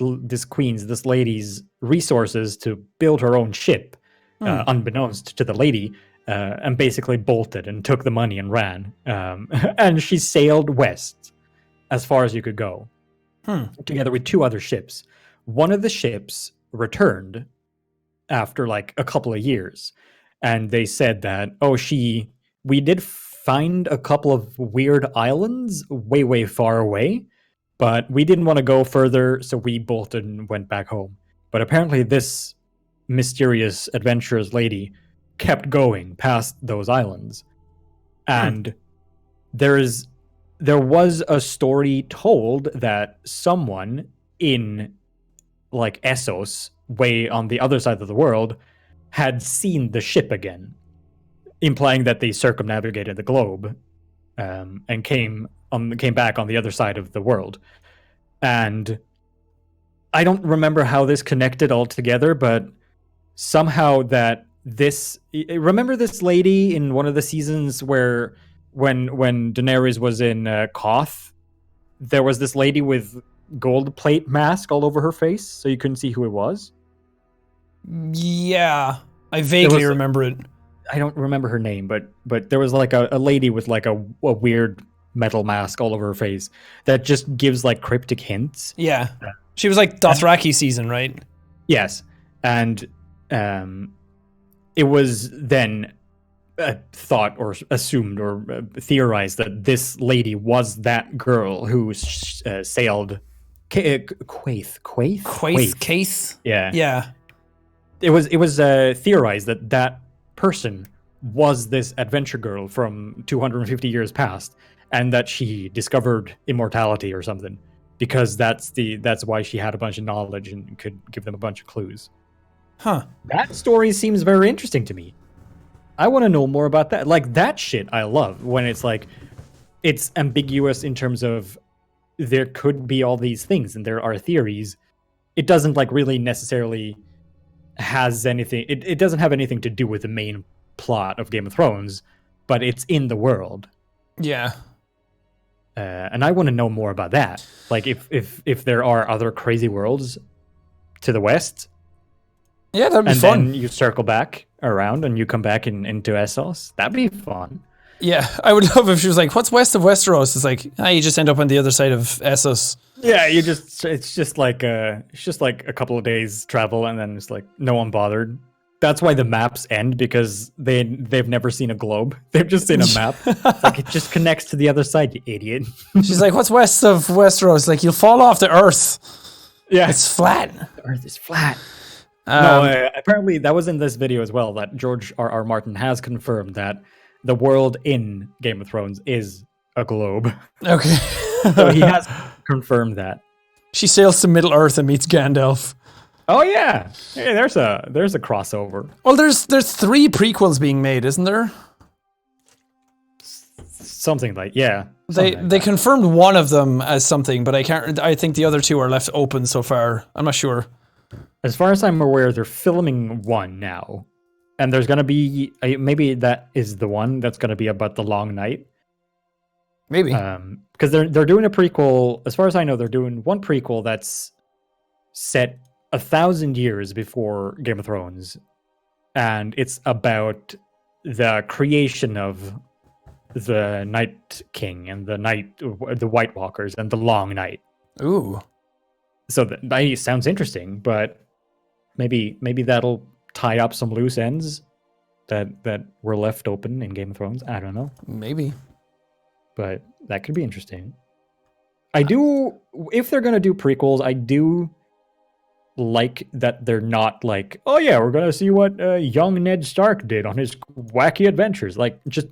Speaker 2: lady's resources to build her own ship, unbeknownst to the lady, and basically bolted and took the money and ran. And she sailed west as far as you could go, together with two other ships. One of the ships returned after like a couple of years, and they said that, we did find a couple of weird islands way far away, but we didn't want to go further, so we bolted and went back home. But apparently this mysterious adventurous lady kept going past those islands, and there was a story told that someone in like Essos, way on the other side of the world, had seen the ship again, implying that they circumnavigated the globe, and came back on the other side of the world. And I don't remember how this connected all together, but somehow that remember this lady in one of the seasons where when Daenerys was in Koth, there was this lady with gold plate mask all over her face, so you couldn't see who it was.
Speaker 1: Yeah, I vaguely remember it.
Speaker 2: I don't remember her name, but there was like a lady with like a weird metal mask all over her face that just gives like cryptic hints.
Speaker 1: Yeah, she was like Dothraki season, right?
Speaker 2: Yes, and it was then thought or assumed or theorized that this lady was that girl who sailed Quaith
Speaker 1: case.
Speaker 2: Yeah. It was theorized that person was this adventure girl from 250 years past, and that she discovered immortality or something, because that's why she had a bunch of knowledge and could give them a bunch of clues.
Speaker 1: Huh.
Speaker 2: That story seems very interesting to me. I want to know more about that. Like, that shit I love, when it's like, it's ambiguous in terms of there could be all these things and there are theories. It doesn't like really necessarily has anything. It doesn't have anything to do with the main plot of Game of Thrones, but it's in the world.
Speaker 1: Yeah.
Speaker 2: And I want to know more about that. Like, if there are other crazy worlds to the west.
Speaker 1: Yeah, that'd be
Speaker 2: and
Speaker 1: fun.
Speaker 2: Then you circle back around and you come back into Essos. That'd be fun.
Speaker 1: Yeah, I would love if she was like, "What's west of Westeros?" It's like, you just end up on the other side of Essos.
Speaker 2: Yeah, it's just like a couple of days travel, and then it's like no one bothered. That's why the maps end, because they've never seen a globe. They've just seen a map. It's like, it just connects to the other side, you idiot.
Speaker 1: She's like, "What's west of Westeros?" Like, you'll fall off the earth.
Speaker 2: Yeah,
Speaker 1: it's flat.
Speaker 2: The earth is flat. No, apparently that was in this video as well, that George R.R. Martin has confirmed that the world in Game of Thrones is a globe.
Speaker 1: Okay.
Speaker 2: So he has confirmed that.
Speaker 1: She sails to Middle Earth and meets Gandalf.
Speaker 2: Oh yeah. Hey, there's a crossover.
Speaker 1: Well, there's 3 prequels being made, isn't there?
Speaker 2: Something like, yeah.
Speaker 1: They confirmed one of them as something, but I think the other 2 are left open so far. I'm not sure.
Speaker 2: As far as I'm aware, they're filming one now. And there's going to be, maybe that is the one that's going to be about the Long Night.
Speaker 1: Maybe.
Speaker 2: Because they're doing a prequel. As far as I know, they're doing one prequel that's set 1,000 years before Game of Thrones. And it's about the creation of the Night King and the White Walkers and the Long Night.
Speaker 1: Ooh.
Speaker 2: So that sounds interesting, but maybe that'll tie up some loose ends that were left open in Game of Thrones. I don't know.
Speaker 1: Maybe.
Speaker 2: But that could be interesting. If they're going to do prequels, I do like that they're not like, oh yeah, we're going to see what young Ned Stark did on his wacky adventures. Like, just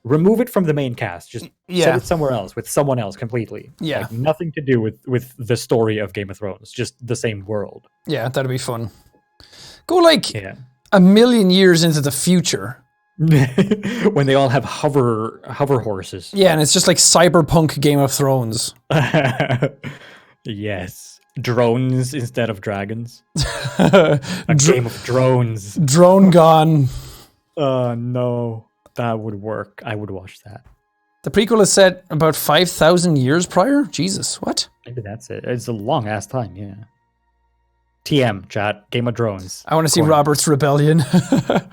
Speaker 2: remove it from the main cast. Just set it somewhere else with someone else completely.
Speaker 1: Yeah.
Speaker 2: Like, nothing to do with the story of Game of Thrones. Just the same world.
Speaker 1: Yeah, that'd be fun. Go like 1,000,000 years into the future.
Speaker 2: When they all have hover horses.
Speaker 1: Yeah, and it's just like cyberpunk Game of Thrones.
Speaker 2: Yes. Drones instead of dragons. A game of drones.
Speaker 1: Drone gone.
Speaker 2: No. That would work. I would watch that.
Speaker 1: The prequel is set about 5,000 years prior? Jesus, what?
Speaker 2: Maybe that's it. It's a long ass time, yeah. TM, chat. Game of Drones.
Speaker 1: I want to see Robert's Rebellion.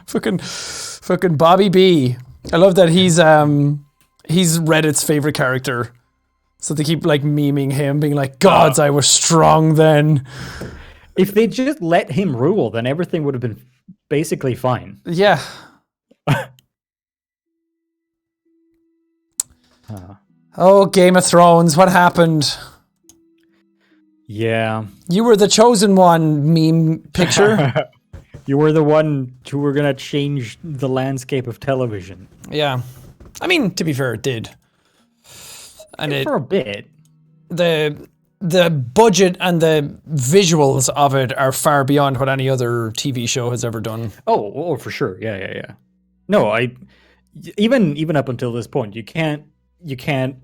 Speaker 1: fucking Bobby B. I love that he's Reddit's favorite character. So they keep like memeing him, being like, "Gods, I was strong then."
Speaker 2: If they just let him rule, then everything would have been basically fine.
Speaker 1: Yeah. Oh, Game of Thrones, what happened?
Speaker 2: Yeah.
Speaker 1: You were the chosen one, meme picture.
Speaker 2: You were the one who were going to change the landscape of television.
Speaker 1: Yeah. I mean, to be fair, it did. And
Speaker 2: for a bit.
Speaker 1: The budget and the visuals of it are far beyond what any other TV show has ever done.
Speaker 2: Oh, for sure. Yeah. No, even up until this point, you can't you can't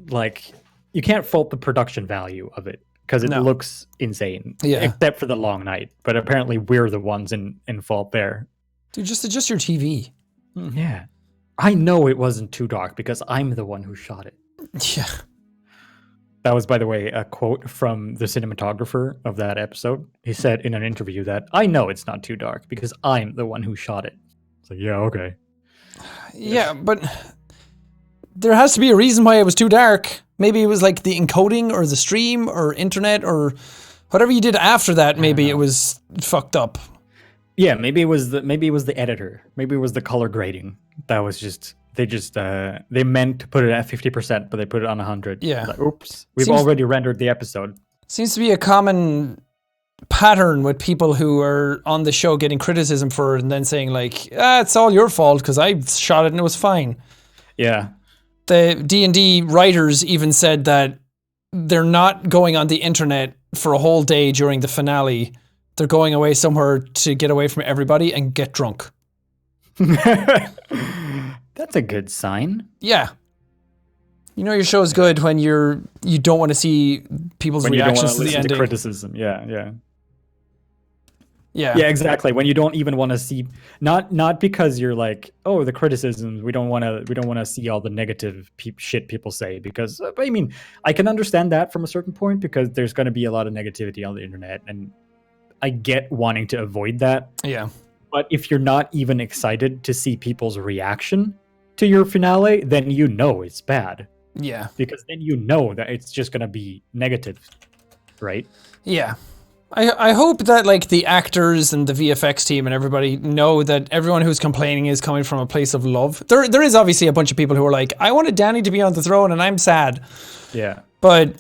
Speaker 2: fault the production value of it because it
Speaker 1: No.
Speaker 2: looks insane.
Speaker 1: Yeah.
Speaker 2: Except for the long night, but apparently we're the ones in fault there.
Speaker 1: Dude, just adjust your TV.
Speaker 2: Yeah, I know it wasn't too dark because I'm the one who shot it.
Speaker 1: Yeah.
Speaker 2: That was, by the way, a quote from the cinematographer of that episode. He said in an interview that I know it's not too dark because I'm the one who shot it. It's like, yeah, okay.
Speaker 1: Yeah, but there has to be a reason why it was too dark. Maybe it was like the encoding or the stream or internet or whatever you did after that. Maybe it was fucked up.
Speaker 2: Yeah, maybe it was the editor. Maybe it was the color grading. That was just they meant to put it at 50%, but they put it on 100.
Speaker 1: Yeah.
Speaker 2: Like, oops, we've already rendered the episode.
Speaker 1: Seems to be a common pattern with people who are on the show getting criticism for it and then saying like, it's all your fault because I shot it and it was fine.
Speaker 2: Yeah.
Speaker 1: The D&D writers even said that they're not going on the internet for a whole day during the finale. They're going away somewhere to get away from everybody and get drunk.
Speaker 2: That's a good sign.
Speaker 1: Yeah. You know your show is good when you don't want to see people's
Speaker 2: When you don't want
Speaker 1: reactions
Speaker 2: to
Speaker 1: to the
Speaker 2: listen to
Speaker 1: ending.
Speaker 2: criticism. Yeah.
Speaker 1: Yeah.
Speaker 2: Yeah, exactly. When you don't even want to see, not because you're like, oh, the criticisms. We don't want to see all the negative shit people say. Because I mean, I can understand that from a certain point because there's going to be a lot of negativity on the internet, and I get wanting to avoid that.
Speaker 1: Yeah.
Speaker 2: But if you're not even excited to see people's reaction to your finale, then you know it's bad.
Speaker 1: Yeah.
Speaker 2: Because then you know that it's just going to be negative, right?
Speaker 1: Yeah. I hope that like the actors and the VFX team and everybody know that everyone who's complaining is coming from a place of love. There is obviously a bunch of people who are like, I wanted Danny to be on the throne and I'm sad.
Speaker 2: Yeah.
Speaker 1: But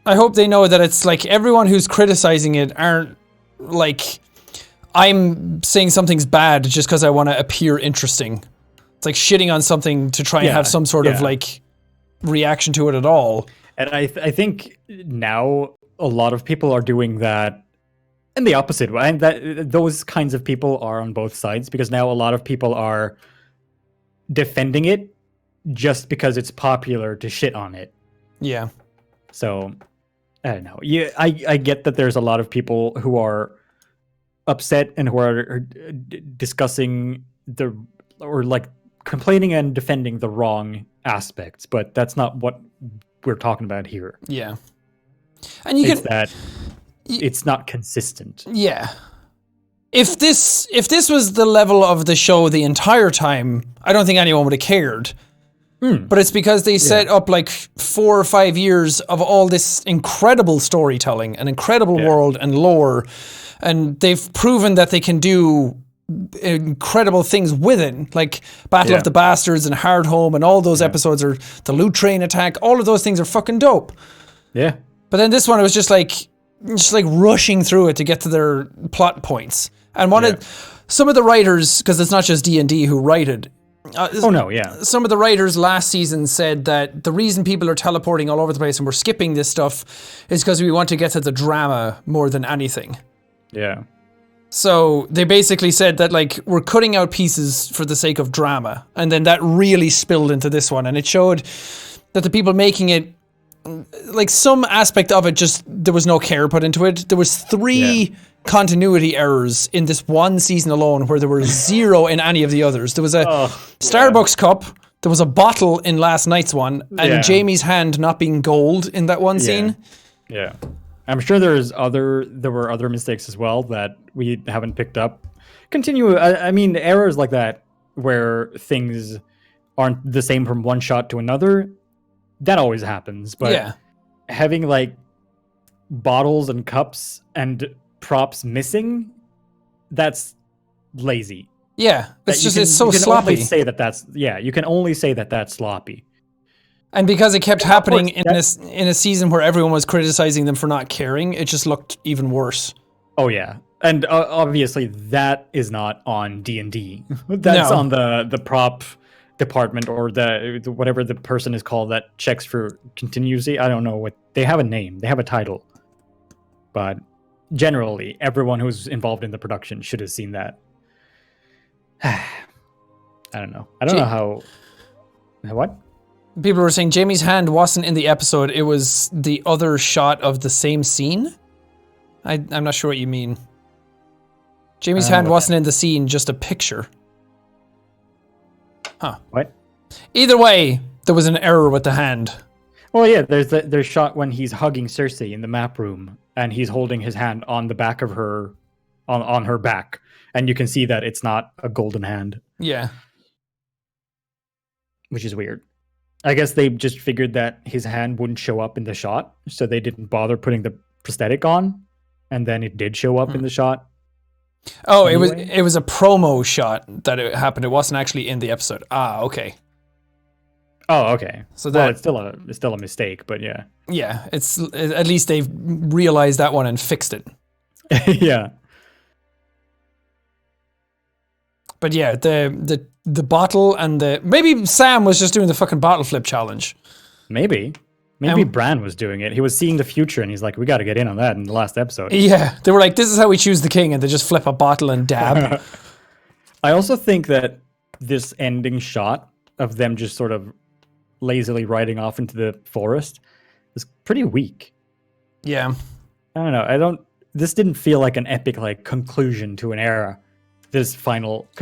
Speaker 1: I hope they know that it's like everyone who's criticizing it aren't like, I'm saying something's bad just because I want to appear interesting. It's like shitting on something to try and have some sort of like reaction to it at all.
Speaker 2: And I think now a lot of people are doing that in the opposite way. And that those kinds of people are on both sides because now a lot of people are defending it just because it's popular to shit on it.
Speaker 1: Yeah.
Speaker 2: So I don't know. Yeah, I get that there's a lot of people who are upset and who are discussing or like complaining and defending the wrong aspects, but that's not what we're talking about here.
Speaker 1: Yeah. And
Speaker 2: It's not consistent.
Speaker 1: Yeah. If this was the level of the show the entire time, I don't think anyone would have cared. But it's because they set up like 4 or 5 years of all this incredible storytelling, an incredible world and lore, and they've proven that they can do incredible things with it, like Battle of the Bastards and Hard Home, and all those episodes are the Loot Train attack. All of those things are fucking dope.
Speaker 2: Yeah.
Speaker 1: But then this one, it was just like rushing through it to get to their plot points. And some of the writers, because it's not just D&D who write it. Some of the writers last season said that the reason people are teleporting all over the place and we're skipping this stuff is because we want to get to the drama more than anything.
Speaker 2: Yeah.
Speaker 1: So they basically said that like we're cutting out pieces for the sake of drama. And then that really spilled into this one. And it showed that the people making it, like some aspect of it, just there was no care put into it. There was 3 continuity errors in this one season alone where there were 0 in any of the others. There was a Starbucks cup, there was a bottle in last night's one, and Jamie's hand not being gold in that one scene.
Speaker 2: Yeah. I'm sure there were other mistakes as well that we haven't picked up. I mean, errors like that where things aren't the same from one shot to another, that always happens. But having like bottles and cups and props missing, that's lazy.
Speaker 1: Yeah, it's so
Speaker 2: you can
Speaker 1: sloppy.
Speaker 2: You can only say that that's sloppy.
Speaker 1: And because it kept happening in a season where everyone was criticizing them for not caring, it just looked even worse.
Speaker 2: Oh yeah, and obviously that is not on D&D. That's on the prop department or the whatever the person is called that checks for continuity. I don't know what they have a name. They have a title, but generally everyone who's involved in the production should have seen that. I don't know. I don't know how. What?
Speaker 1: People were saying Jamie's hand wasn't in the episode. It was the other shot of the same scene. I'm not sure what you mean. Jamie's hand wasn't in the scene, just a picture. Huh.
Speaker 2: What?
Speaker 1: Either way, there was an error with the hand.
Speaker 2: Well, yeah, there's shot when he's hugging Cersei in the map room, and he's holding his hand on the back of her, on her back, and you can see that it's not a golden hand.
Speaker 1: Yeah.
Speaker 2: Which is weird. I guess they just figured that his hand wouldn't show up in the shot, so they didn't bother putting the prosthetic on, and then it did show up in the shot.
Speaker 1: Oh,
Speaker 2: Anyway.
Speaker 1: it was a promo shot that it happened. It wasn't actually in the episode. Ah, okay.
Speaker 2: Oh, okay.
Speaker 1: So
Speaker 2: Well,
Speaker 1: that
Speaker 2: it's still a mistake, but yeah.
Speaker 1: yeah, it's at least they've realized that one and fixed it.
Speaker 2: Yeah.
Speaker 1: But yeah, the bottle and maybe Sam was just doing the fucking bottle flip challenge.
Speaker 2: Maybe Bran was doing it. He was seeing the future, and he's like, "We got to get in on that." In the last episode,
Speaker 1: Yeah, they were like, "This is how we choose the king," and they just flip a bottle and dab.
Speaker 2: I also think that this ending shot of them just sort of lazily riding off into the forest is pretty weak.
Speaker 1: Yeah,
Speaker 2: I don't know. This didn't feel like an epic like conclusion to an era. Because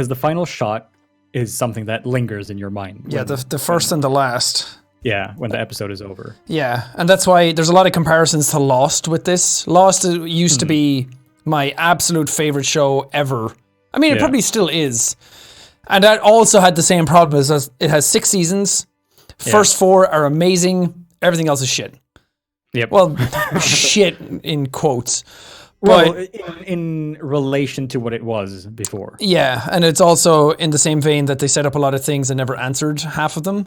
Speaker 2: the final shot is something that lingers in your mind.
Speaker 1: yeah, the first and the last.
Speaker 2: Yeah, when the episode is over.
Speaker 1: Yeah, and that's why there's a lot of comparisons to Lost with this. Lost used to be my absolute favorite show ever. I mean, it probably still is. And that also had the same problem as it has 6 seasons. First 4 are amazing. Everything else is shit.
Speaker 2: Yep.
Speaker 1: Well, shit in quotes.
Speaker 2: Well,
Speaker 1: But
Speaker 2: in relation to what it was before.
Speaker 1: yeah, and it's also in the same vein that they set up a lot of things and never answered half of them.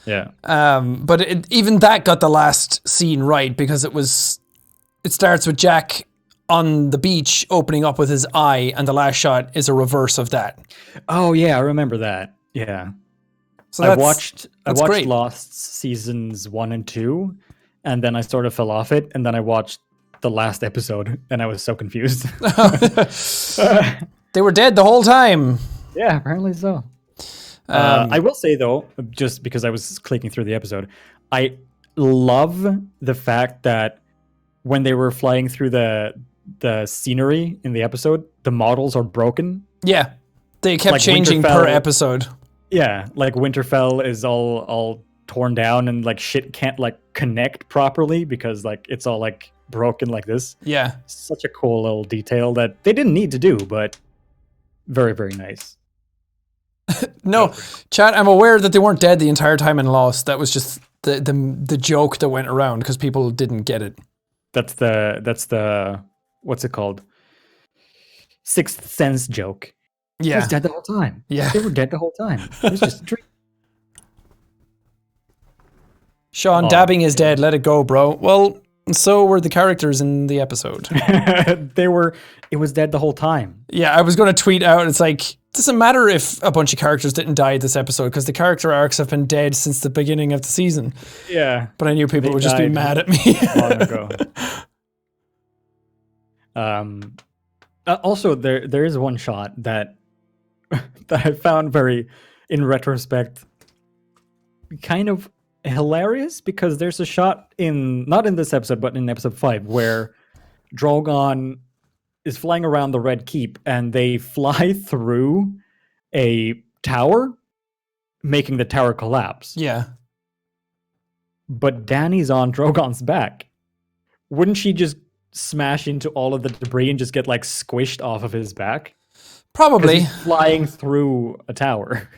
Speaker 2: Yeah.
Speaker 1: But even that got the last scene right because it starts with Jack on the beach opening up with his eye, and the last shot is a reverse of that.
Speaker 2: Oh yeah, I remember that. Yeah.
Speaker 1: So
Speaker 2: I watched
Speaker 1: great.
Speaker 2: Lost seasons 1 and 2, and then I sort of fell off it, and then I watched the last episode, and I was so confused.
Speaker 1: They were dead the whole time.
Speaker 2: Yeah, apparently so. I will say though, just because I was clicking through the episode, I love the fact that when they were flying through the scenery in the episode, the models are broken.
Speaker 1: Yeah, they kept
Speaker 2: Like
Speaker 1: changing
Speaker 2: Winterfell.
Speaker 1: per episode.
Speaker 2: Yeah, like Winterfell is all torn down, and like shit can't like connect properly because like it's all like broken like this.
Speaker 1: Yeah.
Speaker 2: Such a cool little detail that they didn't need to do, but very, very nice.
Speaker 1: No, chat, I'm aware that they weren't dead the entire time in Lost. That was just the joke that went around because people didn't get it.
Speaker 2: That's the what's it called? Sixth Sense joke. He
Speaker 1: Yeah.
Speaker 2: was dead the whole time.
Speaker 1: Yeah.
Speaker 2: They were dead the whole time. It was just a dream.
Speaker 1: Sean,
Speaker 2: Aw,
Speaker 1: dabbing is dead. Let it go, bro. Well, so were the characters in the episode.
Speaker 2: It was dead the whole time.
Speaker 1: Yeah, I was going to tweet out, it's like, doesn't matter if a bunch of characters didn't die this episode because the character arcs have been dead since the beginning of the season.
Speaker 2: Yeah.
Speaker 1: But I knew people
Speaker 2: They
Speaker 1: would just be
Speaker 2: died
Speaker 1: mad at me.
Speaker 2: Long ago. Also, there is one shot that I found very, in retrospect, kind of hilarious because there's a shot not in this episode, but in episode 5 where Drogon is flying around the Red Keep and they fly through a tower, making the tower collapse.
Speaker 1: Yeah.
Speaker 2: But Dany's on Drogon's back. Wouldn't she just smash into all of the debris and just get like squished off of his back? 'Cause
Speaker 1: Probably.
Speaker 2: he's flying through a tower.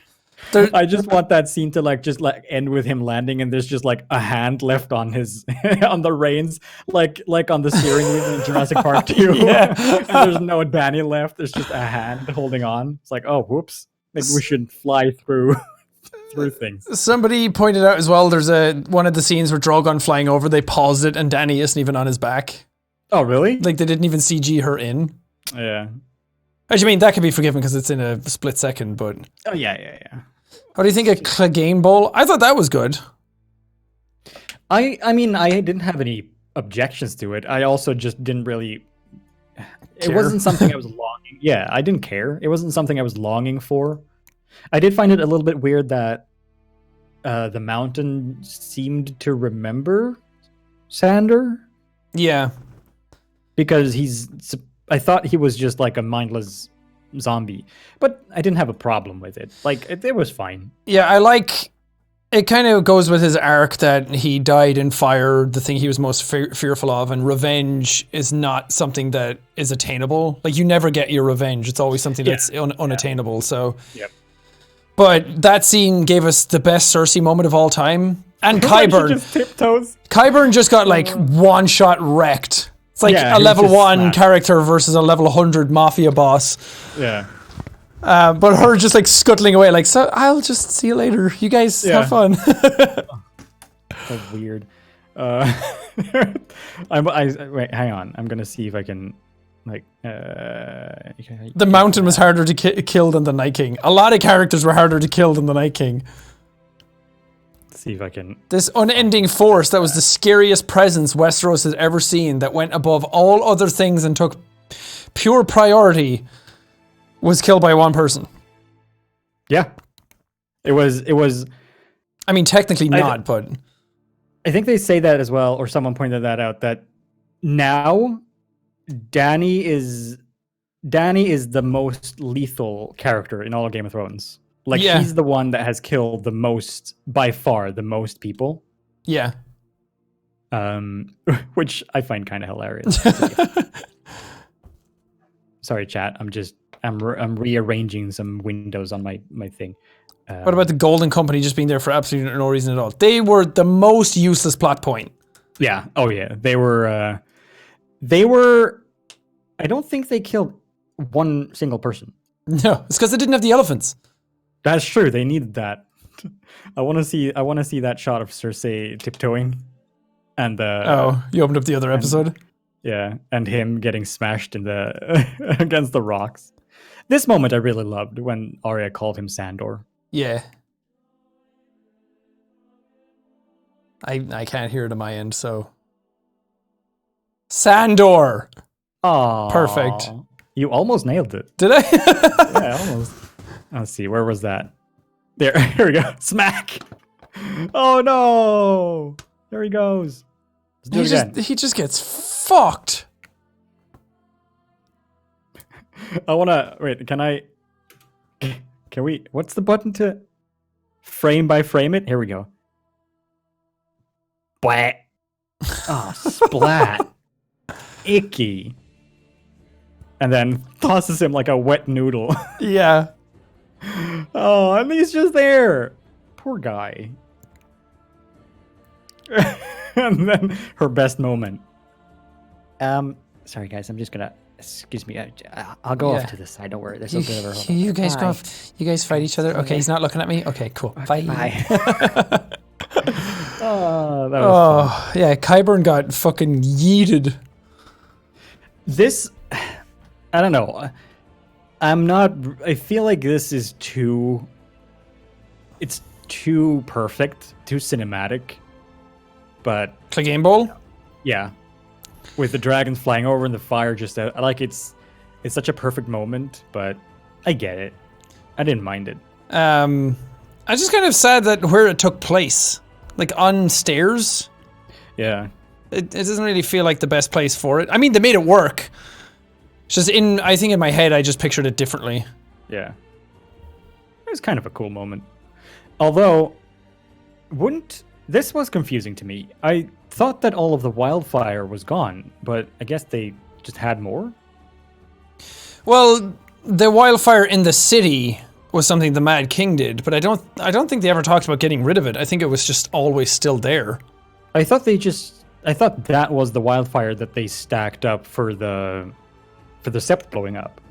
Speaker 1: There-
Speaker 2: I just want that scene to like just like end with him landing and there's just like a hand left on his on the reins, like on the steering wheel in Jurassic Park 2.
Speaker 1: Yeah.
Speaker 2: And there's no Dany left. There's just a hand holding on. It's like, oh, whoops. Maybe we shouldn't fly through things.
Speaker 1: Somebody pointed out as well, there's one of the scenes where Drogon flying over, they paused it and Dany isn't even on his back.
Speaker 2: Oh, really?
Speaker 1: Like they didn't even CG her in.
Speaker 2: Yeah.
Speaker 1: As you mean, that could be forgiven because it's in a split second, but
Speaker 2: Oh, yeah.
Speaker 1: how do you think of Clegane Bowl? I thought that was good.
Speaker 2: I mean, I didn't have any objections to it. I also just didn't really. It
Speaker 1: Care?
Speaker 2: wasn't something I was longing. Yeah, I didn't care. It wasn't something I was longing for. I did find it a little bit weird that the mountain seemed to remember Sander.
Speaker 1: Yeah.
Speaker 2: Because I thought he was just like a mindless zombie, but I didn't have a problem with it. Like, it was fine.
Speaker 1: Yeah, I like... It kind of goes with his arc that he died in fire, the thing he was most fearful of, and revenge is not something that is attainable. Like, you never get your revenge. It's always something that's unattainable, so...
Speaker 2: Yep.
Speaker 1: But that scene gave us the best Cersei moment of all time. And Qyburn.
Speaker 2: Just tiptoes.
Speaker 1: Qyburn just got, like, one-shot wrecked. It's like a level 1
Speaker 2: smashed.
Speaker 1: character versus a level 100 mafia boss.
Speaker 2: Yeah.
Speaker 1: But her just like scuttling away, like, so I'll just see you later. You guys have fun.
Speaker 2: That's weird. Wait, hang on. I'm gonna see if I can, like,
Speaker 1: The Mountain was harder to kill than the Night King. A lot of characters were harder to kill than the Night King.
Speaker 2: See if I can.
Speaker 1: This unending force that was the scariest presence Westeros has ever seen, that went above all other things and took pure priority, was killed by one person.
Speaker 2: Yeah. It was.
Speaker 1: I mean, technically not, but
Speaker 2: I think they say that as well, or someone pointed that out, that now Dany is the most lethal character in all of Game of Thrones. Like, he's the one that has killed the most, by far, the most people.
Speaker 1: Yeah.
Speaker 2: Which I find kind of hilarious. Sorry, chat. I'm rearranging some windows on my thing.
Speaker 1: What about the Golden Company just being there for absolutely no reason at all? They were the most useless plot point.
Speaker 2: Yeah. Oh yeah. They were. I don't think they killed one single person.
Speaker 1: No, it's because they didn't have the elephants.
Speaker 2: That's true. They needed that. I want to see that shot of Cersei tiptoeing, and
Speaker 1: you opened up the other episode.
Speaker 2: Yeah, and him getting smashed in the against the rocks. This moment I really loved when Arya called him Sandor.
Speaker 1: Yeah. I can't hear it on my end, so. Sandor!
Speaker 2: Aww.
Speaker 1: Perfect.
Speaker 2: You almost nailed it.
Speaker 1: Did I?
Speaker 2: Yeah, almost. Let's see, where was that? There, here we go. Smack! Oh no! There he goes. Let's do it again.
Speaker 1: He just gets fucked.
Speaker 2: I wanna wait, can we what's the button to frame by frame it? Here we go. Blah. Oh, splat. Icky. And then tosses him like a wet noodle.
Speaker 1: Yeah.
Speaker 2: Oh, and he's just there. Poor guy. And then her best moment. Sorry guys, I'm just gonna. Excuse me. I'll go off to the side. Don't worry. There's a bit of a.
Speaker 1: You guys go off. You guys fight each other. Okay, he's not looking at me. Okay, cool. Bye.
Speaker 2: Bye. Oh, that was fun.
Speaker 1: Yeah. Qyburn got fucking yeeted.
Speaker 2: This, I don't know. I feel like this is too. It's too perfect, too cinematic. But
Speaker 1: Clegane Bowl?
Speaker 2: Yeah. With the dragons flying over and the fire just out. Like, it's such a perfect moment, but I get it. I didn't mind it.
Speaker 1: I just kind of sad that where it took place, like on stairs.
Speaker 2: Yeah.
Speaker 1: It doesn't really feel like the best place for it. I mean, they made it work. It's just I think in my head, I just pictured it differently.
Speaker 2: Yeah. It was kind of a cool moment. Although, this was confusing to me. I thought that all of the wildfire was gone, but I guess they just had more?
Speaker 1: Well, the wildfire in the city was something the Mad King did, but I don't think they ever talked about getting rid of it. I think it was just always still there.
Speaker 2: I thought that was the wildfire that they stacked up for the sept blowing up.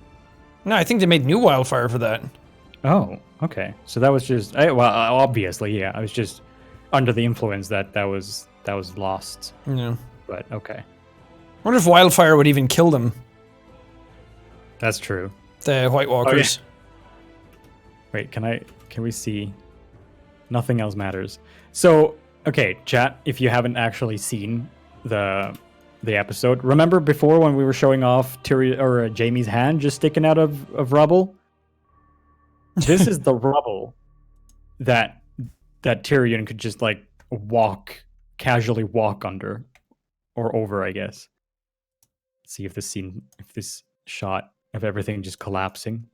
Speaker 1: No, I think they made new wildfire for that.
Speaker 2: Oh, okay. So that was just obviously, yeah. I was just under the influence that was lost.
Speaker 1: Yeah.
Speaker 2: But okay.
Speaker 1: I wonder if wildfire would even kill them.
Speaker 2: That's true.
Speaker 1: The White Walkers.
Speaker 2: Oh, yeah. Wait, can we see? Nothing else matters. So, okay, chat, if you haven't actually seen the episode, remember before when we were showing off Jaime's hand just sticking out of rubble? This is the rubble that that Tyrion could just like casually walk under or over, I guess. Let's see if this shot of everything just collapsing.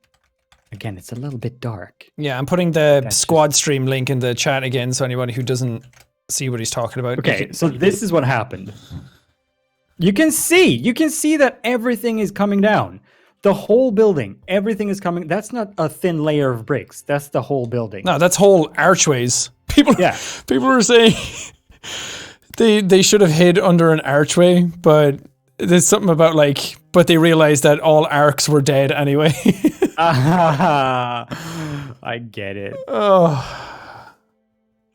Speaker 2: Again, it's a little bit dark.
Speaker 1: Yeah, I'm putting the
Speaker 2: That's
Speaker 1: squad stream link in the chat again, so anybody who doesn't see what he's talking about.
Speaker 2: Okay, so this is what happened. You can see that everything is coming down. The whole building, everything is coming. That's not a thin layer of bricks. That's the whole building.
Speaker 1: No, that's whole archways. People were saying they should have hid under an archway, but there's something about like, but they realized that all arcs were dead anyway.
Speaker 2: I get it.
Speaker 1: Oh.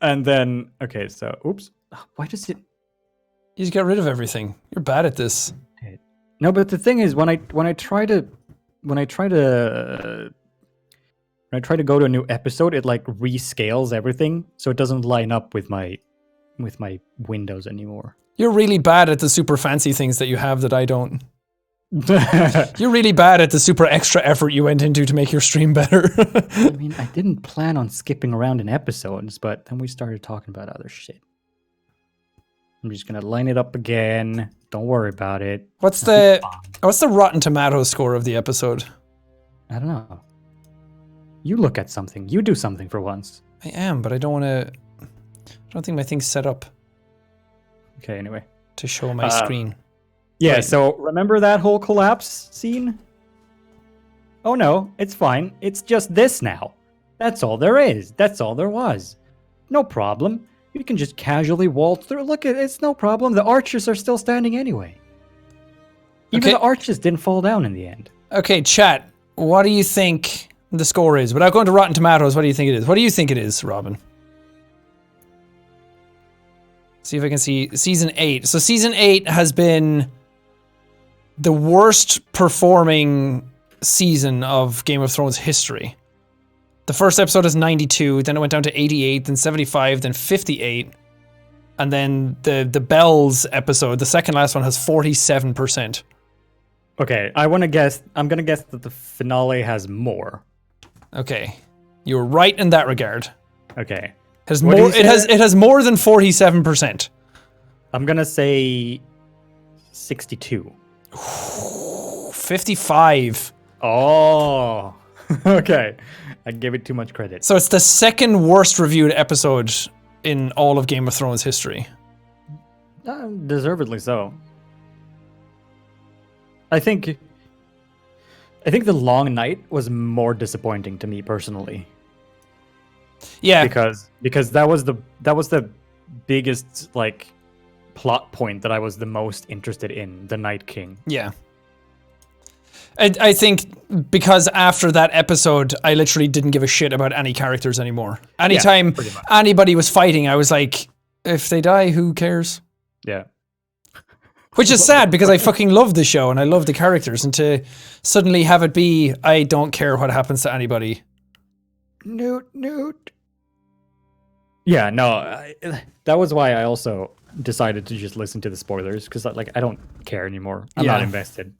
Speaker 2: And then, okay, so, oops. Why does it...
Speaker 1: You just get rid of everything. You're bad at this.
Speaker 2: No, but the thing is, when I try to go to a new episode, it like rescales everything, so it doesn't line up with my windows anymore.
Speaker 1: You're really bad at the super fancy things that you have that I don't. You're really bad at the super extra effort you went into to make your stream better.
Speaker 2: I mean, I didn't plan on skipping around in episodes, but then we started talking about other shit. I'm just gonna line it up again. Don't worry about it.
Speaker 1: What's the Rotten Tomatoes score of the episode?
Speaker 2: I don't know. You look at something. You do something for once.
Speaker 1: I am, but I don't want to. I don't think my thing's set up
Speaker 2: Okay, anyway.
Speaker 1: to show my screen.
Speaker 2: Yeah,
Speaker 1: Right.
Speaker 2: so remember that whole collapse scene? Oh no, it's fine. It's just this now. That's all there is. That's all there was. No problem. You can just casually waltz through. Look, it's no problem. The archers are still standing anyway. Even
Speaker 1: Okay.
Speaker 2: the archers didn't fall down in the end.
Speaker 1: Okay, chat. What do you think the score is? Without going to Rotten Tomatoes, what do you think it is? What do you think it is, Robin? See if I can see season 8. So season 8 has been the worst performing season of Game of Thrones history. The first episode is 92, then it went down to 88, then 75, then 58. And then the Bells episode, the second last one, has 47%.
Speaker 2: Okay, I'm gonna guess that the finale has more.
Speaker 1: Okay. You're right in that regard.
Speaker 2: Okay.
Speaker 1: Has
Speaker 2: What do
Speaker 1: more
Speaker 2: you
Speaker 1: it
Speaker 2: say?
Speaker 1: has more than 47%.
Speaker 2: I'm gonna say 62.
Speaker 1: 55.
Speaker 2: Oh. Okay. I gave it too much credit.
Speaker 1: So it's the second worst reviewed episode in all of Game of Thrones history.
Speaker 2: Deservedly so. I think the long night was more disappointing to me personally.
Speaker 1: Yeah.
Speaker 2: Because that was the biggest like plot point that I was the most interested in, the Night King.
Speaker 1: Yeah. I think because after that episode, I literally didn't give a shit about any characters anymore. Anytime
Speaker 2: pretty much.
Speaker 1: anybody was fighting, I was like, if they die, who cares?
Speaker 2: Yeah.
Speaker 1: Which is sad because I fucking love the show and I love the characters, and to suddenly have it be, I don't care what happens to anybody.
Speaker 2: Newt. Yeah, no, that was why I also decided to just listen to the spoilers, because like I don't care anymore. I'm not
Speaker 1: Yeah.
Speaker 2: invested.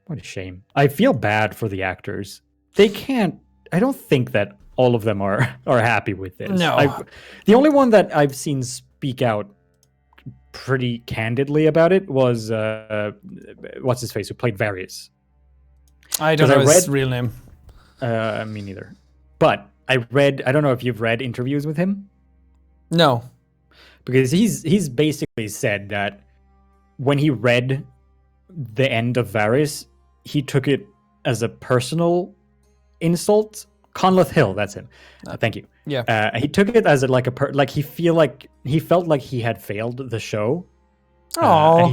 Speaker 2: What a shame. I feel bad for the actors. They can't. I don't think that all of them are happy with this.
Speaker 1: No.
Speaker 2: The only one that I've seen speak out pretty candidly about it was what's his face, who played Varys.
Speaker 1: I don't
Speaker 2: 'Cause
Speaker 1: know
Speaker 2: I
Speaker 1: his
Speaker 2: read-
Speaker 1: real name.
Speaker 2: Me neither. But I don't know if you've read interviews with him,
Speaker 1: No.
Speaker 2: because he's basically said that when he read the end of Varys, he took it as a personal insult. Conleth Hill, that's him. Thank you.
Speaker 1: Yeah.
Speaker 2: He took it as he felt like he had failed the show.
Speaker 1: Oh.
Speaker 2: And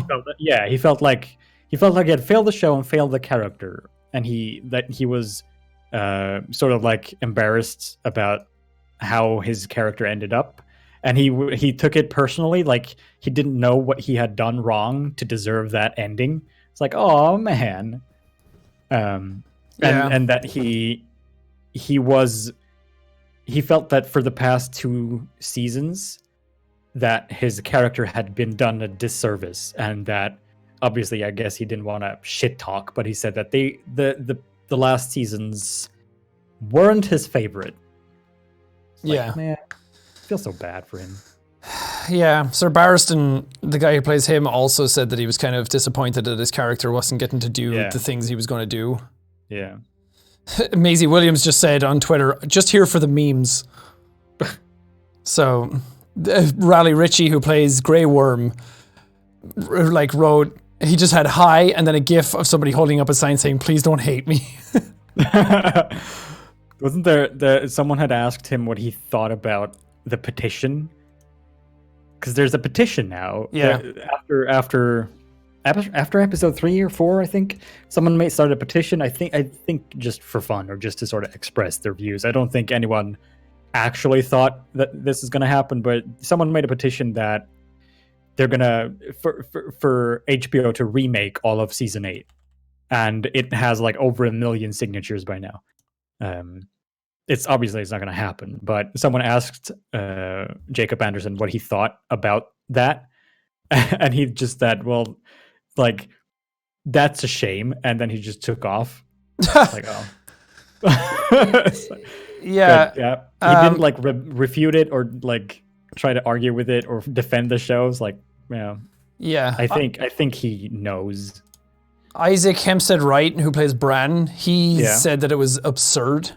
Speaker 2: he felt like he had failed the show and failed the character, and he was sort of like embarrassed about how his character ended up, and he took it personally, like he didn't know what he had done wrong to deserve that ending. It's like, oh man, and that he felt that for the past 2 seasons that his character had been done a disservice, and that obviously, I guess he didn't want to shit talk, but he said that the last seasons weren't his favorite. It's like,
Speaker 1: Yeah.
Speaker 2: man, I feel so bad for him.
Speaker 1: Yeah, Sir Barristan, the guy who plays him, also said that he was kind of disappointed that his character wasn't getting to do
Speaker 2: Yeah.
Speaker 1: the things he was going to do.
Speaker 2: Yeah.
Speaker 1: Maisie Williams just said on Twitter, just here for the memes. So, Raleigh Ritchie, who plays Grey Worm, like wrote, he just had hi and then a gif of somebody holding up a sign saying, please don't hate me.
Speaker 2: Wasn't there someone had asked him what he thought about the petition? Because there's a petition now.
Speaker 1: Yeah.
Speaker 2: After episode 3 or 4, I think someone may start a petition. I think just for fun or just to sort of express their views. I don't think anyone actually thought that this is going to happen, but someone made a petition that they're gonna for HBO to remake all of season 8, and it has like over 1 million signatures by now. It's not going to happen, but someone asked Jacob Anderson what he thought about that, and he just said, "Well, like that's a shame," and then he just took off. Like, oh,
Speaker 1: Yeah.
Speaker 2: but, yeah, he didn't like refute it or like try to argue with it or defend the shows. Like,
Speaker 1: Yeah.
Speaker 2: I think he knows.
Speaker 1: Isaac Hempstead Wright, who plays Bran, he said that it was absurd.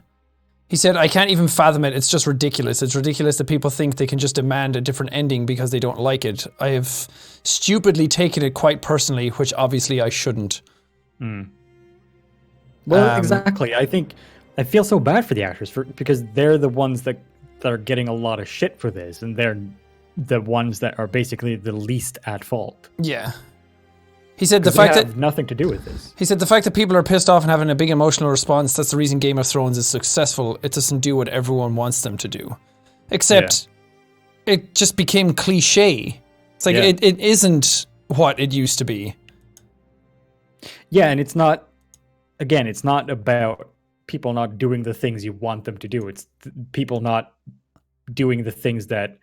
Speaker 1: He said, I can't even fathom it. It's just ridiculous. It's ridiculous that people think they can just demand a different ending because they don't like it. I have stupidly taken it quite personally, which obviously I shouldn't.
Speaker 2: Well, exactly. I feel so bad for the actors because they're the ones that are getting a lot of shit for this, and they're the ones that are basically the least at fault.
Speaker 1: Yeah. He said the fact that
Speaker 2: nothing to do with this.
Speaker 1: He said the fact that people are pissed off and having a big emotional response, that's the reason Game of Thrones is successful. It doesn't do what everyone wants them to do. Except it just became cliche. It's like it isn't what it used to be.
Speaker 2: Yeah, and it's not about people not doing the things you want them to do. It's people not doing the things that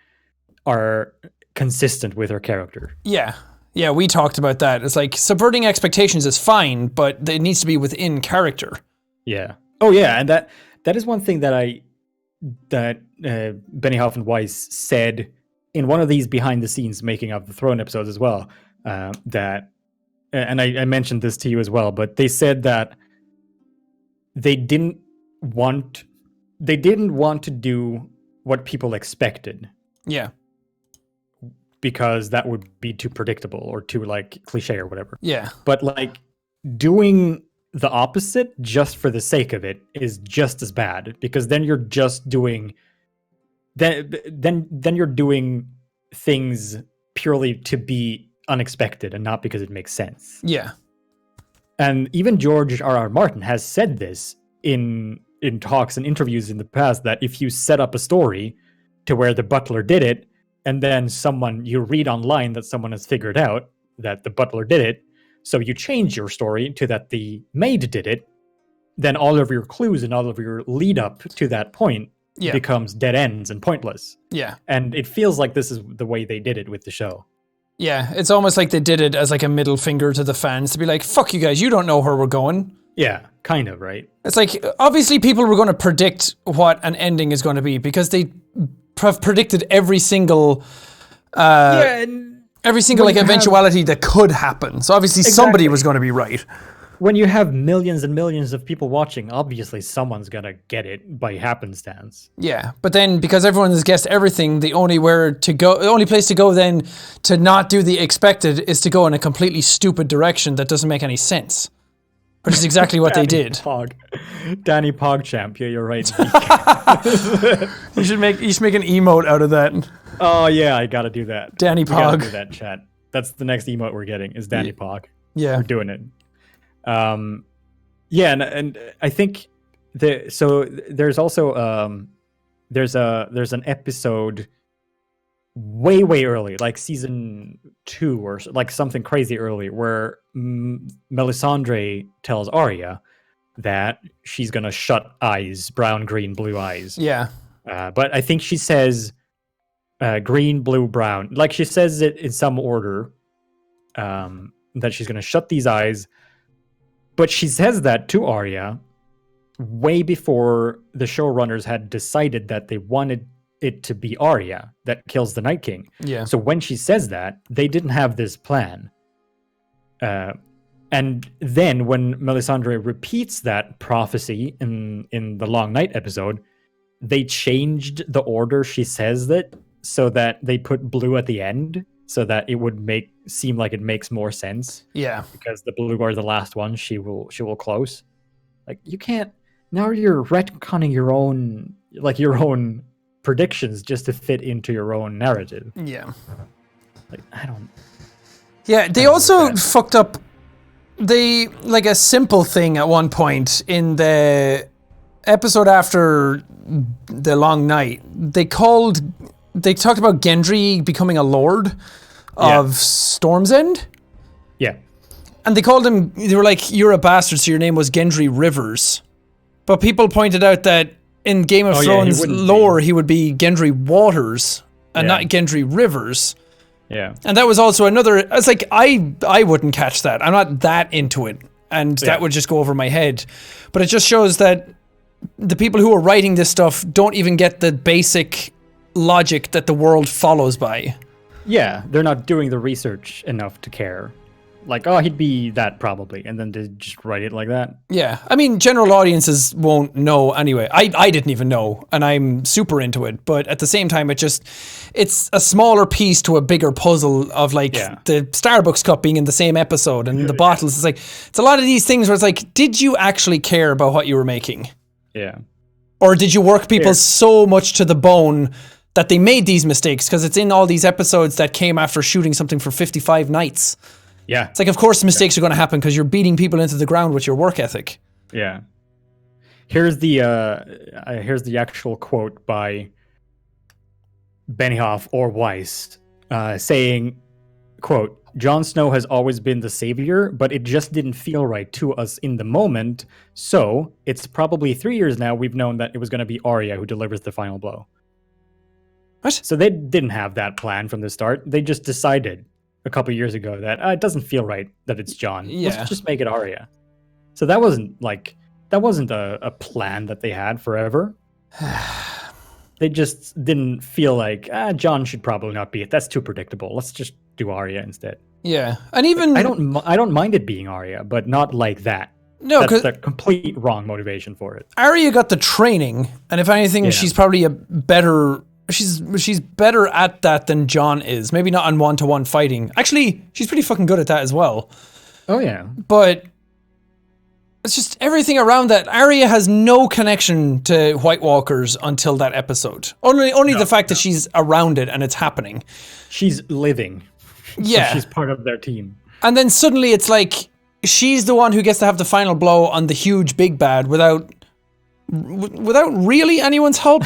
Speaker 2: are consistent with their character.
Speaker 1: Yeah. Yeah, we talked about that. It's like subverting expectations is fine, but it needs to be within character.
Speaker 2: Yeah. Oh yeah, and that is one thing that Benioff and Weiss said in one of these behind the scenes making of the Throne episodes as well. That, and I mentioned this to you as well, but they said that they didn't want to do what people expected.
Speaker 1: Yeah.
Speaker 2: Because that would be too predictable or too like cliche or whatever.
Speaker 1: Yeah.
Speaker 2: But like doing the opposite just for the sake of it is just as bad, because then you're just doing then you're doing things purely to be unexpected and not because it makes sense.
Speaker 1: Yeah.
Speaker 2: And even George R.R. Martin has said this in talks and interviews in the past, that if you set up a story to where the butler did it, and then you read online that someone has figured out that the butler did it, so you change your story to that the maid did it, then all of your clues and all of your lead up to that point becomes dead ends and pointless.
Speaker 1: Yeah.
Speaker 2: And it feels like this is the way they did it with the show.
Speaker 1: Yeah, it's almost like they did it as like a middle finger to the fans to be like, fuck you guys, you don't know where we're going.
Speaker 2: Yeah, kind of, right?
Speaker 1: It's like, obviously people were going to predict what an ending is going to be because they have predicted every single like eventuality that could happen. So obviously somebody was going to be right.
Speaker 2: When you have millions and millions of people watching, obviously someone's going to get it by happenstance.
Speaker 1: Yeah, but then because everyone has guessed everything, the only place to go then to not do the expected is to go in a completely stupid direction that doesn't make any sense. Which is exactly what they did.
Speaker 2: Danny PogChamp, yeah, you're right.
Speaker 1: You should make an emote out of that.
Speaker 2: Oh yeah, I gotta do that.
Speaker 1: Danny
Speaker 2: We gotta
Speaker 1: Pog.
Speaker 2: do that, chat. That's the next emote we're getting, is Danny Pog.
Speaker 1: Yeah.
Speaker 2: We're doing it. Yeah, and I think there's also there's an episode way early, like season 2 or like something crazy early, where Melisandre tells Arya that she's gonna shut eyes, brown, green, blue eyes.
Speaker 1: Yeah.
Speaker 2: But I think she says green, blue, brown. Like she says it in some order, that she's gonna shut these eyes. But she says that to Arya, way before the showrunners had decided that they wanted it to be Arya that kills the Night King.
Speaker 1: Yeah.
Speaker 2: So when she says that, they didn't have this plan. And then when Melisandre repeats that prophecy in the Long Night episode, they changed the order she says that so that they put blue at the end so that it would seem like it makes more sense.
Speaker 1: Yeah.
Speaker 2: Because the blue are the last one she will close. Like, you can't, now you're retconning your own predictions just to fit into your own narrative.
Speaker 1: Yeah.
Speaker 2: Like, I don't.
Speaker 1: Yeah, they also fucked up a simple thing at one point in the episode after the Long Night. They talked about Gendry becoming a lord of Storm's End.
Speaker 2: Yeah.
Speaker 1: And they were like, you're a bastard, so your name was Gendry Rivers. But people pointed out that in Game of Thrones lore, he would be Gendry Waters and not Gendry Rivers.
Speaker 2: Yeah.
Speaker 1: And that was also another, it's like, I wouldn't catch that. I'm not that into it. And that would just go over my head. But it just shows that the people who are writing this stuff don't even get the basic logic that the world follows by.
Speaker 2: Yeah, they're not doing the research enough to care. Like, oh, he'd be that probably, and then they just write it like that.
Speaker 1: Yeah, I mean, general audiences won't know anyway. I didn't even know, and I'm super into it. But at the same time, it's a smaller piece to a bigger puzzle of the Starbucks cup being in the same episode and the bottles. It's like, it's a lot of these things where it's like, did you actually care about what you were making?
Speaker 2: Yeah.
Speaker 1: Or did you work people so much to the bone that they made these mistakes? Because it's in all these episodes that came after shooting something for 55 nights.
Speaker 2: Yeah.
Speaker 1: It's like, of course, mistakes are going to happen because you're beating people into the ground with your work ethic.
Speaker 2: Yeah. Here's the actual quote by Benioff or Weiss saying, quote, "Jon Snow has always been the savior, but it just didn't feel right to us in the moment. So it's probably 3 years now we've known that it was going to be Arya who delivers the final blow."
Speaker 1: What?
Speaker 2: So they didn't have that plan from the start. They just decided a couple years ago that it doesn't feel right that it's Jon.
Speaker 1: Yeah.
Speaker 2: Let's just make it Arya. So that wasn't a plan that they had forever. They just didn't feel like Jon should probably not be it. That's too predictable. Let's just do Arya instead.
Speaker 1: Yeah, and even
Speaker 2: I don't mind it being Arya, but not like that.
Speaker 1: No,
Speaker 2: that's the complete wrong motivation for it.
Speaker 1: Arya got the training, and if anything, she's probably she's better at that than Jon is. Maybe not on one-to-one fighting. Actually, she's pretty fucking good at that as well.
Speaker 2: Oh yeah.
Speaker 1: But it's just everything around that. Arya has no connection to White Walkers until that episode. Only the fact that she's around it and it's happening.
Speaker 2: She's living.
Speaker 1: Yeah.
Speaker 2: So she's part of their team.
Speaker 1: And then suddenly it's like she's the one who gets to have the final blow on the huge big bad without really anyone's help.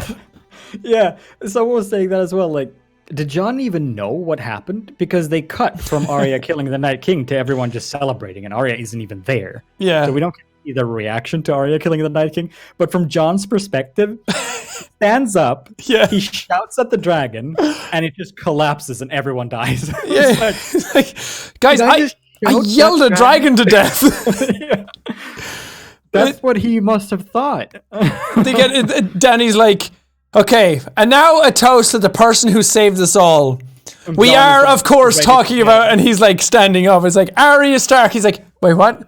Speaker 2: Yeah, someone was saying that as well. Like, did Jon even know what happened? Because they cut from Arya killing the Night King to everyone just celebrating, and Arya isn't even there.
Speaker 1: Yeah.
Speaker 2: So we don't see the reaction to Arya killing the Night King. But from Jon's perspective, stands up, he shouts at the dragon, and it just collapses and everyone dies.
Speaker 1: Yeah. Like, guys, I yelled a dragon to death.
Speaker 2: Yeah. That's what he must have thought.
Speaker 1: Danny's like, okay, and now a toast to the person who saved us all. We are, of course, talking about, and he's like standing up. It's like, Arya Stark. He's like, wait, what?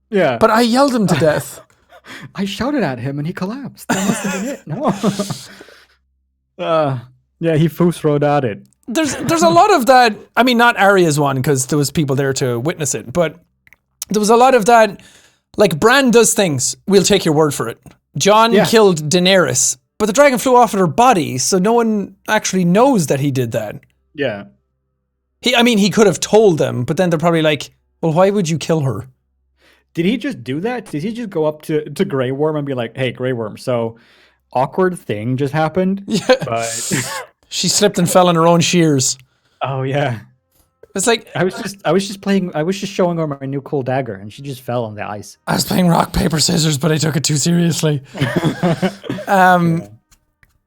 Speaker 2: Yeah.
Speaker 1: But I yelled him to death.
Speaker 2: I shouted at him and he collapsed. That must have been it. No. Yeah, he foos rode at it.
Speaker 1: There's a lot of that. I mean, not Arya's one, because there was people there to witness it, but there was a lot of that. Like, Bran does things. We'll take your word for it. Jon killed Daenerys. But the dragon flew off of her body, so no one actually knows that he did that.
Speaker 2: Yeah.
Speaker 1: He could have told them, but then they're probably like, well, why would you kill her?
Speaker 2: Did he just do that? Did he just go up to Grey Worm and be like, hey, Grey Worm, so awkward thing just happened?
Speaker 1: Yeah.
Speaker 2: But
Speaker 1: she slipped and fell on her own shears.
Speaker 2: Oh, yeah.
Speaker 1: It's like
Speaker 2: I was just showing her my new cool dagger, and she just fell on the ice.
Speaker 1: I was playing rock, paper, scissors, but I took it too seriously.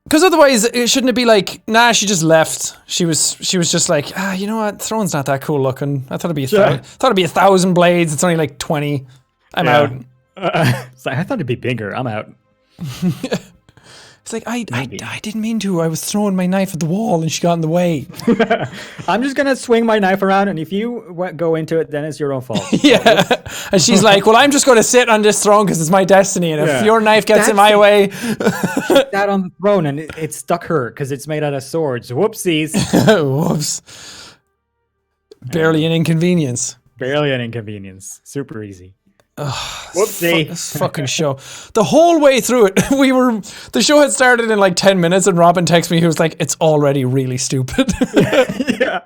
Speaker 1: Because otherwise, shouldn't it be like, nah, she just left. She was just like, you know what? Throne's not that cool looking. I thought it'd be 1,000 blades. It's only like 20. I'm out.
Speaker 2: It's like, I thought it'd be bigger. I'm out.
Speaker 1: It's like, I didn't mean to. I was throwing my knife at the wall and she got in the way.
Speaker 2: I'm just gonna swing my knife around, and if you go into it, then it's your own fault.
Speaker 1: Yeah. And she's like, well, I'm just going to sit on this throne because it's my destiny. And if your knife gets in my way.
Speaker 2: That on the throne, and it stuck her because it's made out of swords. Whoopsies.
Speaker 1: Whoops. Barely an inconvenience.
Speaker 2: Barely an inconvenience. Super easy. Whoopsie.
Speaker 1: This fucking show. The whole way through it, the show had started in like 10 minutes and Robin texted me, he was like, it's already really stupid.
Speaker 2: Yeah.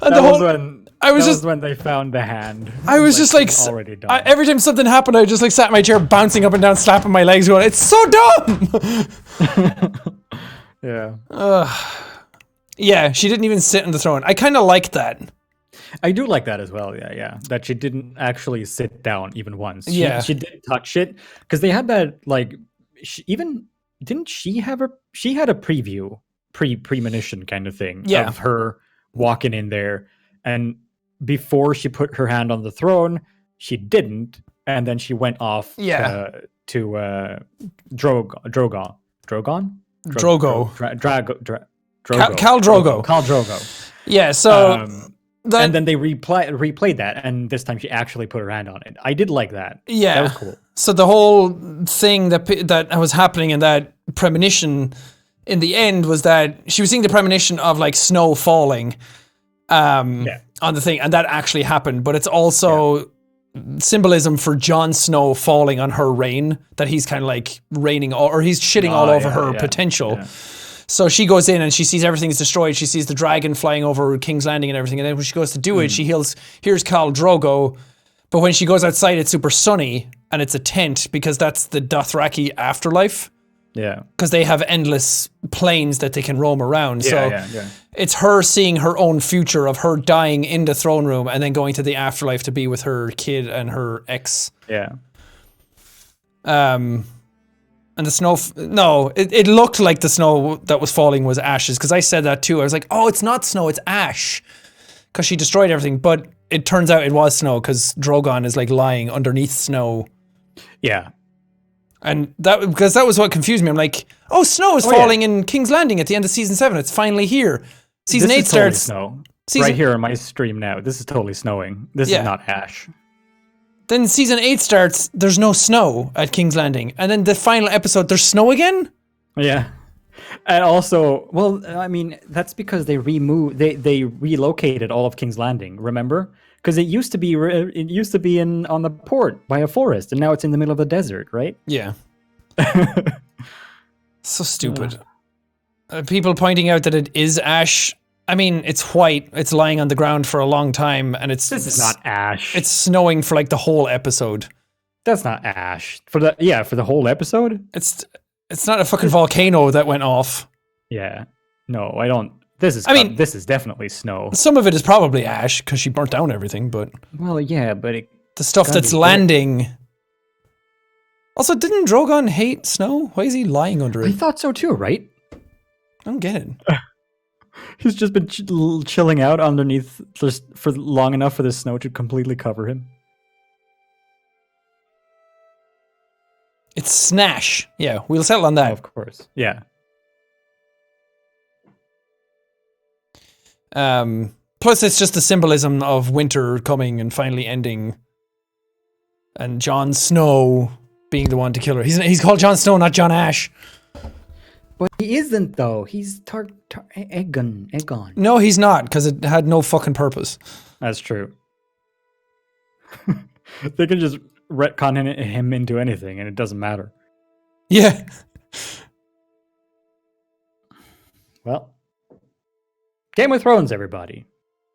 Speaker 1: And
Speaker 2: that was when they found the hand.
Speaker 1: I was just like,
Speaker 2: already done.
Speaker 1: every time something happened, I just like sat in my chair, bouncing up and down, slapping my legs, going, it's so dumb.
Speaker 2: Yeah.
Speaker 1: Yeah, she didn't even sit on the throne. I kind of liked that.
Speaker 2: I do like that as well. Yeah. That she didn't actually sit down even once. She did touch it because they had that like. Didn't she have she had a premonition kind of thing of her walking in there, and before she put her hand on the throne, she didn't, and then she went off to Drogon.
Speaker 1: Khal Drogo. Yeah, so
Speaker 2: and then they replayed that, and this time she actually put her hand on it. I did like that.
Speaker 1: Yeah,
Speaker 2: that was cool.
Speaker 1: So the whole thing that was happening in that premonition in the end was that she was seeing the premonition of like snow falling on the thing, and that actually happened. But it's also symbolism for Jon Snow falling on her reign, that he's kind of like reigning or he's shitting all over her potential. Yeah. So she goes in and she sees everything's destroyed. She sees the dragon flying over King's Landing and everything. And then when she goes to do it, she hears Khal Drogo. But when she goes outside, it's super sunny and it's a tent because that's the Dothraki afterlife.
Speaker 2: Yeah.
Speaker 1: Because they have endless plains that they can roam around. It's her seeing her own future of her dying in the throne room and then going to the afterlife to be with her kid and her ex.
Speaker 2: Yeah.
Speaker 1: And the snow, it looked like the snow that was falling was ashes, because I said that too. I was like, oh, it's not snow, it's ash, because she destroyed everything. But it turns out it was snow, because Drogon is like lying underneath snow.
Speaker 2: Yeah.
Speaker 1: And because that was what confused me. I'm like, oh, snow is falling in King's Landing at the end of season 7. It's finally here. Season 8 starts.
Speaker 2: Totally snow. Right here on my stream now. This is totally snowing. This is not ash. Then
Speaker 1: season 8 starts, there's no snow at King's Landing. And then the final episode, there's snow again?
Speaker 2: Yeah. And also, well, I mean, that's because they relocated all of King's Landing, remember? Because it used to be on the port by a forest, and now it's in the middle of the desert, right?
Speaker 1: Yeah. So stupid. People pointing out that it is ash. I mean, it's white. It's lying on the ground for a long time, and
Speaker 2: this is not ash.
Speaker 1: It's snowing for like the whole episode.
Speaker 2: That's not ash for the whole episode.
Speaker 1: It's not a fucking volcano that went off.
Speaker 2: Yeah, no, I don't. This is definitely snow.
Speaker 1: Some of it is probably ash because she burnt down everything, but
Speaker 2: but
Speaker 1: the stuff that's landing. Also, didn't Drogon hate snow? Why is he lying under it?
Speaker 2: I thought so too, right?
Speaker 1: I don't get it.
Speaker 2: He's just been chilling out underneath just for long enough for the snow to completely cover him.
Speaker 1: It's Snash. Yeah, we'll settle on that.
Speaker 2: Oh, of course. Yeah.
Speaker 1: Plus, it's just the symbolism of winter coming and finally ending. And Jon Snow being the one to kill her. He's called Jon Snow, not Jon Ash.
Speaker 2: But he isn't, though. He's Aegon.
Speaker 1: No, he's not, because it had no fucking purpose.
Speaker 2: That's true. They can just retcon him into anything, and it doesn't matter.
Speaker 1: Yeah.
Speaker 2: Well, Game of Thrones, everybody.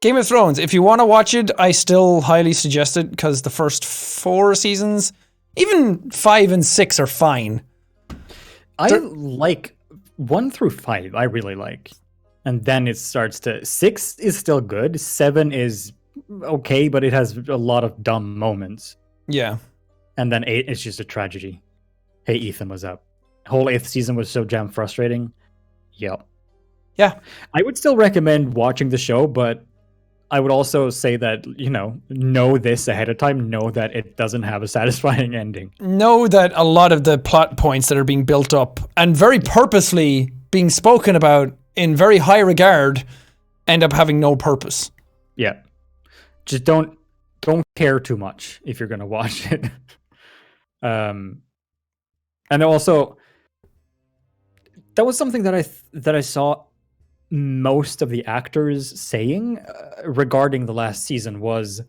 Speaker 1: Game of Thrones. If you want to watch it, I still highly suggest it, because the first 4 seasons, even 5 and 6 are fine.
Speaker 2: I like 1 through 5, I really like. And then it starts to... 6 is still good. 7 is okay, but it has a lot of dumb moments.
Speaker 1: Yeah.
Speaker 2: And then 8 is just a tragedy. Hey, Ethan was up. Whole 8th season was so damn frustrating. Yep.
Speaker 1: Yeah.
Speaker 2: I would still recommend watching the show, but I would also say that, know this ahead of time, know that it doesn't have a satisfying ending.
Speaker 1: Know that a lot of the plot points that are being built up and very purposely being spoken about in very high regard end up having no purpose.
Speaker 2: Yeah. Just don't care too much if you're going to watch it. And also, that was something that I saw most of the actors saying regarding the last season was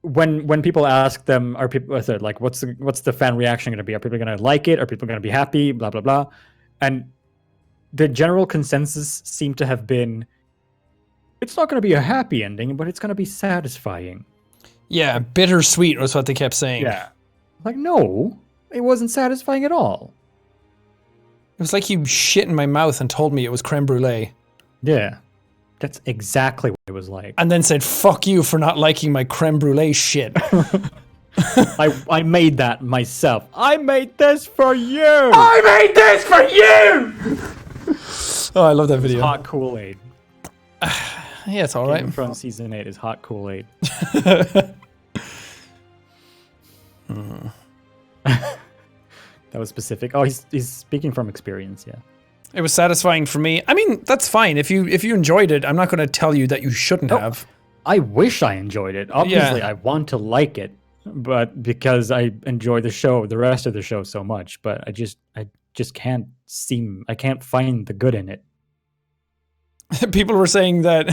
Speaker 2: when people ask them, are people like, what's the fan reaction going to be? Are people going to like it? Are people going to be happy? Blah blah blah. And the general consensus seemed to have been, it's not going to be a happy ending, but it's going to be satisfying.
Speaker 1: Yeah, bittersweet was what they kept saying.
Speaker 2: Yeah, like no, it wasn't satisfying at all.
Speaker 1: It was like you shit in my mouth and told me it was creme brulee.
Speaker 2: Yeah, that's exactly what it was like.
Speaker 1: And then said, fuck you for not liking my creme brulee shit.
Speaker 2: I made that myself. I made this for you!
Speaker 1: I made this for you! Oh, I love that video.
Speaker 2: Hot Kool-Aid.
Speaker 1: Yeah, it's alright.
Speaker 2: Game of Thrones Season 8 is hot Kool-Aid. That was specific. Oh, he's speaking from experience, yeah.
Speaker 1: It was satisfying for me. I mean, that's fine. If you enjoyed it, I'm not going to tell you that you shouldn't have.
Speaker 2: I wish I enjoyed it. Obviously, I want to like it, but because I enjoy the rest of the show so much, but I just can't find the good in it.
Speaker 1: People were saying that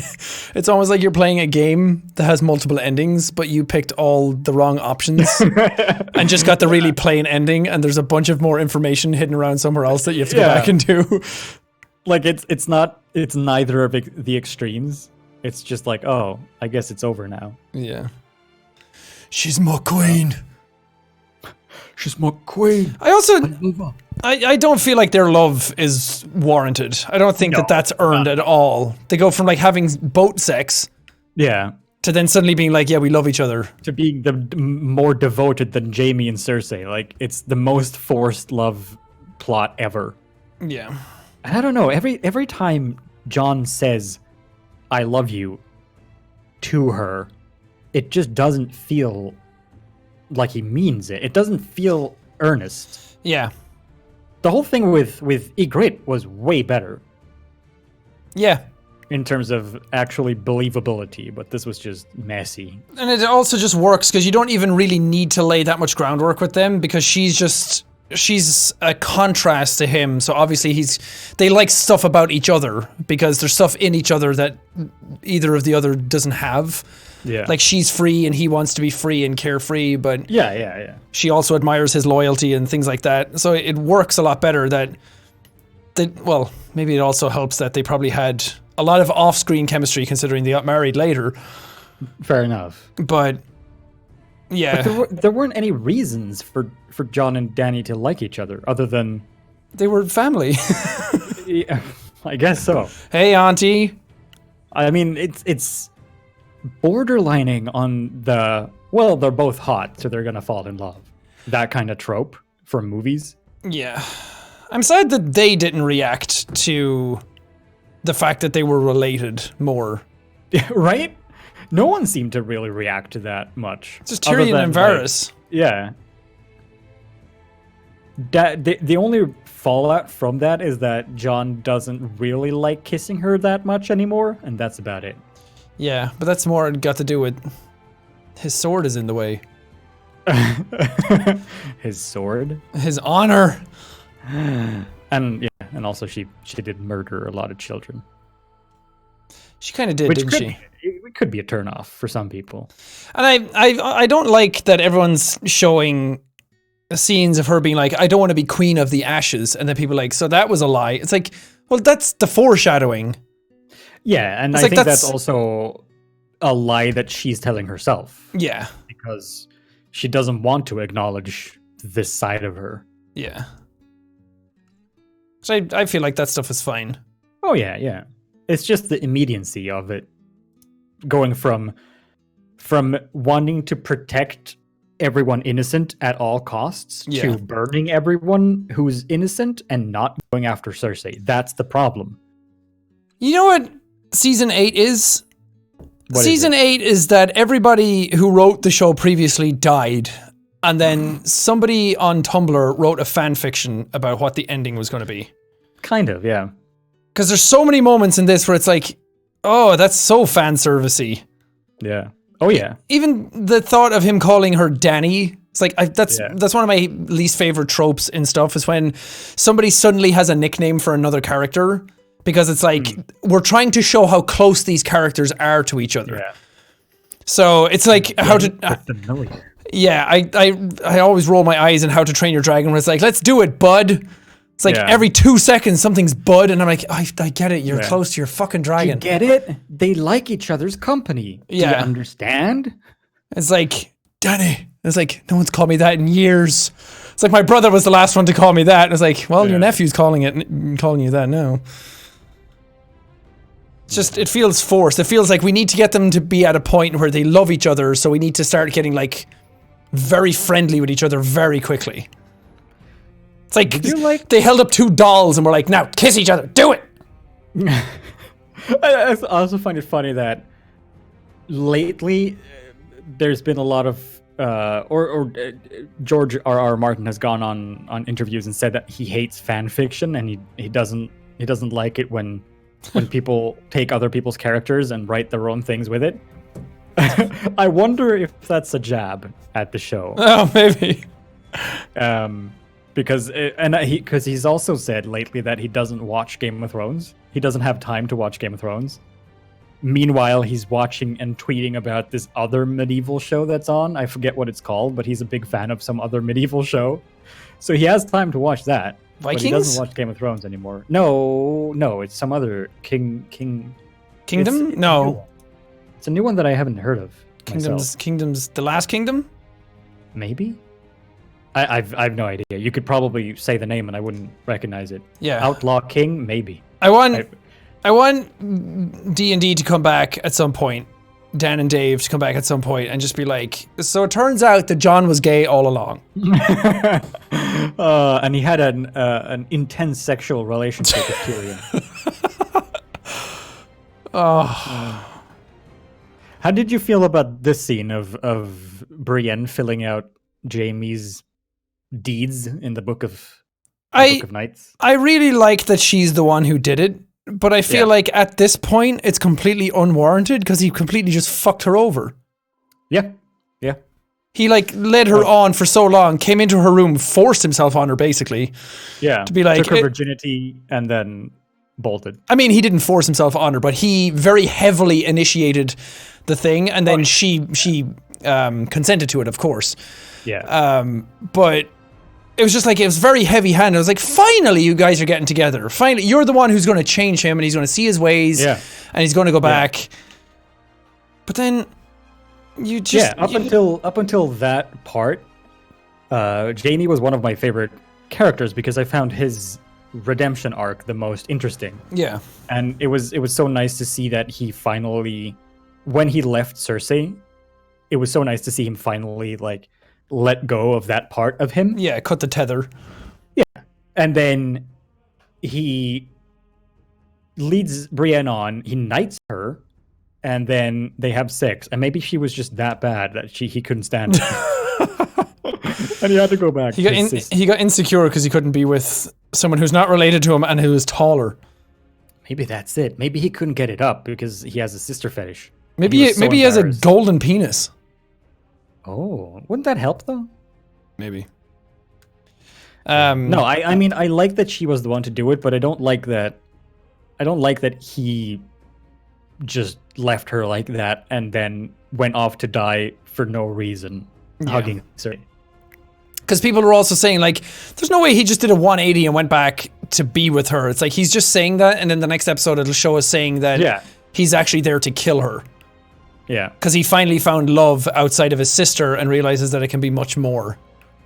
Speaker 1: it's almost like you're playing a game that has multiple endings, but you picked all the wrong options and just got the really plain ending, and there's a bunch of more information hidden around somewhere else that you have to go back and do.
Speaker 2: Like it's neither of the extremes. It's just like, oh, I guess it's over now.
Speaker 1: Yeah. She's my queen.
Speaker 2: She's my queen.
Speaker 1: I don't feel like their love is warranted. I don't think that's earned at all. They go from like having boat sex, to then suddenly being like, yeah, we love each other,
Speaker 2: to being more devoted than Jaime and Cersei. Like it's the most forced love plot ever.
Speaker 1: Yeah,
Speaker 2: I don't know. Every time Jon says, "I love you," to her, it just doesn't feel like he means it. It doesn't feel earnest.
Speaker 1: Yeah.
Speaker 2: The whole thing with Ygritte was way better.
Speaker 1: Yeah.
Speaker 2: In terms of actually believability, but this was just messy.
Speaker 1: And it also just works because you don't even really need to lay that much groundwork with them, because she's a contrast to him. So obviously they like stuff about each other because there's stuff in each other that either of the other doesn't have.
Speaker 2: Yeah.
Speaker 1: Like she's free and he wants to be free and carefree, but
Speaker 2: yeah.
Speaker 1: She also admires his loyalty and things like that. So it works a lot better well, maybe it also helps that they probably had a lot of off-screen chemistry considering they got married later.
Speaker 2: Fair enough.
Speaker 1: But yeah.
Speaker 2: But there weren't any reasons for Jon and Dany to like each other other than
Speaker 1: they were family.
Speaker 2: Yeah, I guess so.
Speaker 1: Hey, auntie.
Speaker 2: I mean, it's borderlining on well, they're both hot, so they're gonna fall in love. That kind of trope from movies.
Speaker 1: Yeah. I'm sad that they didn't react to the fact that they were related more.
Speaker 2: Right? No one seemed to really react to that much.
Speaker 1: Just Tyrion and Varys.
Speaker 2: Yeah. The only fallout from that is that Jon doesn't really like kissing her that much anymore, and that's about it.
Speaker 1: Yeah, but that's more got to do with his sword is in the way.
Speaker 2: His sword?
Speaker 1: His honor.
Speaker 2: And also she did murder a lot of children.
Speaker 1: She kind of did, didn't she?
Speaker 2: It could be a turnoff for some people.
Speaker 1: And I don't like that everyone's showing scenes of her being like, I don't want to be queen of the ashes, and then people are like, so that was a lie. It's like, well, that's the foreshadowing.
Speaker 2: Yeah, and
Speaker 1: it's
Speaker 2: I
Speaker 1: like
Speaker 2: think that's also a lie that she's telling herself.
Speaker 1: Yeah.
Speaker 2: Because she doesn't want to acknowledge this side of her.
Speaker 1: Yeah. So I feel like that stuff is fine.
Speaker 2: Oh, yeah. It's just the immediacy of it. Going from wanting to protect everyone innocent at all costs to burning everyone who's innocent and not going after Cersei. That's the problem.
Speaker 1: You know what Season 8 is? Season 8 is that everybody who wrote the show previously died, and then somebody on Tumblr wrote a fan fiction about what the ending was going to be.
Speaker 2: Kind of, yeah.
Speaker 1: Because there's so many moments in this where it's like, oh, that's so fan servicey.
Speaker 2: Yeah. Oh yeah.
Speaker 1: Even the thought of him calling her Danny, it's like that's one of my least favorite tropes in stuff, is when somebody suddenly has a nickname for another character. Because it's like, we're trying to show how close these characters are to each other. Yeah. So it's like how to... yeah, I always roll my eyes in How to Train Your Dragon, where it's like, let's do it, bud. It's like every 2 seconds something's bud, and I'm like, I get it, you're close to your fucking dragon.
Speaker 2: You get it? They like each other's company.
Speaker 1: Yeah.
Speaker 2: Do you understand?
Speaker 1: It's like, Danny. It's like, no one's called me that in years. It's like, my brother was the last one to call me that. And it's like, well, your nephew's calling you that now. It's just, it feels forced. It feels like we need to get them to be at a point where they love each other, so we need to start getting, like, very friendly with each other very quickly. It's like, they held up 2 dolls and were like, now, kiss each other, do it!
Speaker 2: I also find it funny that lately, there's been a lot of, George R.R. Martin has gone on interviews and said that he hates fan fiction, and he doesn't like it when people take other people's characters and write their own things with it. I wonder if that's a jab at the show.
Speaker 1: Oh, maybe.
Speaker 2: Because he's also said lately that he doesn't watch Game of Thrones. He doesn't have time to watch Game of Thrones. Meanwhile, he's watching and tweeting about this other medieval show that's on. I forget what it's called, but he's a big fan of some other medieval show. So he has time to watch that.
Speaker 1: Vikings? But
Speaker 2: he doesn't watch Game of Thrones anymore. No, it's some other Kingdom?
Speaker 1: No.
Speaker 2: It's a new one that I haven't heard of.
Speaker 1: Kingdoms, The Last Kingdom?
Speaker 2: Maybe? I've no idea. You could probably say the name and I wouldn't recognize it.
Speaker 1: Yeah.
Speaker 2: Outlaw King? Maybe.
Speaker 1: I want D&D to come back at some point. Dan and Dave to come back at some point and just be like, so it turns out that John was gay all along.
Speaker 2: And he had an intense sexual relationship with Tyrion. How did you feel about this scene of Brienne filling out Jaime's deeds in the Book of Knights?
Speaker 1: I really like that she's the one who did it. But I feel like at this point, it's completely unwarranted because he completely just fucked her over.
Speaker 2: Yeah.
Speaker 1: He led her on for so long, came into her room, forced himself on her basically.
Speaker 2: Yeah.
Speaker 1: To be like,
Speaker 2: took her virginity and then bolted.
Speaker 1: I mean, he didn't force himself on her, but he very heavily initiated the thing, and then she consented to it, of course.
Speaker 2: Yeah.
Speaker 1: But it was just like, it was very heavy-handed. I was like, finally, you guys are getting together. Finally, you're the one who's going to change him, and he's going to see his ways, and he's going to go back. But then, you just...
Speaker 2: Yeah, up until that part, Jaime was one of my favorite characters because I found his redemption arc the most interesting.
Speaker 1: Yeah.
Speaker 2: And it was so nice to see that he finally, when he left Cersei, it was so nice to see him finally, let go of that part of him.
Speaker 1: Yeah, cut the tether.
Speaker 2: Yeah. And then he leads Brienne on, he knights her, and then they have sex. And maybe she was just that bad that he couldn't stand it. And he had to go back.
Speaker 1: He got insecure because he couldn't be with someone who's not related to him and who is taller.
Speaker 2: Maybe that's it. Maybe he couldn't get it up because he has a sister fetish.
Speaker 1: Maybe he has a golden penis.
Speaker 2: Oh, wouldn't that help though?
Speaker 1: Maybe.
Speaker 2: No, I mean I like that she was the one to do it, but I don't like that. I don't like that he just left her like that and then went off to die for no reason, hugging her.
Speaker 1: Because people were also saying there's no way he just did a 180 and went back to be with her. It's like he's just saying that, and then the next episode it'll show us saying that he's actually there to kill her.
Speaker 2: Yeah.
Speaker 1: Because he finally found love outside of his sister and realizes that it can be much more.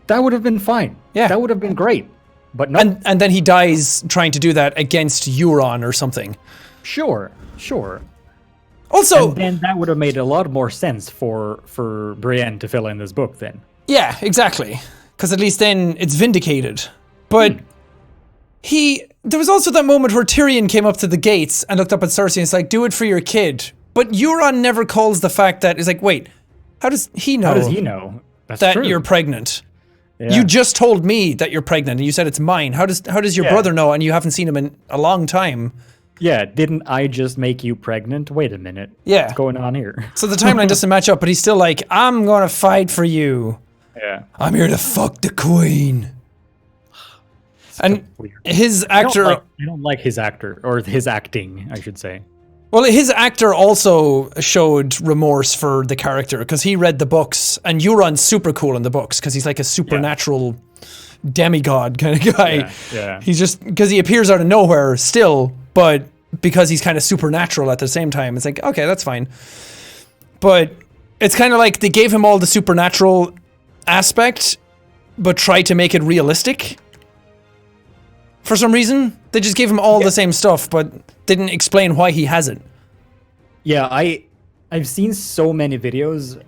Speaker 2: That would have been fine.
Speaker 1: Yeah.
Speaker 2: That would have been great. But no.
Speaker 1: And then he dies trying to do that against Euron or something.
Speaker 2: Sure.
Speaker 1: Also...
Speaker 2: And then that would have made a lot more sense for Brienne to fill in this book then.
Speaker 1: Yeah, exactly. Because at least then it's vindicated. But there was also that moment where Tyrion came up to the gates and looked up at Cersei and it's like, do it for your kid. But Euron never calls the fact that, it's like, wait, how does he know?
Speaker 2: How does he know? That's
Speaker 1: that
Speaker 2: true.
Speaker 1: you're pregnant?
Speaker 2: Yeah.
Speaker 1: You just told me that you're pregnant and you said it's mine. How does your brother know and you haven't seen him in a long time?
Speaker 2: Yeah, didn't I just make you pregnant? Wait a minute.
Speaker 1: Yeah.
Speaker 2: What's going on here?
Speaker 1: So the timeline doesn't match up, but he's still like, I'm gonna fight for you.
Speaker 2: Yeah.
Speaker 1: I'm here to fuck the queen. And
Speaker 2: Weird.
Speaker 1: his actor...
Speaker 2: I don't like his actor, or his acting, I should say.
Speaker 1: Well, his actor also showed remorse for the character because he read the books, and Euron's super cool in the books because he's like a supernatural demigod kind of guy.
Speaker 2: Yeah.
Speaker 1: He's just, because he appears out of nowhere still, but because he's kind of supernatural at the same time, it's like, okay, that's fine. But it's kind of like they gave him all the supernatural aspect, but tried to make it realistic. For some reason, they just gave him all the same stuff, but didn't explain why he has it.
Speaker 2: Yeah, I've seen so many videos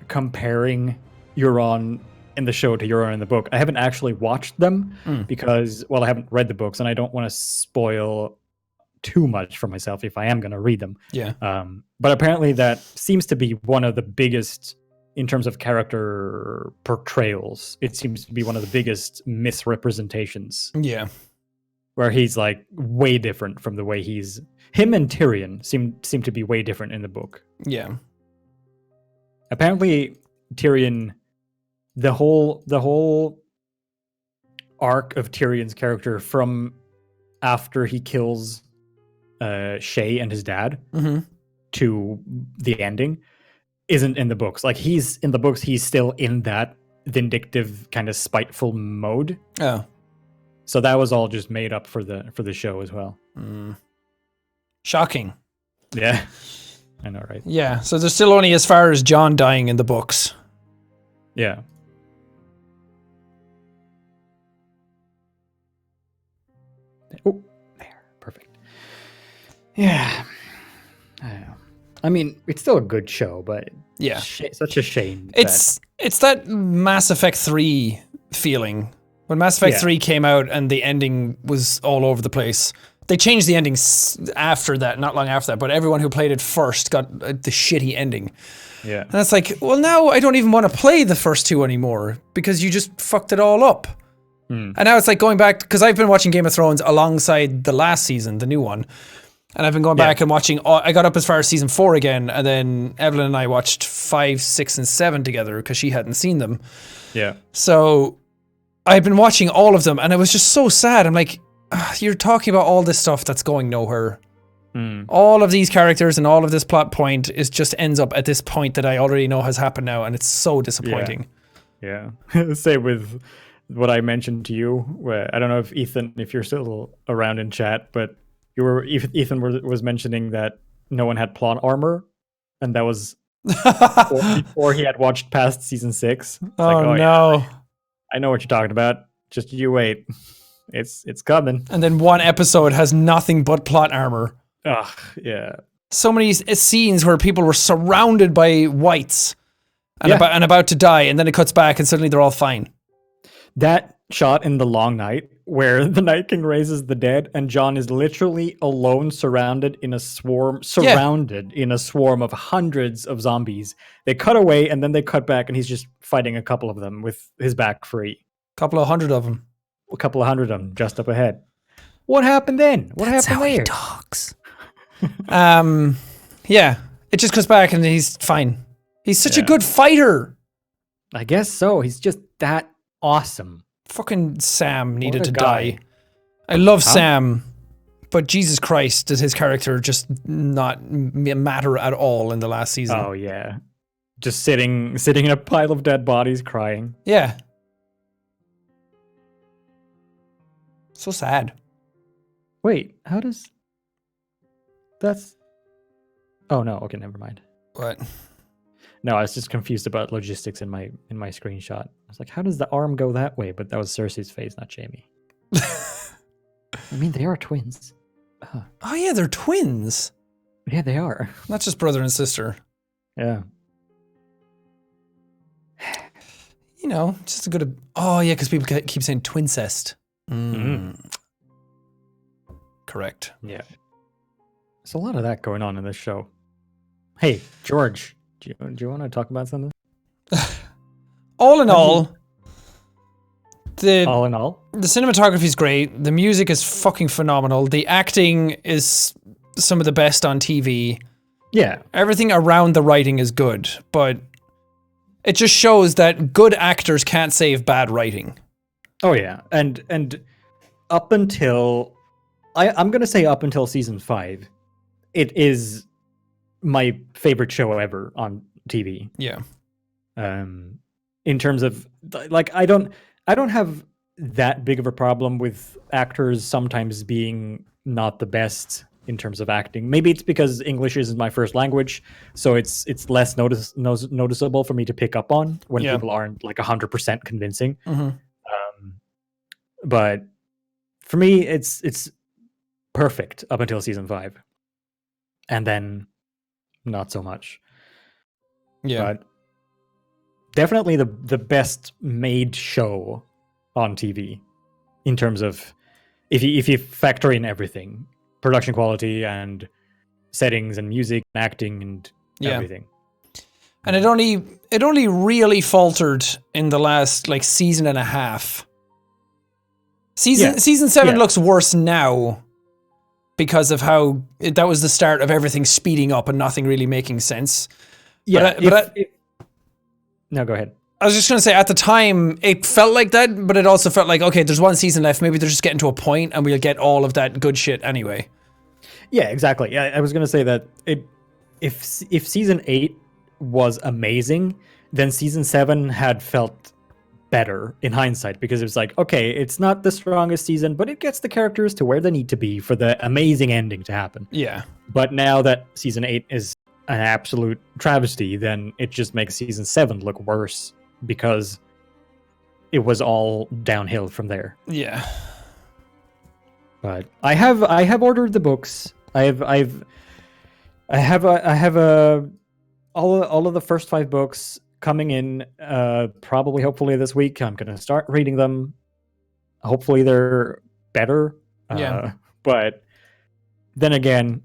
Speaker 2: comparing Euron in the show to Euron in the book. I haven't actually watched them because, well, I haven't read the books, and I don't want to spoil too much for myself if I am going to read them.
Speaker 1: Yeah.
Speaker 2: But apparently that seems to be one of the biggest, in terms of character portrayals, it seems to be one of the biggest misrepresentations.
Speaker 1: Yeah.
Speaker 2: Where he's like way different from the way he's... Him and Tyrion seem to be way different in the book.
Speaker 1: Yeah.
Speaker 2: Apparently Tyrion, the whole arc of Tyrion's character from after he kills Shay and his dad to the ending isn't in the books. Like, he's in the books, he's still in that vindictive kind of spiteful mode.
Speaker 1: Oh.
Speaker 2: So that was all just made up for the show as well.
Speaker 1: Shocking.
Speaker 2: Yeah. I know, right?
Speaker 1: Yeah, so there's still only as far as Jon dying in the books.
Speaker 2: Yeah. Oh, there. Perfect. Yeah. I don't know. I mean, it's still a good show, but
Speaker 1: Yeah.
Speaker 2: such a shame.
Speaker 1: It's that Mass Effect 3 feeling. When Mass Effect 3 came out and the ending was all over the place. They changed the ending after that, not long after that, but everyone who played it first got the shitty ending.
Speaker 2: Yeah.
Speaker 1: And it's like, well, now I don't even want to play the first two anymore because you just fucked it all up. And now it's like going back, because I've been watching Game of Thrones alongside the last season, the new one. And I've been going back and watching, I got up as far as season 4 again, and then Evelyn and I watched 5, 6, and 7 together because she hadn't seen them.
Speaker 2: Yeah.
Speaker 1: So I've been watching all of them, and it was just so sad. I'm like, you're talking about all this stuff that's going nowhere. All of these characters and all of this plot point is just ends up at this point that I already know has happened now, and it's so disappointing.
Speaker 2: Yeah. Same with what I mentioned to you. Where, I don't know if Ethan, if you're still around in chat, but Ethan was mentioning that no one had plot armor, and that was before he had watched past season 6. It's
Speaker 1: No.
Speaker 2: Yeah, I know what you're talking about. Just you wait. It's coming.
Speaker 1: And then one episode has nothing but plot armor.
Speaker 2: Ugh, yeah.
Speaker 1: So many scenes where people were surrounded by whites and, about to die, and then it cuts back and suddenly they're all fine.
Speaker 2: That shot in The Long Night, where the Night King raises the dead, and Jon is literally alone, surrounded in a swarm of hundreds of zombies. They cut away, and then they cut back, and he's just fighting a couple of them with his back free.
Speaker 1: Couple of hundred of them.
Speaker 2: A couple of hundred of them just up ahead. What happened then? What happened there?
Speaker 1: He talks. Yeah, it just cuts back, and he's fine. He's such a good fighter.
Speaker 2: I guess so. He's just that awesome.
Speaker 1: Fucking Sam needed to
Speaker 2: guy.
Speaker 1: die. I love Sam, but Jesus Christ, does his character just not matter at all in the last season?
Speaker 2: Oh yeah, just sitting in a pile of dead bodies, crying.
Speaker 1: Yeah. So sad.
Speaker 2: Wait, how does... That's... Oh no, okay, never mind.
Speaker 1: What?
Speaker 2: No, I was just confused about logistics in my screenshot. I was like, how does the arm go that way? But that was Cersei's face, not Jaime. I mean, they are twins.
Speaker 1: Oh yeah, they're twins.
Speaker 2: Yeah, they are.
Speaker 1: Not just brother and sister.
Speaker 2: Yeah.
Speaker 1: You know, just a good... Oh yeah, because people keep saying twincest. Correct.
Speaker 2: Yeah. There's a lot of that going on in this show. Hey, George, do you want to talk about something?
Speaker 1: All in all,
Speaker 2: All in all,
Speaker 1: the cinematography is great. The music is fucking phenomenal. The acting is some of the best on TV.
Speaker 2: yeah,
Speaker 1: Everything around the writing is good, but it just shows that good actors can't save bad writing.
Speaker 2: oh yeah, and up until I'm gonna say up until season 5, it is my favorite show ever on TV.
Speaker 1: Yeah.
Speaker 2: In terms of like, I don't have that big of a problem with actors sometimes being not the best in terms of acting. Maybe it's because English isn't my first language, so it's less noticeable for me to pick up on when
Speaker 1: Yeah.
Speaker 2: people aren't like 100% convincing.
Speaker 1: Mm-hmm.
Speaker 2: But for me, it's perfect up until season 5, and then not so much.
Speaker 1: Yeah.
Speaker 2: But definitely the best made show on TV in terms of if you factor in everything, production quality and settings and music and acting and everything.
Speaker 1: And it only really faltered in the last like season and a half. Season 7 looks worse now because of how that was the start of everything speeding up and nothing really making sense.
Speaker 2: Yeah, no, go ahead.
Speaker 1: I was just going to say, at the time, it felt like that, but it also felt like, okay, there's one season left. Maybe they're just getting to a point and we'll get all of that good shit anyway.
Speaker 2: Yeah, exactly. I was going to say that if season 8 was amazing, then season 7 had felt better in hindsight, because it was like, okay, it's not the strongest season, but it gets the characters to where they need to be for the amazing ending to happen.
Speaker 1: Yeah.
Speaker 2: But now that season 8 is an absolute travesty, then it just makes season 7 look worse because it was all downhill from there.
Speaker 1: Yeah.
Speaker 2: But I have ordered the books. I have all of the first 5 books coming in probably hopefully this week. I'm going to start reading them. Hopefully they're better.
Speaker 1: Yeah.
Speaker 2: But then again,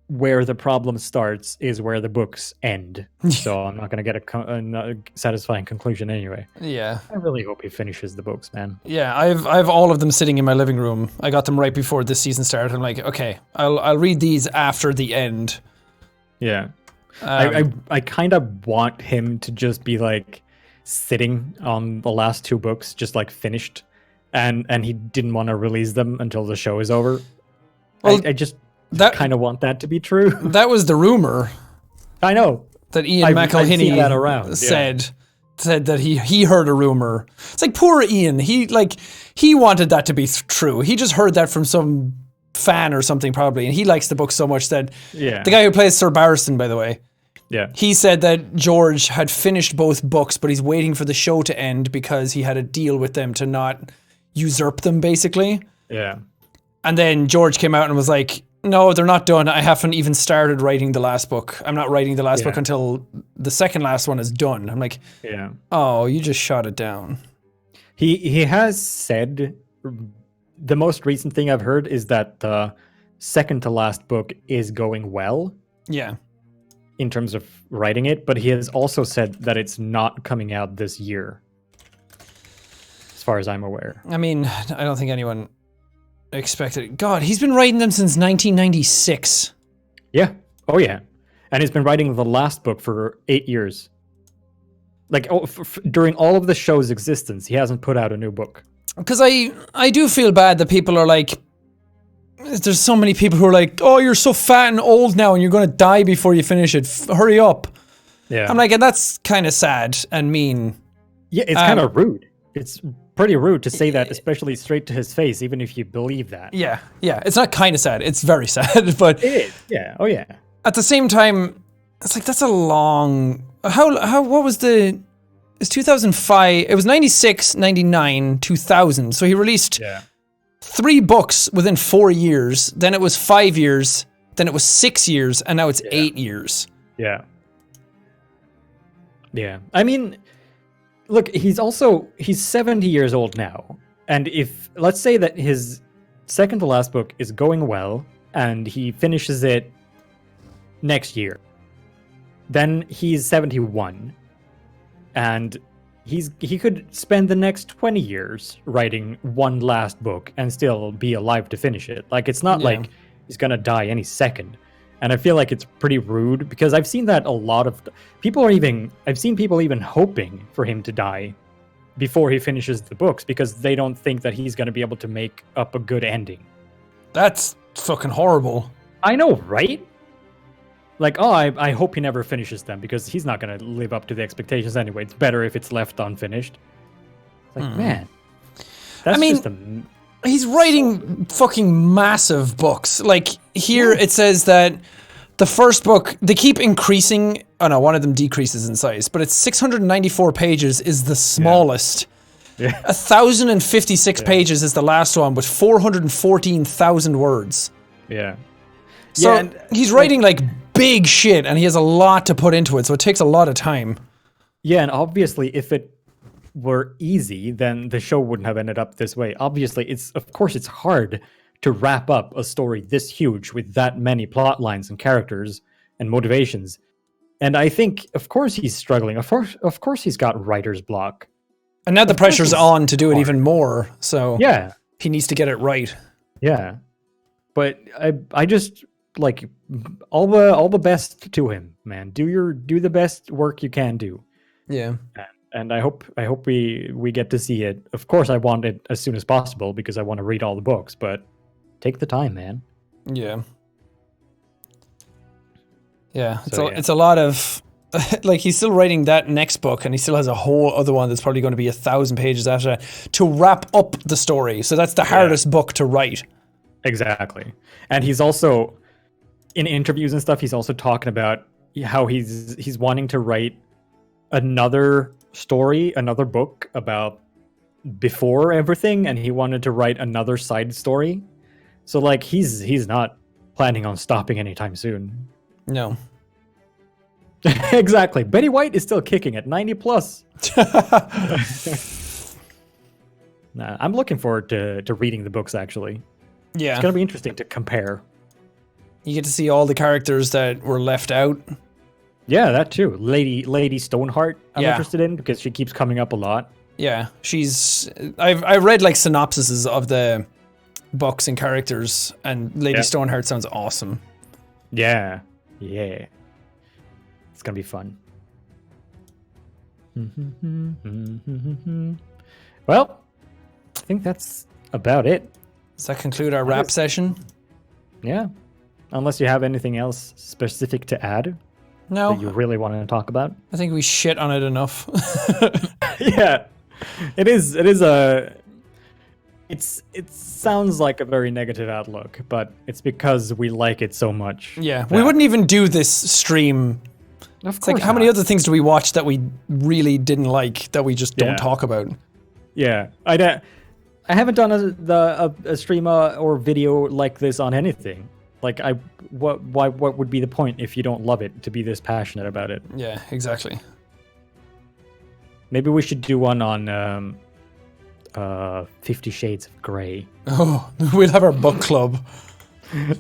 Speaker 2: where the problem starts is where the books end. So I'm not going to get a satisfying conclusion anyway.
Speaker 1: Yeah.
Speaker 2: I really hope he finishes the books, man.
Speaker 1: Yeah, I've all of them sitting in my living room. I got them right before this season started. I'm like, okay, I'll read these after the end.
Speaker 2: Yeah. I kind of want him to just be like sitting on the last 2 books, just like finished, and he didn't want to release them until the show is over. Well, I just kind of want that to be true.
Speaker 1: That was the rumor.
Speaker 2: I know
Speaker 1: that Ian McElhinney
Speaker 2: that around.
Speaker 1: said that he heard a rumor. It's like poor Ian. He wanted that to be true. He just heard that from some fan or something probably, and he likes the book so much that the guy who plays Sir Barristan, by the way, he said that George had finished both books, but he's waiting for the show to end because he had a deal with them to not usurp them, basically.
Speaker 2: Yeah.
Speaker 1: And then George came out and was like, no, they're not done. I haven't even started writing the last book. I'm not writing the last book until the second last one is done. I'm like, oh, you just shot it down.
Speaker 2: He has said, the most recent thing I've heard is that the second to last book is going well.
Speaker 1: Yeah.
Speaker 2: In terms of writing it, but he has also said that it's not coming out this year, as far as I'm aware.
Speaker 1: I mean, I don't think anyone expected. God, he's been writing them since 1996.
Speaker 2: Yeah. Oh, yeah. And he's been writing the last book for 8 years. Like, during all of the show's existence, he hasn't put out a new book.
Speaker 1: Because I do feel bad that people are like, there's so many people who are like, oh, you're so fat and old now and you're going to die before you finish it. Hurry up.
Speaker 2: Yeah.
Speaker 1: I'm like, and that's kind of sad and mean.
Speaker 2: Yeah, it's kind of rude. It's pretty rude to say that, especially straight to his face, even if you believe that.
Speaker 1: Yeah. Yeah. It's not kind of sad. It's very sad, but
Speaker 2: it is. Yeah. Oh, yeah.
Speaker 1: At the same time, it's like, that's a long, what was it's 2005. It was 96, 99, 2000. So he released 3 books within 4 years. Then it was 5 years. Then it was 6 years. And now it's 8 years.
Speaker 2: Yeah. Yeah. I mean, look, he's 70 years old now. And if, let's say that his second to last book is going well and he finishes it next year, Then he's 71, and he could spend the next 20 years writing one last book and still be alive to finish it. Like, it's not like he's gonna die any second. And I feel like it's pretty rude because I've seen that a lot of people I've seen people even hoping for him to die before he finishes the books because they don't think that he's gonna be able to make up a good ending.
Speaker 1: That's fucking horrible.
Speaker 2: I know, right? Like, oh, I hope he never finishes them because he's not going to live up to the expectations anyway. It's better if it's left unfinished. It's like, man. That's
Speaker 1: he's writing fucking massive books. Like, here it says that the first book, they keep increasing. Oh no, one of them decreases in size, but it's 694 pages is the smallest.
Speaker 2: Yeah.
Speaker 1: 1,056 pages is the last one with 414,000 words.
Speaker 2: Yeah.
Speaker 1: So
Speaker 2: and,
Speaker 1: he's writing like big shit, and he has a lot to put into it, so it takes a lot of time.
Speaker 2: Yeah, and obviously, if it were easy, then the show wouldn't have ended up this way. Obviously, of course it's hard to wrap up a story this huge with that many plot lines and characters and motivations. And I think, of course, he's struggling. Of course, he's got writer's block.
Speaker 1: And now the pressure's on to do it even more. So
Speaker 2: yeah,
Speaker 1: he needs to get it right.
Speaker 2: Yeah, but I just. Like all the best to him, man. Do the best work you can do.
Speaker 1: Yeah.
Speaker 2: And I hope we get to see it. Of course, I want it as soon as possible because I want to read all the books. But take the time, man.
Speaker 1: Yeah. Yeah.
Speaker 2: So,
Speaker 1: it's a lot of like he's still writing that next book, and he still has a whole other one that's probably going to be 1,000 pages after that to wrap up the story. So that's the hardest book to write. Exactly.
Speaker 2: And he's also. In interviews and stuff, he's also talking about how he's wanting to write another story, another book about before everything, and he wanted to write another side story. So like he's not planning on stopping anytime soon.
Speaker 1: No.
Speaker 2: Exactly. Betty White is still kicking at 90 plus. Nah, I'm looking forward to reading the books actually.
Speaker 1: Yeah.
Speaker 2: It's gonna be interesting to compare.
Speaker 1: You get to see all the characters that were left out.
Speaker 2: Yeah, that too. Lady Stoneheart, I'm interested in because she keeps coming up a lot.
Speaker 1: Yeah, I've read like synopsises of the books and characters, and Lady Stoneheart sounds awesome.
Speaker 2: Yeah. It's gonna be fun. Well, I think that's about it.
Speaker 1: Does that conclude our rap session?
Speaker 2: Yeah. Unless you have anything else specific to add that you really want to talk about.
Speaker 1: I think we shit on it enough.
Speaker 2: Yeah. It sounds like a very negative outlook, but it's because we like it so much.
Speaker 1: Yeah. We wouldn't even do this stream.
Speaker 2: Of course.
Speaker 1: Like, how many other things do we watch that we really didn't like that we just don't talk about?
Speaker 2: Yeah. I haven't done a stream or video like this on anything. Like, what would be the point if you don't love it to be this passionate about it?
Speaker 1: Yeah, exactly.
Speaker 2: Maybe we should do one on 50 Shades of Grey.
Speaker 1: Oh, we'll have our book club.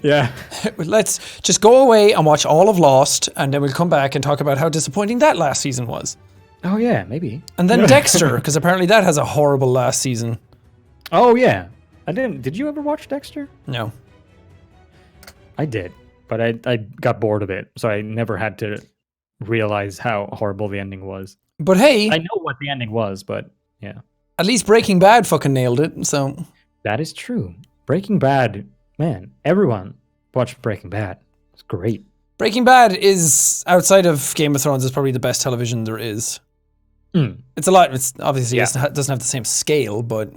Speaker 2: Yeah.
Speaker 1: Let's just go away and watch all of Lost, and then we'll come back and talk about how disappointing that last season was.
Speaker 2: Oh, yeah, maybe.
Speaker 1: And then Dexter, because apparently that has a horrible last season.
Speaker 2: Oh, yeah. Did you ever watch Dexter?
Speaker 1: No.
Speaker 2: I did, but I got bored of it, so I never had to realize how horrible the ending was.
Speaker 1: But hey,
Speaker 2: I know what the ending was, but yeah.
Speaker 1: At least Breaking Bad fucking nailed it, so.
Speaker 2: That is true. Breaking Bad, man, everyone watched Breaking Bad. It's great.
Speaker 1: Breaking Bad is, outside of Game of Thrones, is probably the best television there is. It's a lot, it's obviously it doesn't have the same scale, but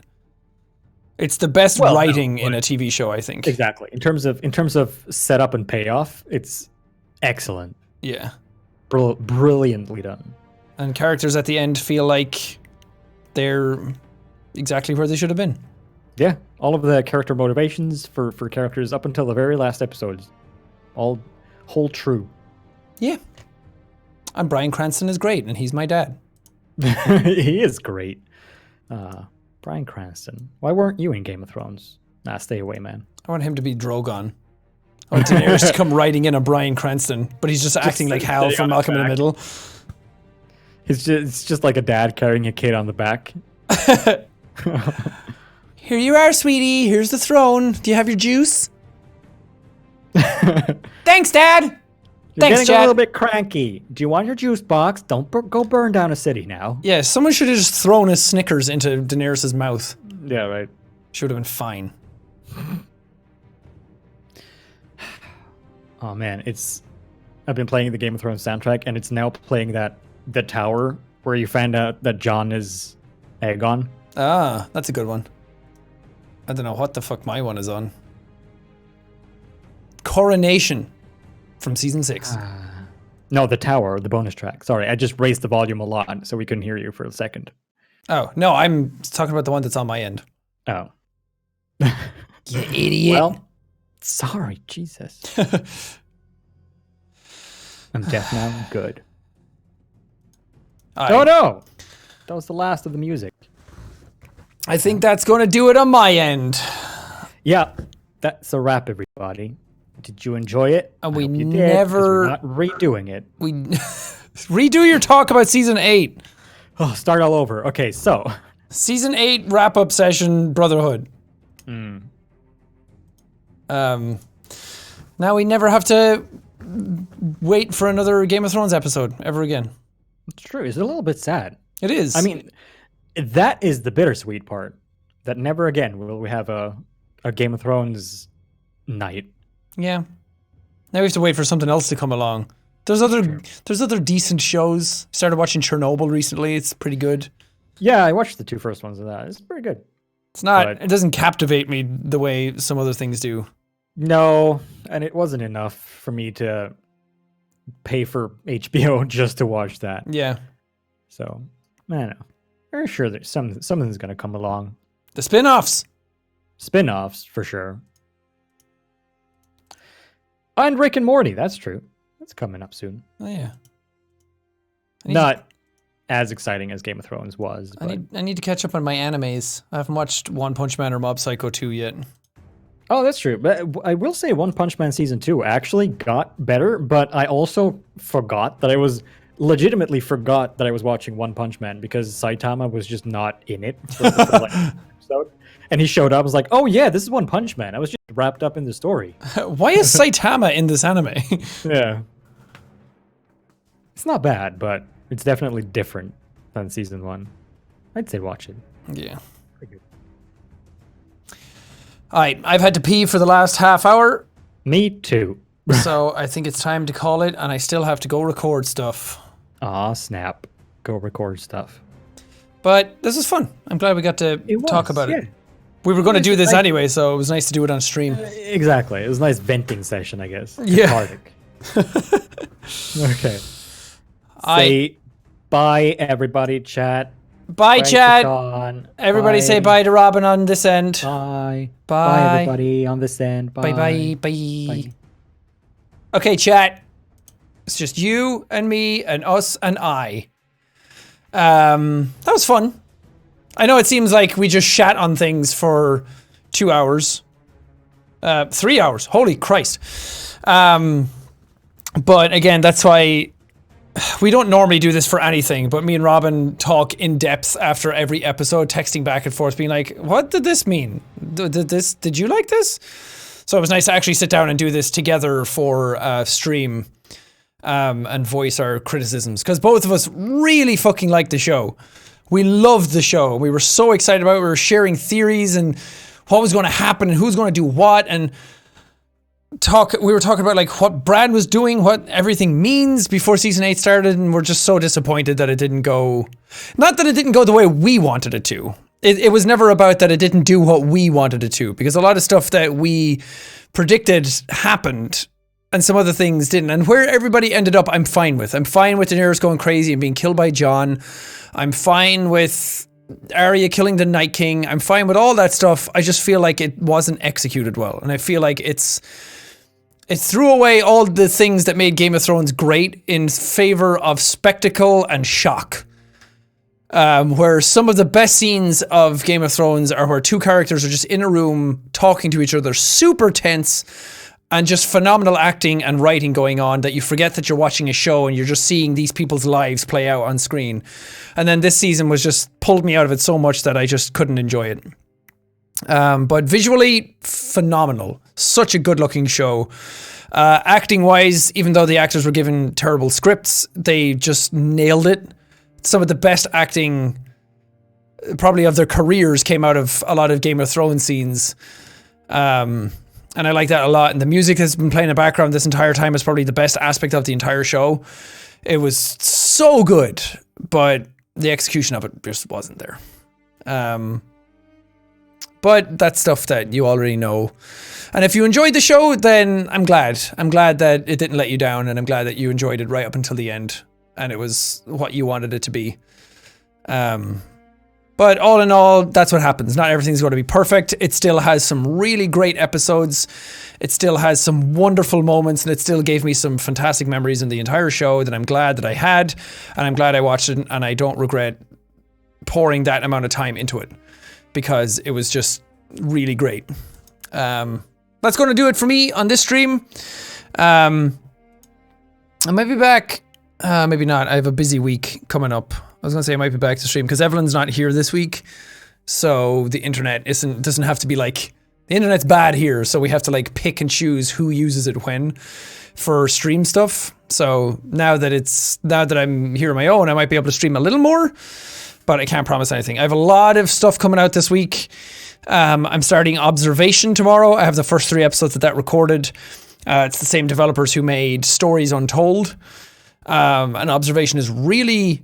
Speaker 1: it's the best writing in a TV show, I think.
Speaker 2: Exactly. In terms of setup and payoff, it's excellent.
Speaker 1: Yeah.
Speaker 2: Brilliantly done.
Speaker 1: And characters at the end feel like they're exactly where they should have been.
Speaker 2: Yeah. All of the character motivations for characters up until the very last episodes all hold true.
Speaker 1: Yeah. And Bryan Cranston is great, and he's my dad.
Speaker 2: He is great. Bryan Cranston. Why weren't you in Game of Thrones? Nah, stay away, man.
Speaker 1: I want him to be Drogon. Or Daenerys to come riding in on Bryan Cranston, but he's just acting like Hal from Malcolm in the Middle.
Speaker 2: It's just like a dad carrying a kid on the back.
Speaker 1: Here you are, sweetie. Here's the throne. Do you have your juice? Thanks, Dad.
Speaker 2: You're
Speaker 1: Thanks,
Speaker 2: getting
Speaker 1: Chad.
Speaker 2: a little bit cranky. Do you want your juice box? Don't go burn down a city now.
Speaker 1: Yeah, someone should have just thrown a Snickers into Daenerys' mouth.
Speaker 2: Yeah, right.
Speaker 1: Should have been fine.
Speaker 2: Oh man, I've been playing the Game of Thrones soundtrack, and it's now playing the tower where you find out that Jon is Aegon.
Speaker 1: Ah, that's a good one. I don't know what the fuck my one is on. Coronation from season 6.
Speaker 2: No, the tower, the bonus track. Sorry, I just raised the volume a lot so we couldn't hear you for a second.
Speaker 1: Oh, no, I'm talking about the one that's on my end.
Speaker 2: Oh.
Speaker 1: You idiot.
Speaker 2: Well, sorry, Jesus. I'm deaf now. I'm good. Oh no! That was the last of the music.
Speaker 1: I think that's going to do it on my end.
Speaker 2: Yeah, that's a wrap, everybody. Did you enjoy it?
Speaker 1: And we
Speaker 2: I hope you
Speaker 1: never-
Speaker 2: did, 'cause we're not redoing it.
Speaker 1: We redo your talk about season 8.
Speaker 2: Oh, start all over. Okay, so
Speaker 1: Season 8 wrap-up session, Brotherhood. Now we never have to wait for another Game of Thrones episode ever again.
Speaker 2: it's true. It's a little bit sad.
Speaker 1: It is.
Speaker 2: I mean, that is the bittersweet part. That never again will we have a Game of Thrones night.
Speaker 1: yeah. Now we have to wait for something else to come along. There's other decent shows. Started watching Chernobyl recently. It's pretty good.
Speaker 2: Yeah, I watched the 2 first ones of that. It's pretty good.
Speaker 1: It's not.
Speaker 2: But-
Speaker 1: It doesn't captivate me the way some other things do.
Speaker 2: No, and it wasn't enough for me to pay for HBO just to watch that.
Speaker 1: Yeah.
Speaker 2: So, I don't know. Very sure that something's going to come along.
Speaker 1: The spin-offs.
Speaker 2: Spin-offs, for sure. And Rick and Morty, that's true. That's coming up soon.
Speaker 1: Oh yeah.
Speaker 2: Not as exciting as Game of Thrones was. But...
Speaker 1: I need to catch up on my animes. I haven't watched One Punch Man or Mob Psycho 2 yet.
Speaker 2: Oh, that's true. But I will say One Punch Man Season 2 actually got better, but I also legitimately forgot that I was watching One Punch Man because Saitama was just not in it for an episode. And he showed up, I was like, oh yeah, this is One Punch Man. I was just wrapped up in the story.
Speaker 1: Why is Saitama in this anime?
Speaker 2: Yeah. It's not bad, but it's definitely different than Season 1. I'd say watch it.
Speaker 1: Yeah.
Speaker 2: Pretty good.
Speaker 1: Alright, I've had to pee for the last half hour,
Speaker 2: Me too.
Speaker 1: so I think it's time to call it, and I still have to go record stuff.
Speaker 2: Aw, snap. Go record stuff.
Speaker 1: But this is fun. I'm glad we got to talk about it. We were going to do this anyway, so it was nice to do it on stream.
Speaker 2: Exactly. It was a nice venting session, I guess.
Speaker 1: Yeah.
Speaker 2: Cathartic. Okay. Say bye, everybody, chat.
Speaker 1: Bye,
Speaker 2: Thank you,
Speaker 1: chat.
Speaker 2: Sean.
Speaker 1: Everybody say bye to Robin on this end.
Speaker 2: Bye.
Speaker 1: Bye.
Speaker 2: Bye, everybody on this end. Bye.
Speaker 1: Bye, bye. Okay, chat. It's just you and me and us and I. That was fun. I know it seems like we just shat on things for 2 hours. 3 hours. Holy Christ. But again, that's why we don't normally do this for anything, but me and Robin talk in depth after every episode, texting back and forth, being like, what did this mean? Did you like this? So it was nice to actually sit down and do this together for stream and voice our criticisms, because both of us really fucking liked the show. We loved the show. We were so excited about it. We were sharing theories and what was going to happen and who's going to do what, and we were talking about like what Brad was doing, what everything means before season 8 started, and we're just so disappointed that it didn't go, not that it didn't go the way we wanted it to. It was never about that it didn't do what we wanted it to, because a lot of stuff that we predicted happened and some other things didn't. And where everybody ended up, I'm fine with. I'm fine with Daenerys going crazy and being killed by Jon. I'm fine with Arya killing the Night King. I'm fine with all that stuff. I just feel like it wasn't executed well. And I feel like it threw away all the things that made Game of Thrones great in favor of spectacle and shock. Where some of the best scenes of Game of Thrones are where two characters are just in a room talking to each other, super tense, and just phenomenal acting and writing going on that you forget that you're watching a show and you're just seeing these people's lives play out on screen. And then this season was just pulled me out of it so much that I just couldn't enjoy it. But visually, phenomenal. Such a good looking show. Acting wise, even though the actors were given terrible scripts, they just nailed it. Some of the best acting probably of their careers came out of a lot of Game of Thrones scenes. And I like that a lot. And the music has been playing in the background this entire time is probably the best aspect of the entire show. It was so good, but the execution of it just wasn't there. But that's stuff that you already know. And if you enjoyed the show, then I'm glad. I'm glad that it didn't let you down, and I'm glad that you enjoyed it right up until the end. And it was what you wanted it to be. But all in all, that's what happens. Not everything's going to be perfect. It still has some really great episodes. It still has some wonderful moments, and it still gave me some fantastic memories in the entire show that I'm glad that I had, and I'm glad I watched it, and I don't regret pouring that amount of time into it because it was just really great. That's going to do it for me on this stream. I might be back. Maybe not. I have a busy week coming up. I was going to say I might be back to stream because Evelyn's not here this week. So the internet doesn't have to be like, the internet's bad here. So we have to like pick and choose who uses it when for stream stuff. So now that I'm here on my own, I might be able to stream a little more, but I can't promise anything. I have a lot of stuff coming out this week. I'm starting Observation tomorrow. I have the first 3 episodes of that recorded. It's the same developers who made Stories Untold. And Observation is really,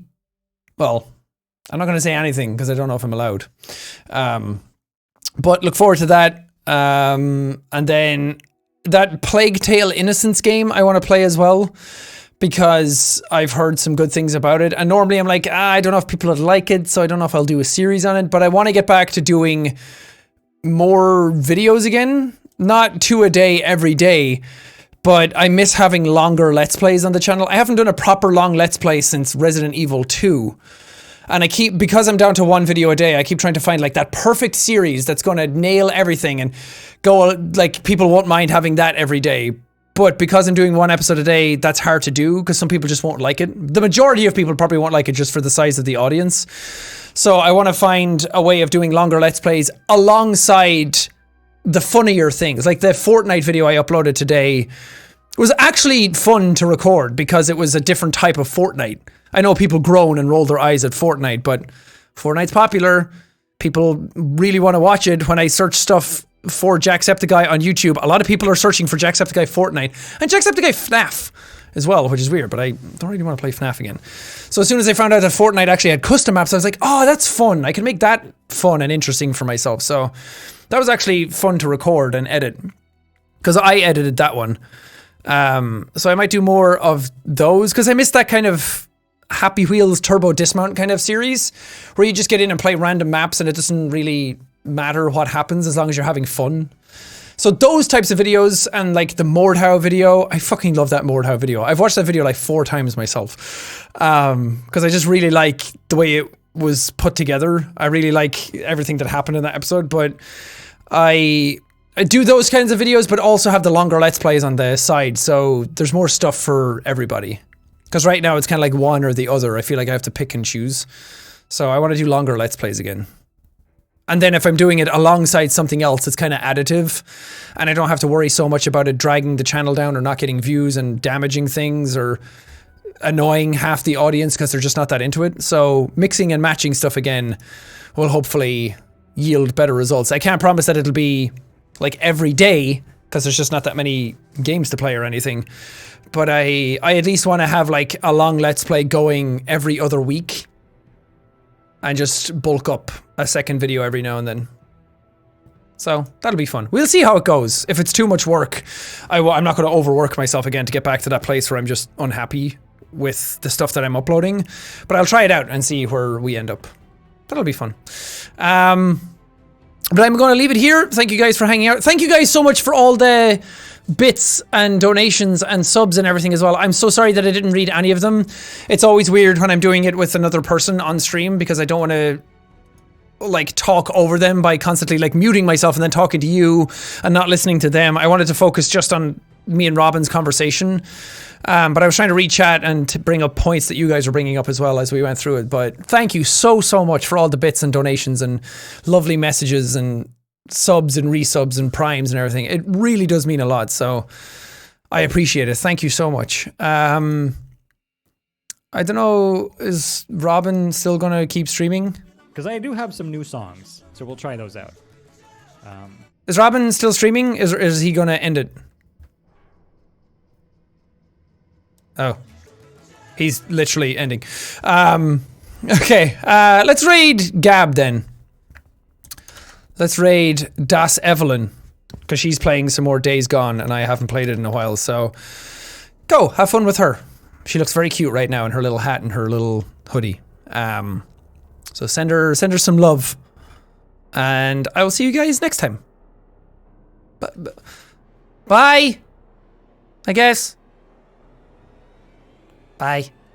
Speaker 1: well, I'm not going to say anything because I don't know if I'm allowed. But look forward to that. And then that Plague Tale Innocence game I want to play as well because I've heard some good things about it. And normally I'm like, I don't know if people would like it, so I don't know if I'll do a series on it. But I want to get back to doing more videos again. Not 2 a day every day. But I miss having longer Let's Plays on the channel. I haven't done a proper long Let's Play since Resident Evil 2. And because I'm down to 1 video a day, I keep trying to find like that perfect series that's going to nail everything and go, like, people won't mind having that every day. But because I'm doing 1 episode a day, that's hard to do because some people just won't like it. The majority of people probably won't like it just for the size of the audience. So I want to find a way of doing longer Let's Plays alongside the funnier things. Like the Fortnite video I uploaded today was actually fun to record because it was a different type of Fortnite. I know people groan and roll their eyes at Fortnite, but Fortnite's popular. People really want to watch it. When I search stuff for Jacksepticeye on YouTube, a lot of people are searching for Jacksepticeye Fortnite and Jacksepticeye FNAF as well, which is weird, but I don't really want to play FNAF again. So as soon as I found out that Fortnite actually had custom maps, I was like, oh, that's fun. I can make that fun and interesting for myself. So that was actually fun to record and edit because I edited that one. So I might do more of those because I missed that kind of Happy Wheels Turbo Dismount kind of series where you just get in and play random maps and it doesn't really matter what happens as long as you're having fun. So those types of videos and like the Mordhau video, I fucking love that Mordhau video. I've watched that video like 4 times myself because I just really like the way it was put together. I really like everything that happened in that episode, but I do those kinds of videos, but also have the longer Let's Plays on the side. So there's more stuff for everybody. Because right now it's kind of like one or the other. I feel like I have to pick and choose. So I want to do longer Let's Plays again. And then if I'm doing it alongside something else, it's kind of additive. And I don't have to worry so much about it dragging the channel down or not getting views and damaging things or annoying half the audience because they're just not that into it. So mixing and matching stuff again will hopefully yield better results. I can't promise that it'll be like every day because there's just not that many games to play or anything. But I at least want to have like a long Let's Play going every other week and just bulk up a second video every now and then. So that'll be fun. We'll see how it goes. If it's too much work, I'm not going to overwork myself again to get back to that place where I'm just unhappy with the stuff that I'm uploading. But I'll try it out and see where we end up. That'll be fun. But I'm going to leave it here. Thank you guys for hanging out. Thank you guys so much for all the bits and donations and subs and everything as well. I'm so sorry that I didn't read any of them. It's always weird when I'm doing it with another person on stream because I don't want to like talk over them by constantly like muting myself and then talking to you and not listening to them. I wanted to focus just on me and Robin's conversation. But I was trying to reach out and to bring up points that you guys were bringing up as well as we went through it. But thank you so much for all the bits and donations and lovely messages and subs and resubs and primes and everything. It really does mean a lot. So I appreciate it. Thank you so much. I don't know, is Robin still going to keep streaming?
Speaker 2: Because I do have some new songs, so we'll try those out.
Speaker 1: Is Robin still streaming? Is he going to end it? Oh, he's literally ending. Okay, let's raid Gab then. Let's raid Das Evelyn, because she's playing some more Days Gone and I haven't played it in a while, so go, have fun with her. She looks very cute right now in her little hat and her little hoodie. So send her some love, and I will see you guys next time. Bye, I guess. Bye.